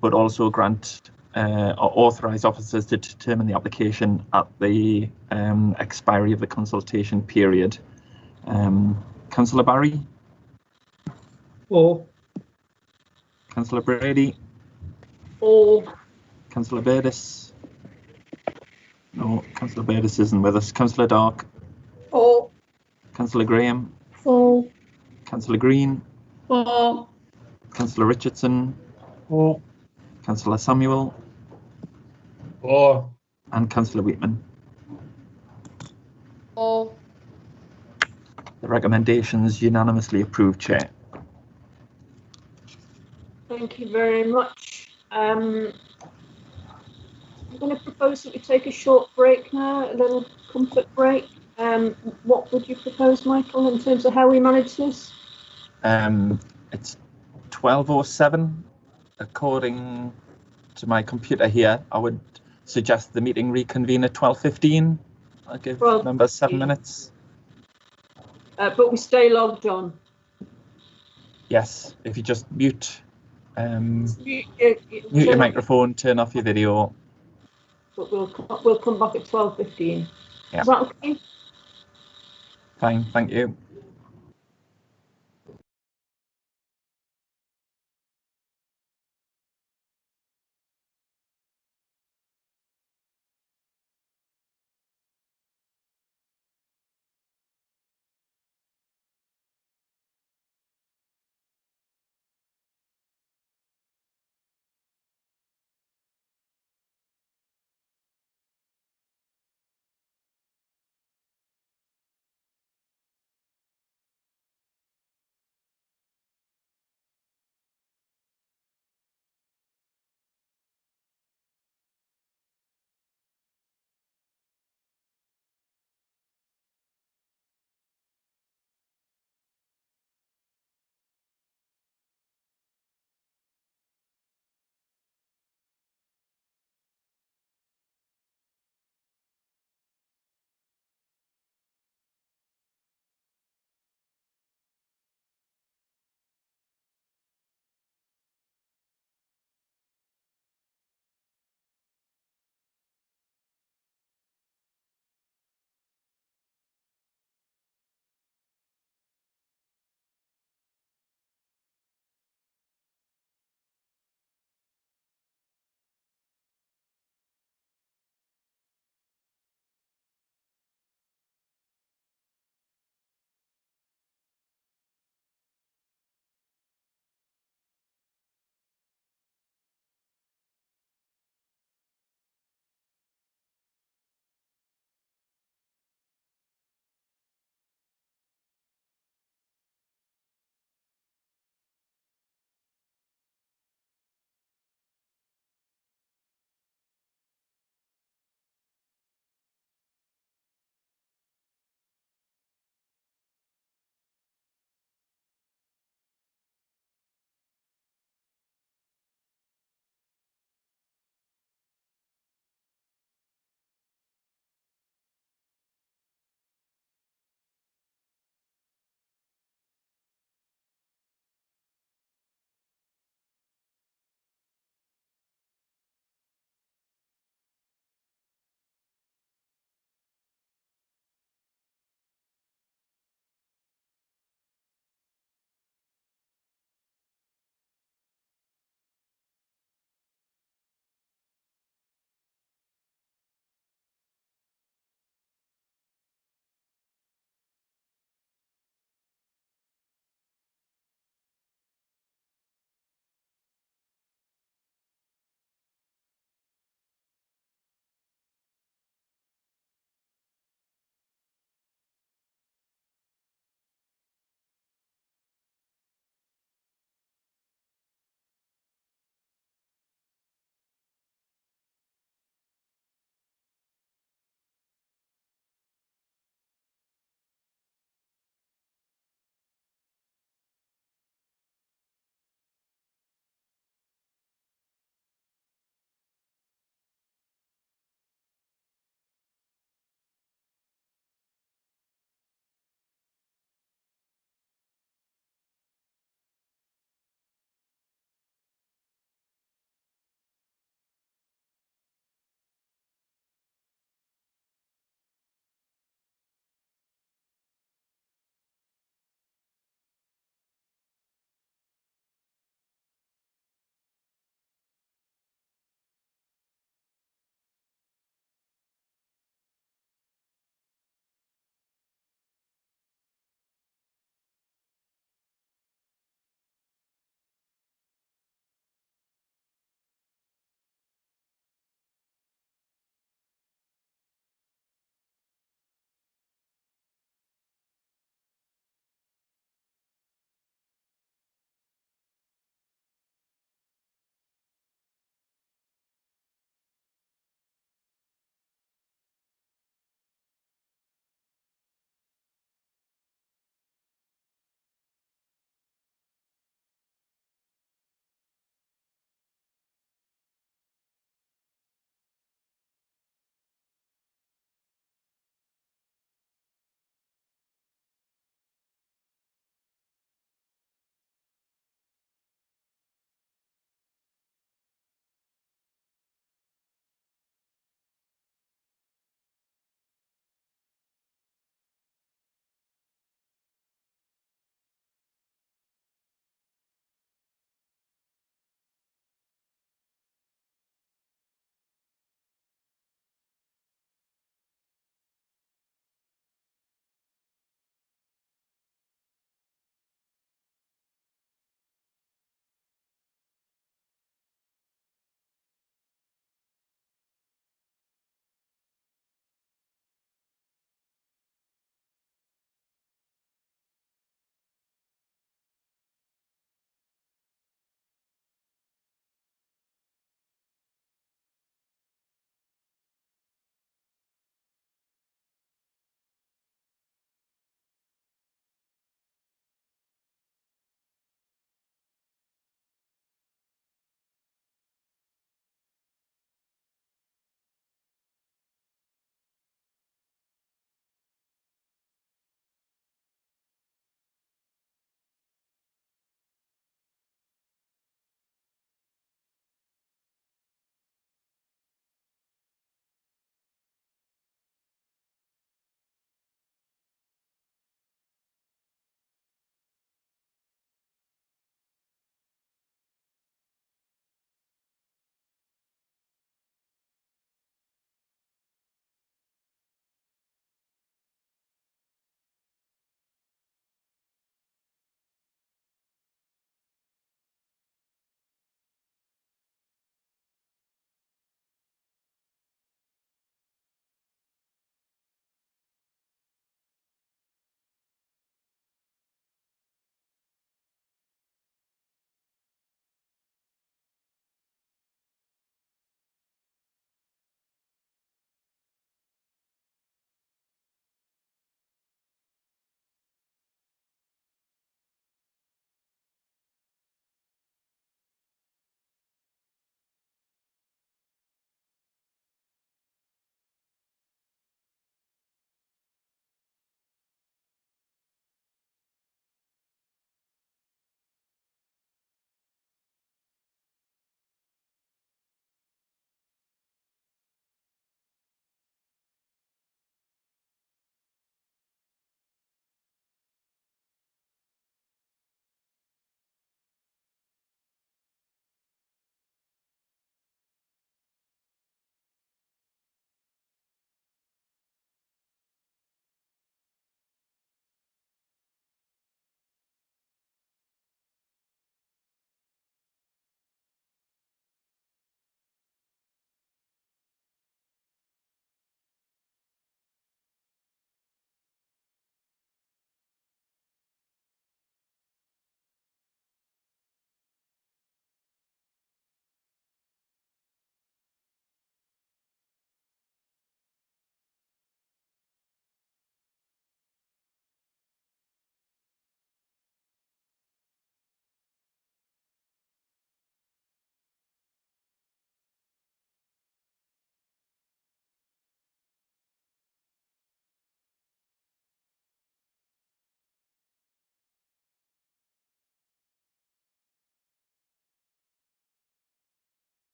but also grant or authorise officers to determine the application at the expiry of the consultation period. Councillor Barry? For. Councillor Brady? For. Councillor Burdis? No, Councillor Burdis isn't with us. Councillor Dark? For. Councillor Graham? For. Councillor Green? For. Councillor Richardson? For. Councillor Samuel? For. And Councillor Wheatman? For. The recommendation is unanimously approved, Chair. Thank you very much. I'm going to propose that we take a short break now, a little comfort break. What would you propose, Michael, in terms of how we manage this? It's 12:07. According to my computer here, I would suggest the meeting reconvene at 12:15. I'll give members 7 minutes. But we stay logged on. Yes, if you just mute your microphone, turn off your video. But we'll come back at 12:15. Yeah. Is that okay? Fine, thank you.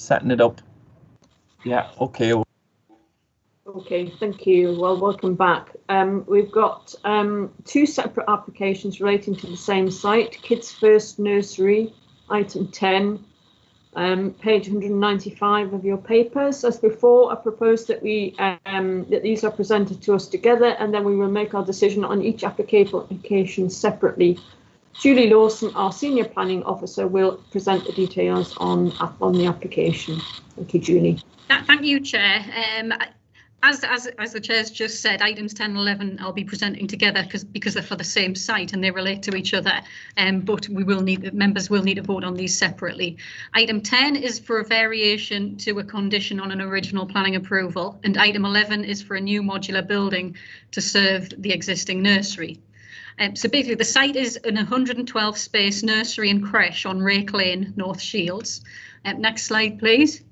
setting it up. Yeah, okay. Okay, thank you. Well, welcome back. We've got two separate applications relating to the same site, Kids First Nursery, item 10, page 195 of your papers. As before, I propose that that these are presented to us together, and then we will make our decision on each application separately. Julie Lawson, our Senior Planning Officer, will present the details on the application. Thank you, Julie. Thank you, Chair. As the Chair's just said, items 10 and 11 I'll be presenting together because they're for the same site and they relate to each other. But members will need to vote on these separately. Item 10 is for a variation to a condition on an original planning approval, and item 11 is for a new modular building to serve the existing nursery. So basically, the site is an 112 space nursery and creche on Rake Lane, North Shields. Next slide, please.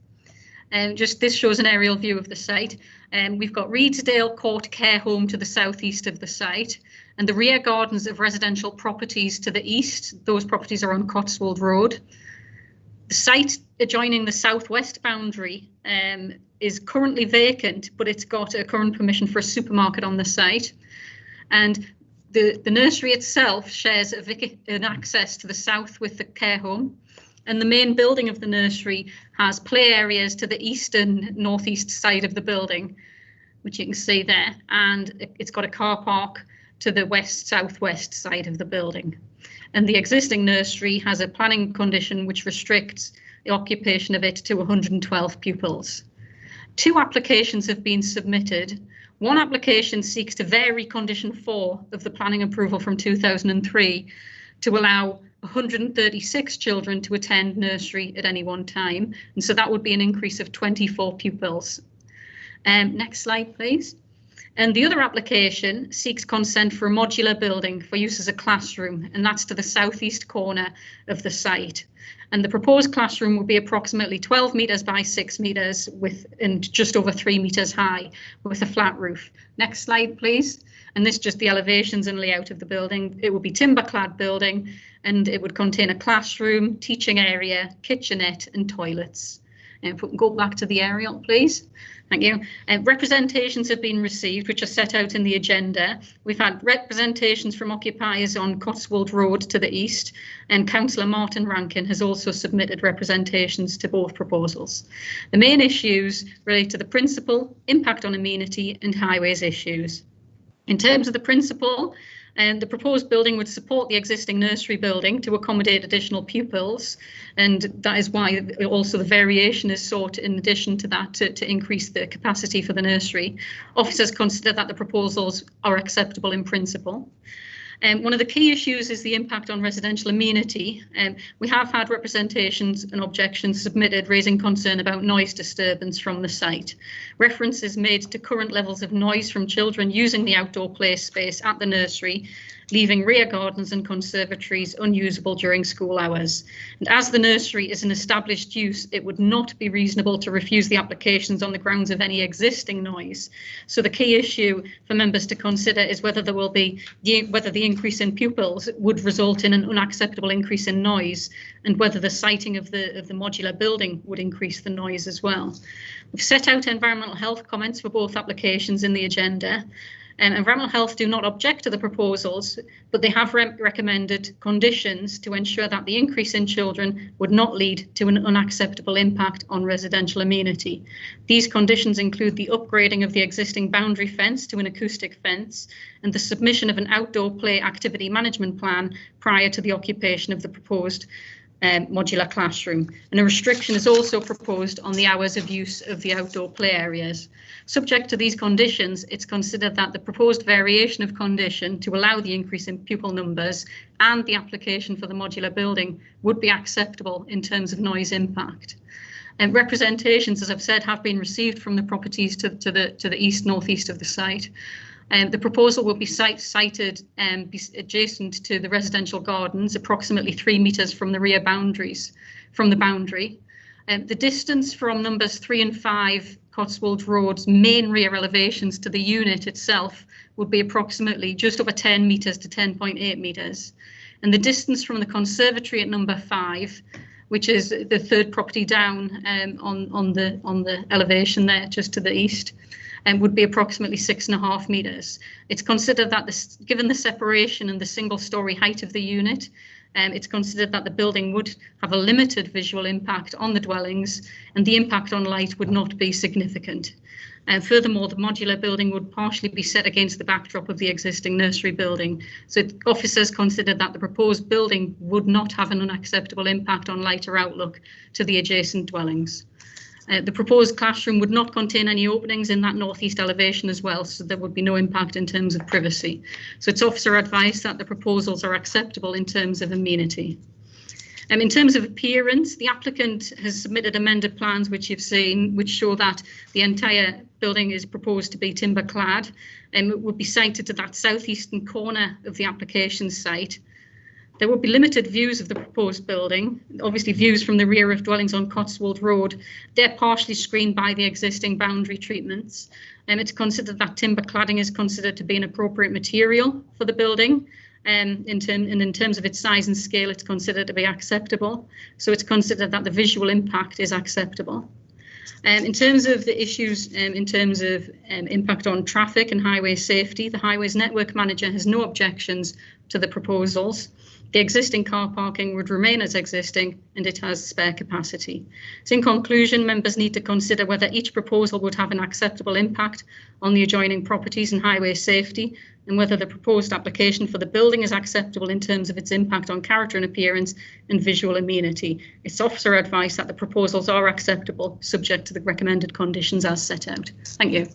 This shows an aerial view of the site. We've got Reedsdale Court Care Home to the southeast of the site, and the rear gardens of residential properties to the east. Those properties are on Cotswold Road. The site adjoining the southwest boundary is currently vacant, but it's got a current permission for a supermarket on the site. And the nursery itself shares an access to the south with the care home. And the main building of the nursery has play areas to the east and northeast side of the building, which you can see there. And it's got a car park to the west-southwest side of the building. And the existing nursery has a planning condition which restricts the occupation of it to 112 pupils. Two applications have been submitted. One application seeks to vary condition 4 of the planning approval from 2003 to allow 136 children to attend nursery at any one time, and so that would be an increase of 24 pupils. Next slide, please. And the other application seeks consent for a modular building for use as a classroom, and that's to the southeast corner of the site. And the proposed classroom will be approximately 12 metres by 6 metres and just over 3 metres high with a flat roof. Next slide, please. And this is just the elevations and layout of the building. It will be timber-clad building, and it would contain a classroom, teaching area, kitchenette and toilets. And if we can go back to the aerial, please. Thank you. Representations have been received, which are set out in the agenda. We've had representations from occupiers on Cotswold Road to the east, and Councillor Martin Rankin has also submitted representations to both proposals. The main issues relate to the principal, impact on amenity and highways issues. In terms of the principal, the proposed building would support the existing nursery building to accommodate additional pupils, and that is why also the variation is sought in addition to that to increase the capacity for the nursery. Officers consider that the proposals are acceptable in principle. One of the key issues is the impact on residential amenity. We have had representations and objections submitted raising concern about noise disturbance from the site. Reference is made to current levels of noise from children using the outdoor play space at the nursery, leaving rear gardens and conservatories unusable during school hours. And as the nursery is an established use, it would not be reasonable to refuse the applications on the grounds of any existing noise. So the key issue for members to consider is whether there will be whether the increase in pupils would result in an unacceptable increase in noise, and whether the siting of the modular building would increase the noise as well. We've set out environmental health comments for both applications in the agenda. Environmental Health do not object to the proposals, but they have recommended conditions to ensure that the increase in children would not lead to an unacceptable impact on residential amenity. These conditions include the upgrading of the existing boundary fence to an acoustic fence and the submission of an outdoor play activity management plan prior to the occupation of the proposed modular classroom. And a restriction is also proposed on the hours of use of the outdoor play areas. Subject to these conditions, it's considered that the proposed variation of condition to allow the increase in pupil numbers and the application for the modular building would be acceptable in terms of noise impact. And representations, as I've said, have been received from the properties to the east northeast of the site. The proposal will be sited adjacent to the residential gardens, approximately 3 metres from the rear boundaries from the boundary. The distance from numbers 3 and 5 Cotswold Road's main rear elevations to the unit itself would be approximately just over 10 metres to 10.8 metres. And the distance from the conservatory at number 5 which is the third property down on the elevation there, just to the east, and would be approximately 6.5 metres. It's considered that given the separation and the single-storey height of the unit, it's considered that the building would have a limited visual impact on the dwellings, and the impact on light would not be significant. Furthermore, the modular building would partially be set against the backdrop of the existing nursery building. So officers considered that the proposed building would not have an unacceptable impact on light or outlook to the adjacent dwellings. The proposed classroom would not contain any openings in that northeast elevation as well, so there would be no impact in terms of privacy. So it's officer advice that the proposals are acceptable in terms of amenity. In terms of appearance, the applicant has submitted amended plans, which you've seen, which show that the entire building is proposed to be timber clad, and it would be sited to that southeastern corner of the application site. There will be limited views of the proposed building, obviously views from the rear of dwellings on Cotswold Road. They're partially screened by the existing boundary treatments, and it's considered that timber cladding is considered to be an appropriate material for the building. In terms of its size and scale, it's considered to be acceptable. So it's considered that the visual impact is acceptable. In terms of the issues, in terms of impact on traffic and highway safety, the Highways Network Manager has no objections to the proposals. The existing car parking would remain as existing, and it has spare capacity. So in conclusion, members need to consider whether each proposal would have an acceptable impact on the adjoining properties and highway safety, and whether the proposed application for the building is acceptable in terms of its impact on character and appearance and visual amenity. It's officer advice that the proposals are acceptable, subject to the recommended conditions as set out. Thank you.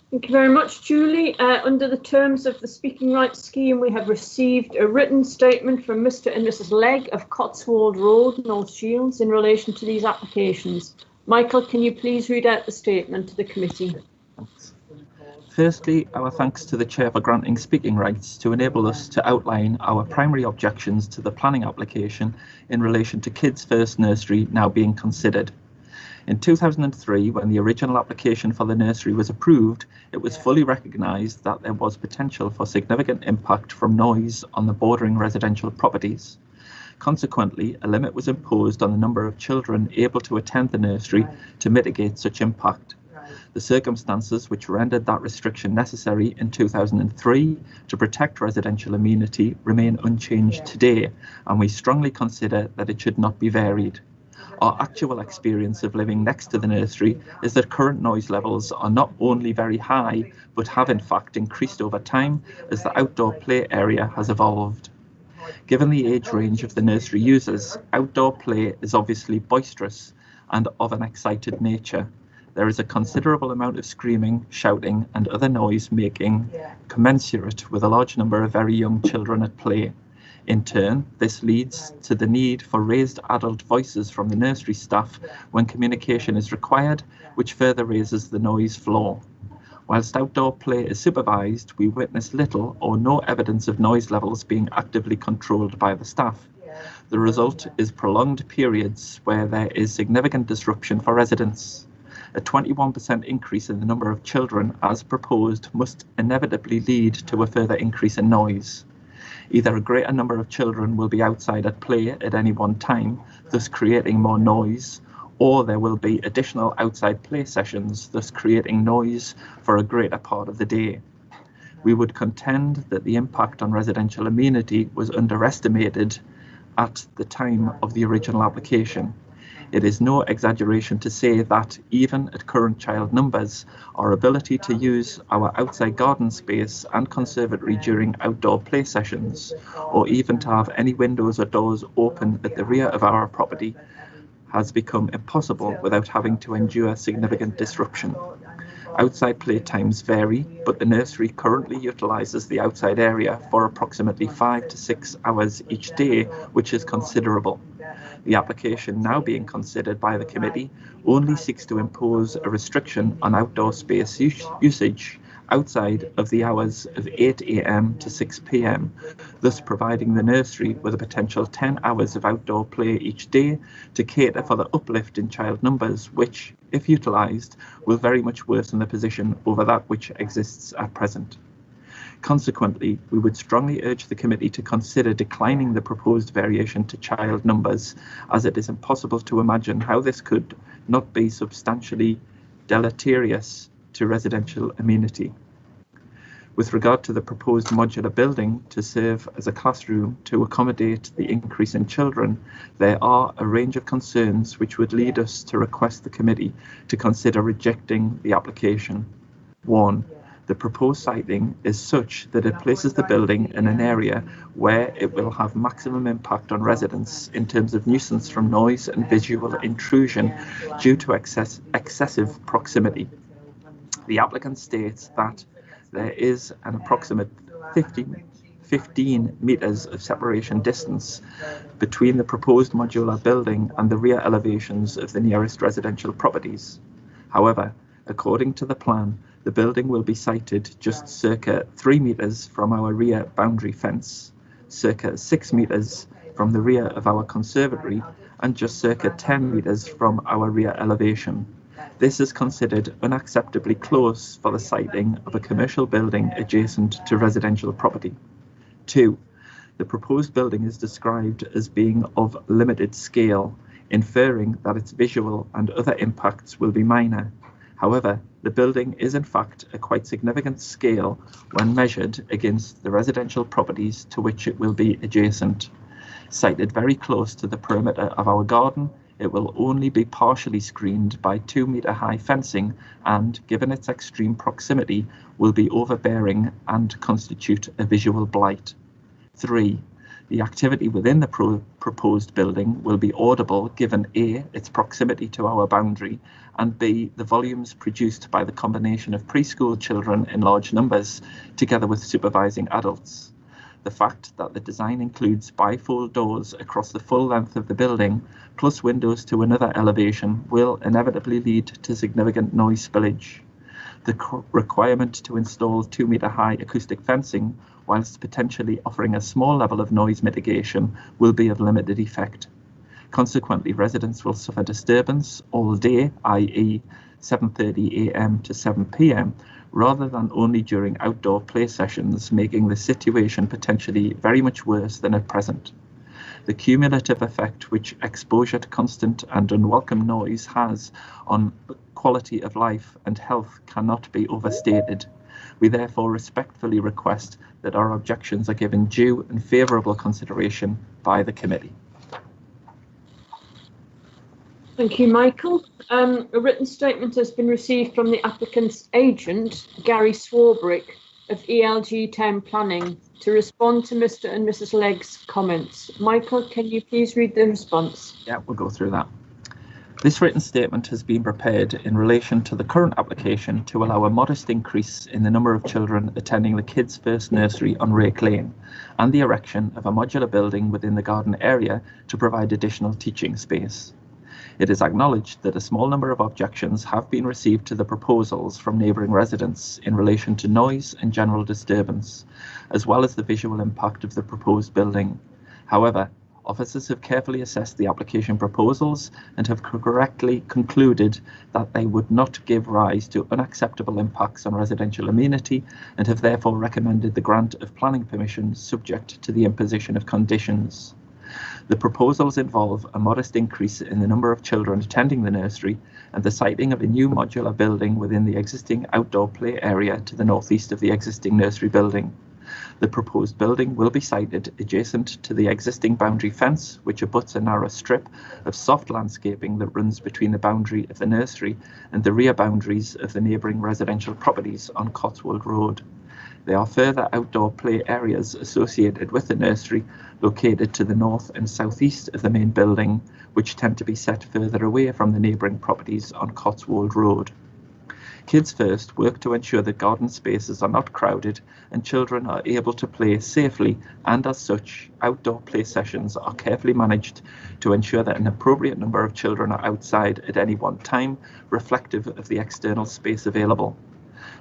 Thank you very much, Julie. Under the terms of the speaking rights scheme, we have received a written statement from Mr. and Mrs. Legg of Cotswold Road, North Shields, in relation to these applications. Michael, can you please read out the statement to the committee? Thanks. Firstly, our thanks to the Chair for granting speaking rights to enable us to outline our primary objections to the planning application in relation to Kids First Nursery now being considered. In 2003, when the original application for the nursery was approved, it was fully recognised that there was potential for significant impact from noise on the bordering residential properties. Consequently, a limit was imposed on the number of children able to attend the nursery to mitigate such impact. The circumstances which rendered that restriction necessary in 2003 to protect residential amenity remain unchanged today, and we strongly consider that it should not be varied. Our actual experience of living next to the nursery is that current noise levels are not only very high, but have in fact increased over time as the outdoor play area has evolved. Given the age range of the nursery users, outdoor play is obviously boisterous and of an excited nature. There is a considerable amount of screaming, shouting and other noise making commensurate with a large number of very young children at play. In turn, this leads to the need for raised adult voices from the nursery staff when communication is required, which further raises the noise floor. Whilst outdoor play is supervised, we witness little or no evidence of noise levels being actively controlled by the staff. The result is prolonged periods where there is significant disruption for residents. A 21% increase in the number of children, as proposed, must inevitably lead to a further increase in noise. Either a greater number of children will be outside at play at any one time, thus creating more noise, or there will be additional outside play sessions, thus creating noise for a greater part of the day. We would contend that the impact on residential amenity was underestimated at the time of the original application. It is no exaggeration to say that, even at current child numbers, our ability to use our outside garden space and conservatory during outdoor play sessions, or even to have any windows or doors open at the rear of our property, has become impossible without having to endure significant disruption. Outside play times vary, but the nursery currently utilises the outside area for approximately 5 to 6 hours each day, which is considerable. The application now being considered by the committee only seeks to impose a restriction on outdoor space usage outside of the hours of 8 AM to 6 PM, thus providing the nursery with a potential 10 hours of outdoor play each day to cater for the uplift in child numbers, which, if utilised, will very much worsen the position over that which exists at present. Consequently, we would strongly urge the committee to consider declining the proposed variation to child numbers, as it is impossible to imagine how this could not be substantially deleterious to residential amenity. With regard to the proposed modular building to serve as a classroom to accommodate the increase in children, there are a range of concerns which would lead us to request the committee to consider rejecting the application. 1. The proposed siting is such that it places the building in an area where it will have maximum impact on residents in terms of nuisance from noise and visual intrusion due to excessive proximity. The applicant states that there is an approximate 15 metres of separation distance between the proposed modular building and the rear elevations of the nearest residential properties. However, according to the plan, the building will be sited just circa 3 metres from our rear boundary fence, circa 6 metres from the rear of our conservatory, and just circa 10 metres from our rear elevation. This is considered unacceptably close for the siting of a commercial building adjacent to residential property. 2. The proposed building is described as being of limited scale, inferring that its visual and other impacts will be minor. However, the building is in fact a quite significant scale when measured against the residential properties to which it will be adjacent. Sited very close to the perimeter of our garden, it will only be partially screened by 2-metre-high fencing and, given its extreme proximity, will be overbearing and constitute a visual blight. 3. The activity within the proposed building will be audible given A, its proximity to our boundary, and B, the volumes produced by the combination of preschool children in large numbers together with supervising adults. The fact that the design includes bifold doors across the full length of the building, plus windows to another elevation, will inevitably lead to significant noise spillage. The requirement to install 2-metre-high acoustic fencing, whilst potentially offering a small level of noise mitigation, will be of limited effect. Consequently, residents will suffer disturbance all day, i.e. 7:30 a.m. to 7 p.m, rather than only during outdoor play sessions, making the situation potentially very much worse than at present. The cumulative effect which exposure to constant and unwelcome noise has on quality of life and health cannot be overstated. We therefore respectfully request that our objections are given due and favourable consideration by the committee. Thank you, Michael. A written statement has been received from the applicant's agent, Gary Swarbrick of ELG Town Planning, to respond to Mr. and Mrs. Legg's comments. Michael, can you please read the response? Yeah, we'll go through that. This written statement has been prepared in relation to the current application to allow a modest increase in the number of children attending the Kids First Nursery on Rake Lane and the erection of a modular building within the garden area to provide additional teaching space. It is acknowledged that a small number of objections have been received to the proposals from neighbouring residents in relation to noise and general disturbance, as well as the visual impact of the proposed building. However, officers have carefully assessed the application proposals and have correctly concluded that they would not give rise to unacceptable impacts on residential amenity and have therefore recommended the grant of planning permission subject to the imposition of conditions. The proposals involve a modest increase in the number of children attending the nursery and the siting of a new modular building within the existing outdoor play area to the northeast of the existing nursery building. The proposed building will be sited adjacent to the existing boundary fence, which abuts a narrow strip of soft landscaping that runs between the boundary of the nursery and the rear boundaries of the neighbouring residential properties on Cotswold Road. There are further outdoor play areas associated with the nursery located to the north and southeast of the main building, which tend to be set further away from the neighbouring properties on Cotswold Road. Kids First work to ensure that garden spaces are not crowded and children are able to play safely, and as such, outdoor play sessions are carefully managed to ensure that an appropriate number of children are outside at any one time, reflective of the external space available.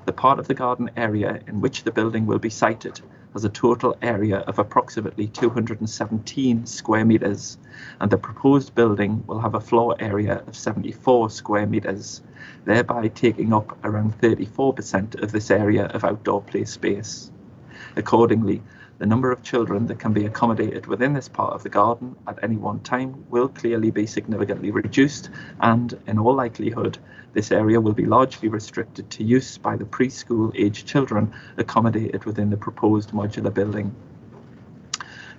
The part of the garden area in which the building will be sited has a total area of approximately 217 square metres, and the proposed building will have a floor area of 74 square metres, thereby taking up around 34% of this area of outdoor play space. Accordingly, the number of children that can be accommodated within this part of the garden at any one time will clearly be significantly reduced, and in all likelihood, this area will be largely restricted to use by the preschool aged children accommodated within the proposed modular building.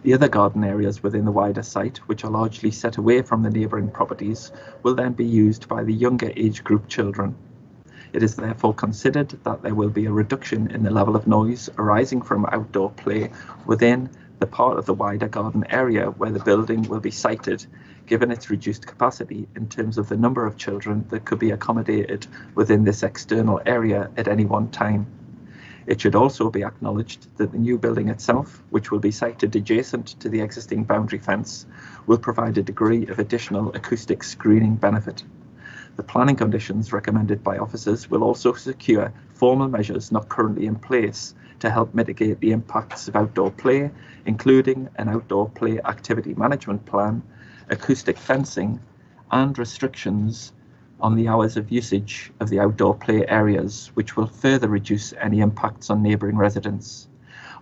The other garden areas within the wider site, which are largely set away from the neighbouring properties, will then be used by the younger age group children. It is therefore considered that there will be a reduction in the level of noise arising from outdoor play within the part of the wider garden area where the building will be sited, given its reduced capacity in terms of the number of children that could be accommodated within this external area at any one time. It should also be acknowledged that the new building itself, which will be sited adjacent to the existing boundary fence, will provide a degree of additional acoustic screening benefit. The planning conditions recommended by officers will also secure formal measures not currently in place to help mitigate the impacts of outdoor play, including an outdoor play activity management plan, acoustic fencing, and restrictions on the hours of usage of the outdoor play areas, which will further reduce any impacts on neighbouring residents.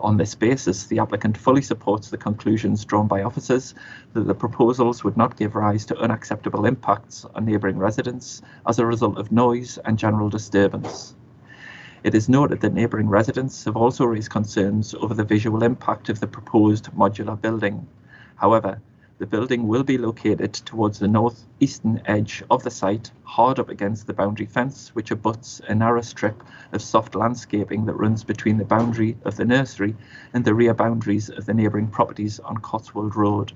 On this basis, the applicant fully supports the conclusions drawn by officers that the proposals would not give rise to unacceptable impacts on neighbouring residents as a result of noise and general disturbance. It is noted that neighbouring residents have also raised concerns over the visual impact of the proposed modular building. However, the building will be located towards the northeastern edge of the site, hard up against the boundary fence, which abuts a narrow strip of soft landscaping that runs between the boundary of the nursery and the rear boundaries of the neighbouring properties on Cotswold Road.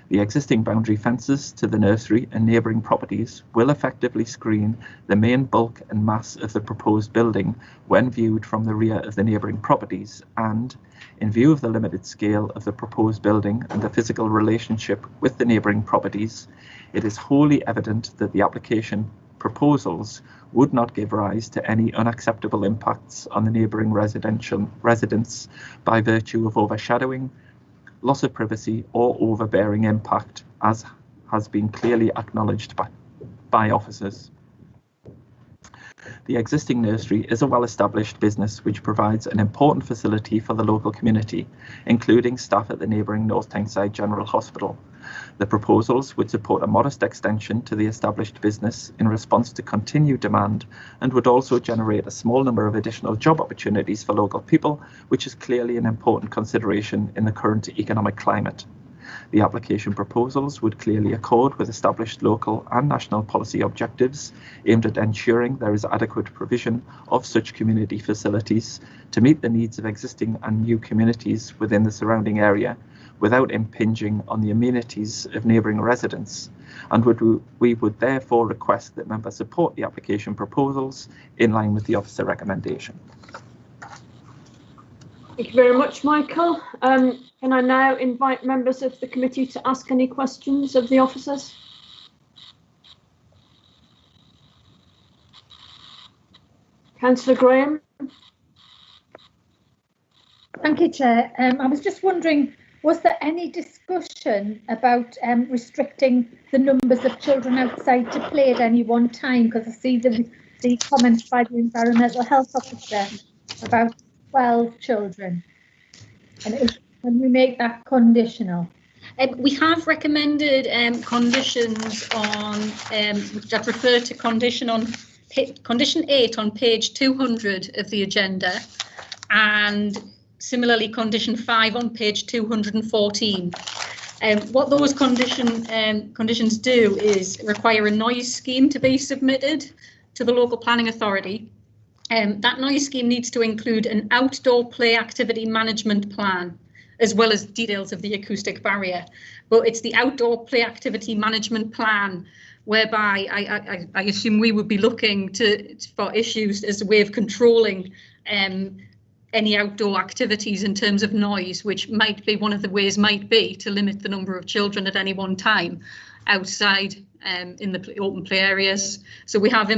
The existing boundary fences to the nursery and neighbouring properties will effectively screen the main bulk and mass of the proposed building when viewed from the rear of the neighbouring properties, and, in view of the limited scale of the proposed building and the physical relationship with the neighbouring properties, it is wholly evident that the application proposals would not give rise to any unacceptable impacts on the neighbouring residents by virtue of overshadowing, loss of privacy, or overbearing impact, as has been clearly acknowledged by officers. The existing nursery is a well-established business which provides an important facility for the local community, including staff at the neighbouring North Tyneside General Hospital. The proposals would support a modest extension to the established business in response to continued demand, and would also generate a small number of additional job opportunities for local people, which is clearly an important consideration in the current economic climate. The application proposals would clearly accord with established local and national policy objectives aimed at ensuring there is adequate provision of such community facilities to meet the needs of existing and new communities within the surrounding area, without impinging on the amenities of neighbouring residents, and we would therefore request that members support the application proposals in line with the officer recommendation. Thank you very much, Michael. Can I now invite members of the committee to ask any questions of the officers? Councillor Graham. Thank you, Chair. I was just wondering, was there any discussion about restricting the numbers of children outside to play at any one time? Because I see the comments by the Environmental Health Officer about 12 children. And can we make that conditional? We have recommended conditions on, which I refer to condition 8 on page 200 of the agenda, and similarly condition 5 on page 214. What those conditions do is require a noise scheme to be submitted to the local planning authority. That noise scheme needs to include an outdoor play activity management plan, as well as details of the acoustic barrier. But it's the outdoor play activity management plan whereby I assume we would be looking for issues as a way of controlling any outdoor activities in terms of noise, which might be one of the ways to limit the number of children at any one time outside in the open play areas. So we have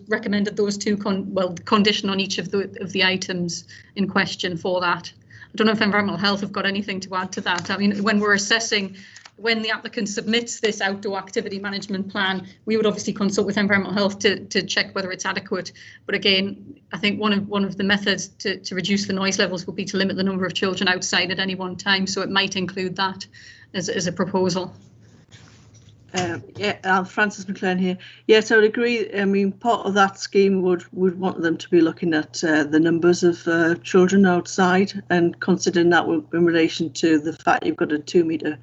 recommended those two condition on each of the items in question for that. I don't know if Environmental Health have got anything to add to that. I mean, when we're assessing when the applicant submits this outdoor activity management plan, we would obviously consult with Environmental Health to check whether it's adequate. But again, I think one of the methods to reduce the noise levels would be to limit the number of children outside at any one time. So it might include that as a proposal. Frances McLean here. Yes, I would agree. I mean, part of that scheme would want them to be looking at the numbers of children outside and considering that in relation to the fact you've got a 2-metre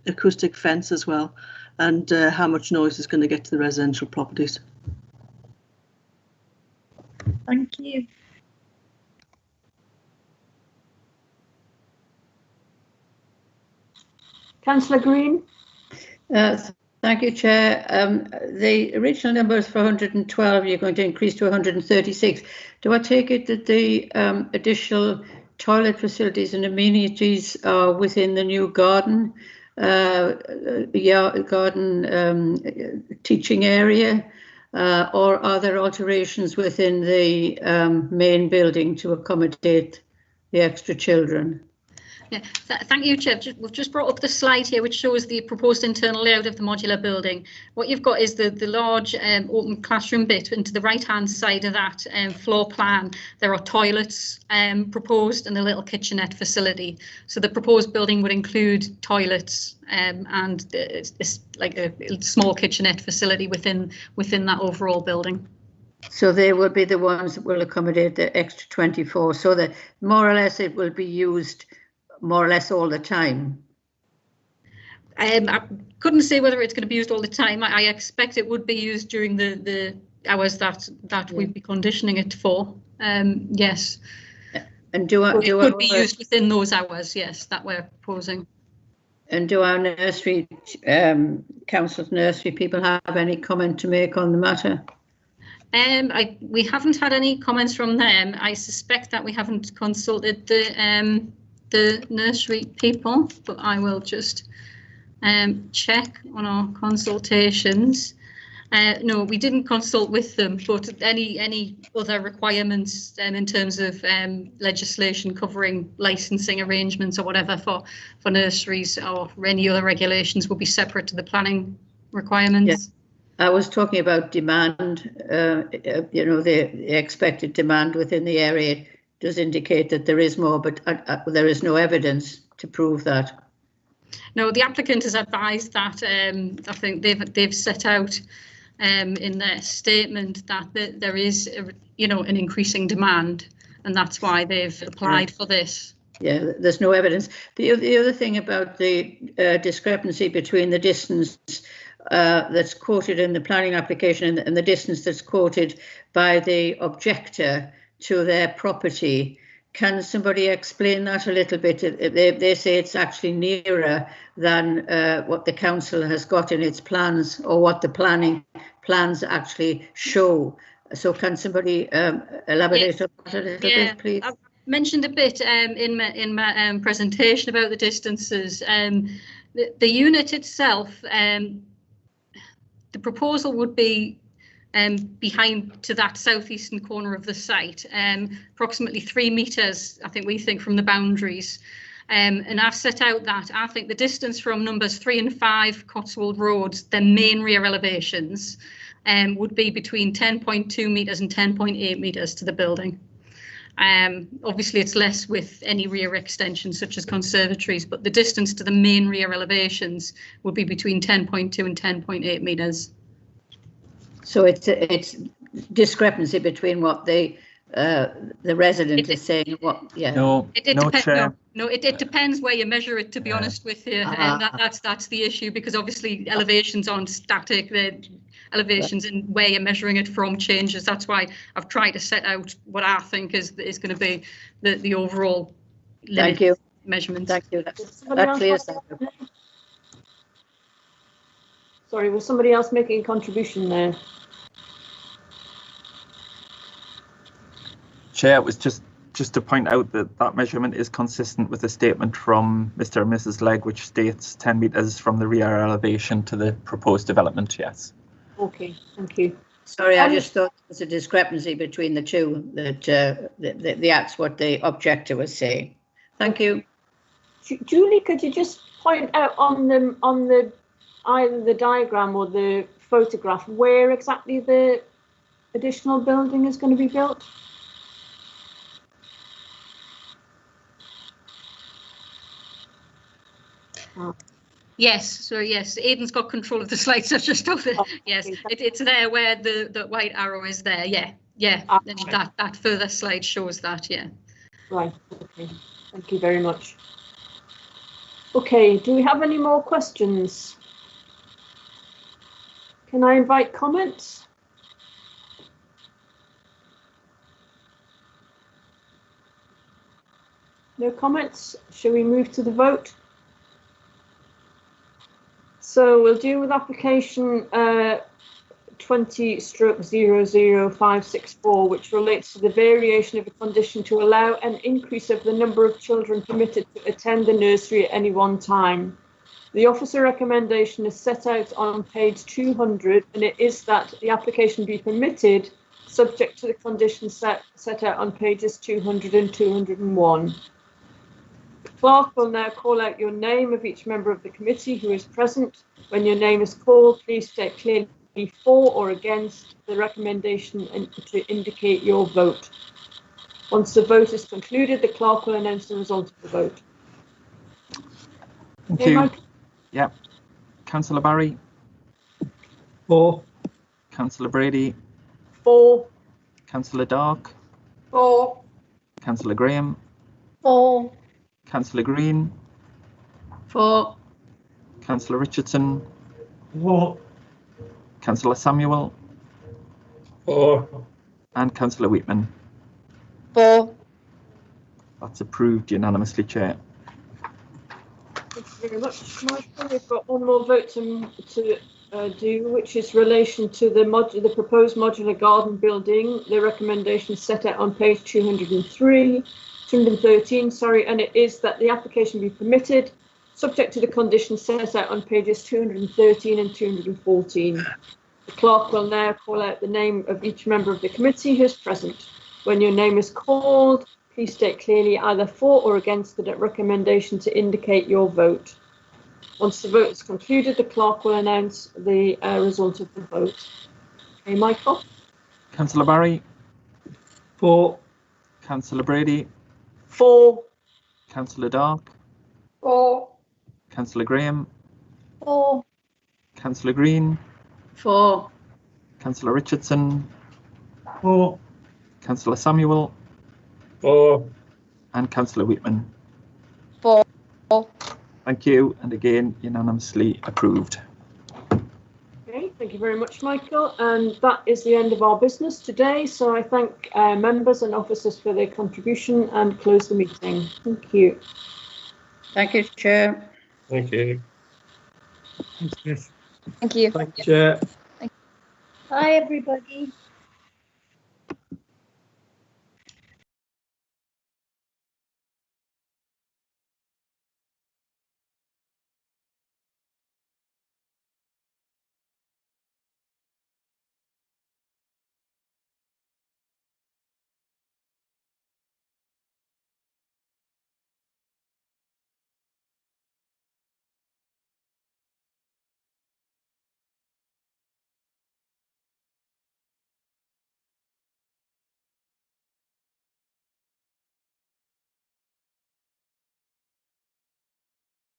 acoustic fence as well, and how much noise is going to get to the residential properties. Thank you. Councillor Green. Thank you, Chair. The original numbers for 112, you're going to increase to 136. Do I take it that the additional toilet facilities and amenities are within the new garden teaching area, or are there alterations within the main building to accommodate the extra children? Yeah, thank you, Chair. We've just brought up the slide here which shows the proposed internal layout of the modular building. What you've got is the large open classroom bit, and to the right hand side of that floor plan there are toilets proposed and a little kitchenette facility. So the proposed building would include toilets and it's like a small kitchenette facility within that overall building. So they will be the ones that will accommodate the extra 24, so that more or less it will be used more or less all the time. I couldn't say whether it's going to be used all the time. I expect it would be used during the hours that we'd be conditioning it for. Yes. And it could be used within those hours, yes, that we're proposing. And do our nursery, council's nursery people have any comment to make on the matter? We haven't had any comments from them. I suspect that we haven't consulted the nursery people, but I will just check on our consultations. No, we didn't consult with them, but any other requirements in terms of legislation covering licensing arrangements or whatever for nurseries or any other regulations will be separate to the planning requirements. Yes. I was talking about demand, the expected demand within the area does indicate that there is more, but there is no evidence to prove that. No, the applicant has advised that I think they've set out in their statement that there is an increasing demand, and that's why they've applied for this. Yeah, there's no evidence. The other thing about the discrepancy between the distance that's quoted in the planning application and the distance that's quoted by the objector to their property. Can somebody explain that a little bit? They say it's actually nearer than what the council has got in its plans, or what the planning plans actually show. So can somebody elaborate on that a little bit, please? I've mentioned a bit in my presentation about the distances. The unit itself, the proposal would be behind to that southeastern corner of the site, approximately 3 metres, I think we think, from the boundaries. And I've set out that I think the distance from numbers 3 and 5 Cotswold Roads, their main rear elevations, would be between 10.2 metres and 10.8 metres to the building. Obviously it's less with any rear extensions such as conservatories, but the distance to the main rear elevations would be between 10.2 and 10.8 metres. So it's discrepancy between what the resident is saying and what, yeah. No, it depends where you measure it, to be honest with you, and that's the issue, because obviously elevations aren't static. The elevations and where you're measuring it from changes. That's why I've tried to set out what I think is going to be the overall limit measurement. Thank you. That clears that up. Sorry, was somebody else making a contribution there? Chair, it was just to point out that measurement is consistent with the statement from Mr. and Mrs. Legg, which states 10 metres from the rear elevation to the proposed development, yes. Okay, thank you. Sorry, I just thought there was a discrepancy between the two, that that's what the objector was saying. Thank you. Julie, could you just point out on the either the diagram or the photograph where exactly the additional building is going to be built? Yes, so yes, Aidan's got control of the slides. So just over. Yes, it's there where the white arrow is there. Yeah. And that further slide shows that. Yeah. Right. Okay. Thank you very much. Okay. Do we have any more questions? Can I invite comments? No comments. Shall we move to the vote? So we'll deal with application 20/00564, which relates to the variation of a condition to allow an increase of the number of children permitted to attend the nursery at any one time. The officer recommendation is set out on page 200, and it is that the application be permitted subject to the conditions set out on pages 200 and 201. The clerk will now call out your name of each member of the committee who is present. When your name is called, please state clearly for or against the recommendation and to indicate your vote. Once the vote is concluded, the clerk will announce the result of the vote. Thank you. Yep. Councillor Barry. For. Councillor Brady. For. Councillor Dark. For. Councillor Graham. For. Councillor Green. For. Councillor Richardson. For. Councillor Samuel. For. And Councillor Wheatman. For. That's approved unanimously, Chair. Thank you very much, Michael. We've got one more vote to do, which is relation to the proposed modular garden building. The recommendation is set out on page 213, and it is that the application be permitted, subject to the conditions set out on pages 213 and 214. The clerk will now call out the name of each member of the committee who is present. When your name is called, please state clearly either for or against the recommendation to indicate your vote. Once the vote is concluded, the clerk will announce the result of the vote. Okay, Michael? Councillor Barry. For. Councillor Brady. For. Councillor Dark. For. Councillor Graham. For. Councillor Green. For. Councillor Richardson. For. Councillor Samuel. For. And Councillor Wheatman. For. Thank you, and again unanimously approved. Okay, thank you very much, Michael. And that is the end of our business today. So I thank members and officers for their contribution and close the meeting. Thank you. Thank you, Chair. Thank you. Thank you. Thank you, Chair. Bye, everybody.